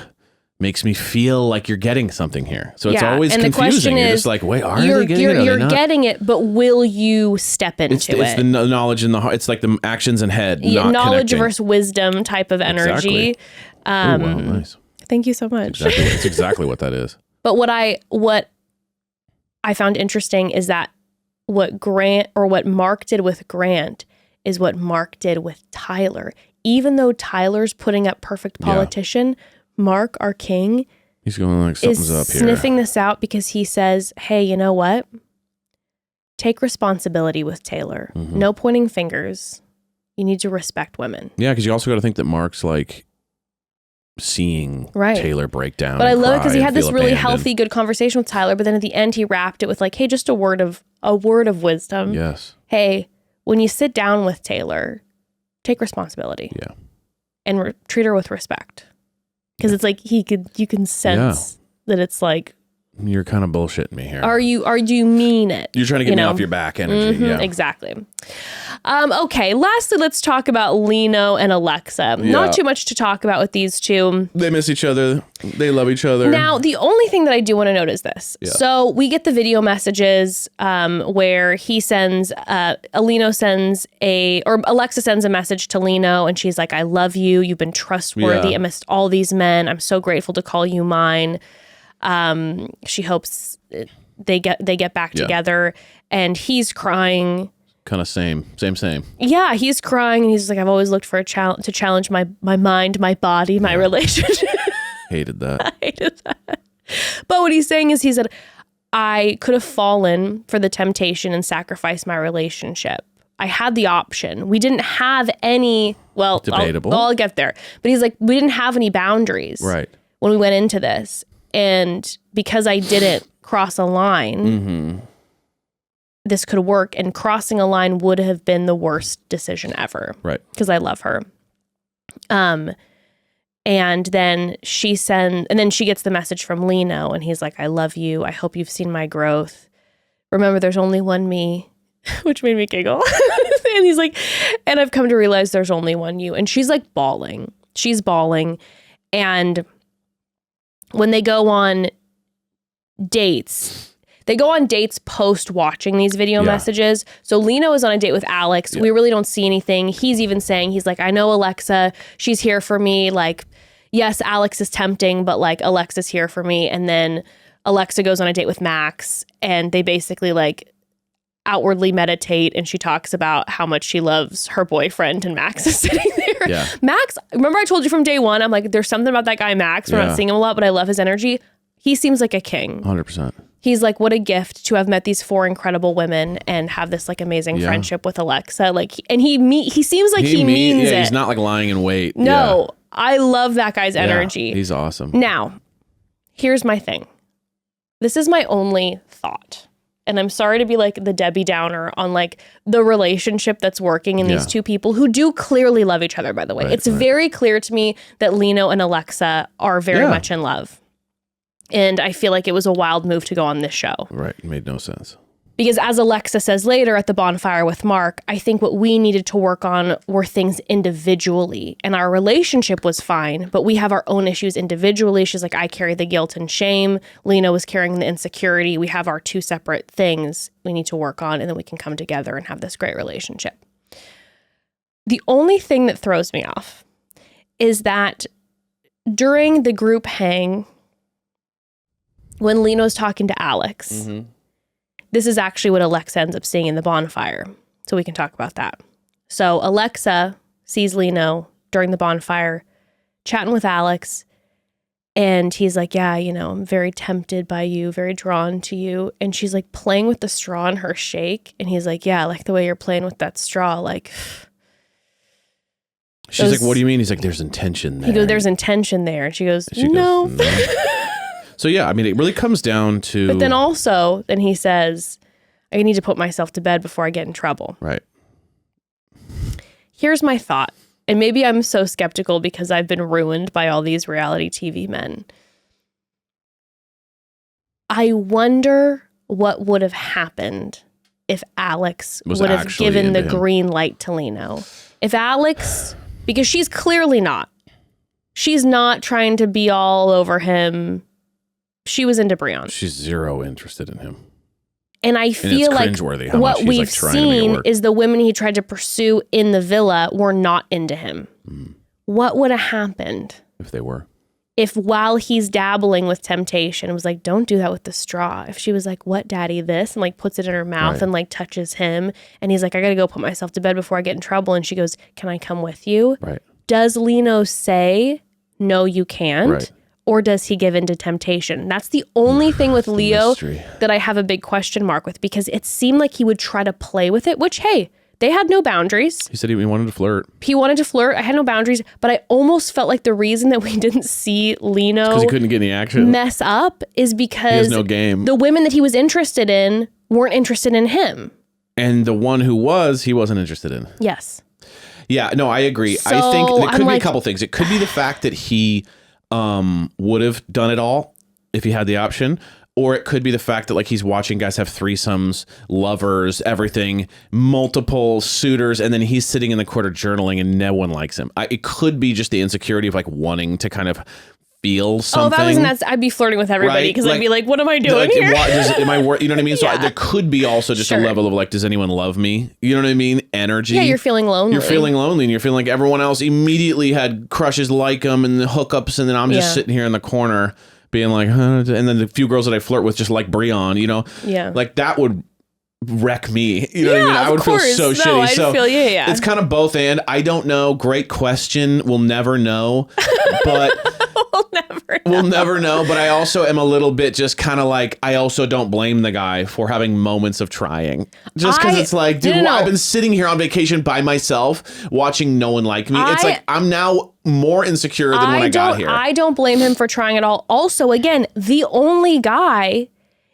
makes me feel like you're getting something here. So it's always and confusing. You're just like, wait, are they getting it? You're getting it, but will you step into it? It's the knowledge in the heart. It's like the actions and head, not knowledge connecting. Versus wisdom type of energy. Exactly. Wow, nice. Thank you so much. It's exactly what that is. But what I found interesting is that what Mark did with Grant is what Mark did with Tyler. Even though Tyler's putting up perfect politician, Mark, our king, he's going like something's up here. Sniffing this out because he says, hey, you know what? Take responsibility with Tayler. Mm-hmm. No pointing fingers. You need to respect women. Yeah, because you also got to think that Mark's like seeing Tayler break down. But I love it because he had this really healthy, good conversation with Tyler, but then at the end he wrapped it with like, hey, just a word of wisdom. Yes. Hey, when you sit down with Tayler, take responsibility. Yeah. And treat her with respect. Because it's like you can sense that it's like, you're kind of bullshitting me here. Do you mean it? You're trying to get me off your back energy. Mm-hmm, yeah. Exactly. Okay. Lastly, let's talk about Lino and Alexa. Yeah. Not too much to talk about with these two. They miss each other. They love each other. Now, the only thing that I do want to note is this. Yeah. So we get the video messages where he sends, Alexa sends a message to Lino and she's like, I love you. You've been trustworthy amidst all these men. I'm so grateful to call you mine. She hopes they get back together and he's crying kind of same. Yeah, he's crying and he's like, I've always looked for a to challenge my mind, my body, my relationship. Hated that. I hated that. But what he's saying is, he said, I could have fallen for the temptation and sacrificed my relationship. I had the option. We didn't have any, well, debatable. I'll get there. But he's like, we didn't have any boundaries when we went into this. And because I didn't cross a line, this could work. And crossing a line would have been the worst decision ever. Right. Because I love her. And then she gets the message from Lino, and he's like, I love you. I hope you've seen my growth. Remember, there's only one me, which made me giggle. And he's like, and I've come to realize there's only one you. And she's like bawling. She's bawling. And when they go on dates, post watching these video messages. So Lino is on a date with Alex. We really don't see anything. He's even saying, he's like, I know Alexa, she's here for me. Like, yes, Alex is tempting, but like Alexa's here for me. And then Alexa goes on a date with Max, and they basically like outwardly meditate, and she talks about how much she loves her boyfriend, and Max is sitting there. Yeah. Max, remember I told you from day one, I'm like, there's something about that guy Max. We're not seeing him a lot, but I love his energy. He seems like a king. 100%. He's like, what a gift to have met these 4 incredible women and have this like amazing friendship with Alexa. Like, and he seems like he means it. He's not like lying in wait. No, I love that guy's energy. He's awesome. Now, here's my thing. This is my only thought. And I'm sorry to be like the Debbie Downer on like the relationship that's working in these two people who do clearly love each other, by the way. It's very clear to me that Lino and Alexa are very much in love. And I feel like it was a wild move to go on this show. Right. It made no sense. Because as Alexa says later at the bonfire with Mark, I think what we needed to work on were things individually. And our relationship was fine, but we have our own issues individually. She's like, I carry the guilt and shame. Lino was carrying the insecurity. We have our 2 separate things we need to work on, and then we can come together and have this great relationship. The only thing that throws me off is that during the group hang, when Lino's talking to Alex, this is actually what Alexa ends up seeing in the bonfire. So we can talk about that. So Alexa sees Lino during the bonfire chatting with Alex. And he's like, yeah, you know, I'm very tempted by you, very drawn to you. And she's like playing with the straw in her shake. And he's like, yeah, I like the way you're playing with that straw. Like, she's like, what do you mean? He's like, there's intention there. He goes, there's intention there. And she goes, no. So yeah, I mean, it really comes down to... But then he says, I need to put myself to bed before I get in trouble. Right. Here's my thought. And maybe I'm so skeptical because I've been ruined by all these reality TV men. I wonder what would have happened if Alex would have given the green light to Lino. If Alex, because she's clearly not. She's not trying to be all over him. She was into Brion. She's zero interested in him. And I feel like what we've seen is the women he tried to pursue in the villa were not into him. What would have happened if they were? If while he's dabbling with temptation, it was like, don't do that with the straw. If she was like, what, daddy, this? And like puts it in her mouth and like touches him. And he's like, I got to go put myself to bed before I get in trouble. And she goes, can I come with you? Right. Does Lino say, no, you can't? Right. Or does he give into temptation? That's the only thing with Leo that I have a big question mark with, because it seemed like he would try to play with it, which, hey, they had no boundaries. He said he wanted to flirt. He wanted to flirt. I had no boundaries, but I almost felt like the reason that we didn't see Lino because he couldn't get any action, mess up is because he has no game. The women that he was interested in weren't interested in him. And the one who was, he wasn't interested in. Yes. Yeah, no, I agree. So I think it could be a couple things. It could be the fact that he would have done it all if he had the option, or it could be the fact that like he's watching guys have threesomes, lovers, everything, multiple suitors, and then he's sitting in the corner journaling and no one likes him. It could be just the insecurity of like wanting to kind of feel something. Oh, if I was nuts, I'd be flirting with everybody because I'd be like, what am I doing here? Am I you know what I mean? So there could be also just a level of like, does anyone love me? You know what I mean? Energy. Yeah, you're feeling lonely. You're feeling lonely and you're feeling like everyone else immediately had crushes like him and the hookups, and then I'm just sitting here in the corner being like, huh? And then the few girls that I flirt with just like Brion, you know? Yeah. Like that would wreck me. You know what I mean? I would course. feel so No, shitty. I'd So feel, yeah. it's kind of both and. I don't know. Great question. We'll never know. But we'll never know. But I also am a little bit just kind of like, I also don't blame the guy for having moments of trying. Just because it's like, dude, I've been sitting here on vacation by myself watching no one like me. It's like, I'm now more insecure than when I got here. I don't blame him for trying at all. Also, again, the only guy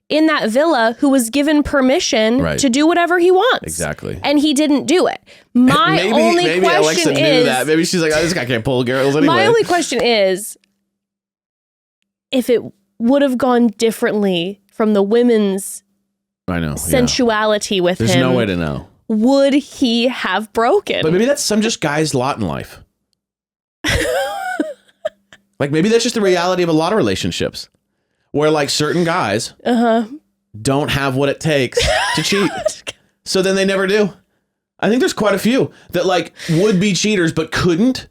in that villa who was given permission to do whatever he wants. Exactly. And he didn't do it. My only question Alexa knew that. Maybe she's like, oh, this guy can't pull girls anyway. My only question is, if it would have gone differently from the women's sensuality with him. There's no way to know. Would he have broken? But maybe that's some just guy's lot in life. Like maybe that's just the reality of a lot of relationships. Where like certain guys don't have what it takes to cheat. So then they never do. I think there's quite a few that like would be cheaters but couldn't.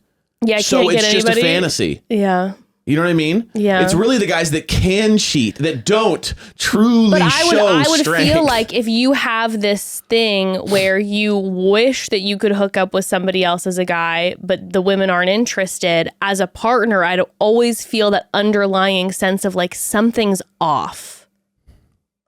Yeah, so it's just a fantasy. Yeah. You know what I mean? Yeah. It's really the guys that can cheat, that don't truly show I would strength. feel like if you have this thing where you wish that you could hook up with somebody else as a guy, but the women aren't interested, as a partner, I'd always feel that underlying sense of like something's off.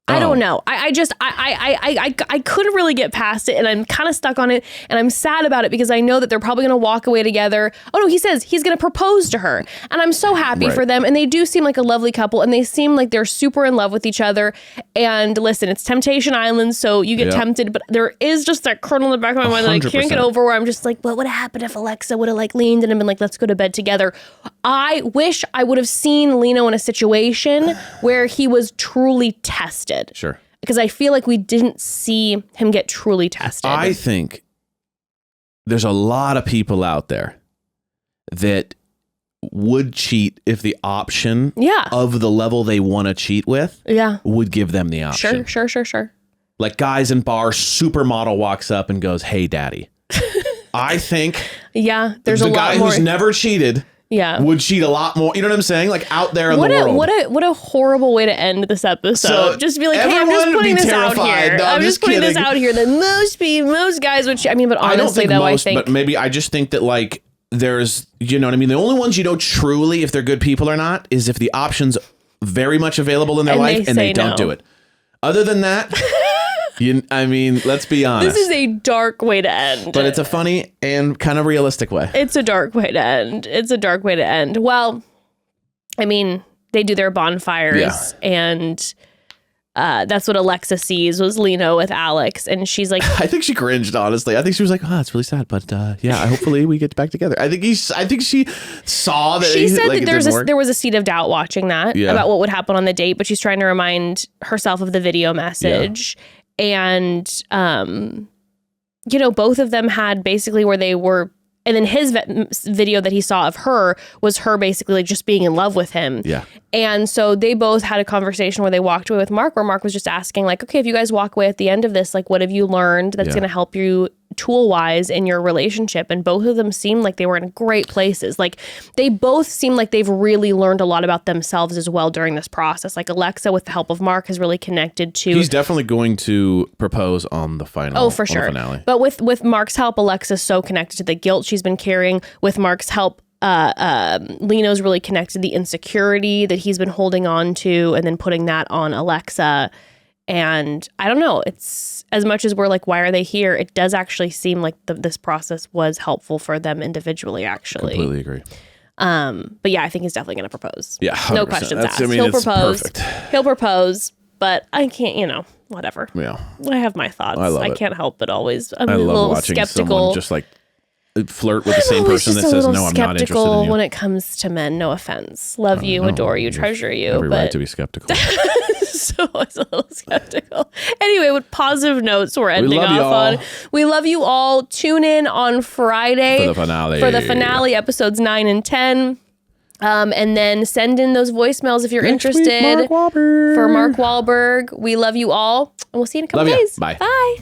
I don't know. I couldn't really get past it, and I'm kind of stuck on it, and I'm sad about it because I know that they're probably going to walk away together. Oh no, he says he's going to propose to her, and I'm so happy for them, and they do seem like a lovely couple, and they seem like they're super in love with each other. And listen, it's Temptation Island, so you get tempted, but there is just that kernel in the back of my mind that I can't get over, where I'm just like, what would have happened if Alexa would have like leaned in and been like, let's go to bed together? I wish I would have seen Lino in a situation where he was truly tested. Sure. Because I feel like we didn't see him get truly tested. I think there's a lot of people out there that would cheat if the option of the level they want to cheat with would give them the option. Sure. Like guys in bars, supermodel walks up and goes, hey, daddy. I think there's the a lot guy more who's never cheated would cheat a lot more. You know what I'm saying? Like out there in the world. What a horrible way to end this episode. So just be like, hey, I'm just putting this out here. No, I'm just putting this out here that most guys would cheat. I mean, but honestly, I think but maybe I just think that like there's, you know what I mean? The only ones you know truly if they're good people or not is if the option's very much available in their life and they don't do it. Other than that, I mean, let's be honest. This is a dark way to end. But it's a funny and kind of realistic way. It's a dark way to end. Well, I mean, they do their bonfires and that's what Alexa sees was Lino with Alex. And she's like... I think she cringed, honestly. I think she was like, oh, it's really sad. But hopefully we get back together. I think she saw that she said that there was a seed of doubt watching that about what would happen on the date. But she's trying to remind herself of the video message. Yeah. And, you know, both of them had basically where they were, and then his video that he saw of her was her basically like just being in love with him. Yeah. And so they both had a conversation where they walked away with Mark, where Mark was just asking like, okay, if you guys walk away at the end of this, like, what have you learned that's going to help you tool-wise in your relationship? And both of them seemed like they were in great places. Like they both seem like they've really learned a lot about themselves as well during this process. Like Alexa, with the help of Mark, has really connected to... He's definitely going to propose on the final. Oh, for sure. Finale. But with Mark's help, Alexa's so connected to the guilt she's been carrying. With Mark's help, Lino's really connected to the insecurity that he's been holding on to and then putting that on Alexa. And I don't know, it's as much as we're like, why are they here? It does actually seem like this process was helpful for them individually, actually. Completely agree. But yeah, I think he's definitely going to propose. Yeah, 100%. No questions asked. I mean, He'll propose. Perfect. He'll propose, but I can't, whatever. Yeah. I have my thoughts. I can't help but always, I'm I a love little watching skeptical. Someone just like flirt with the same person that says, no, I'm not interested in you. When it comes to men, no offense. Love you, adore you, treasure you. Every right to be skeptical. So I was a little skeptical. Anyway, with positive notes, we're ending off on. We love you all. Tune in on Friday for the finale. Episodes 9 and 10. And then send in those voicemails if you're interested. Week, Mark Wahlberg. For Mark Wahlberg. We love you all. And we'll see you in a couple days. Bye. Bye.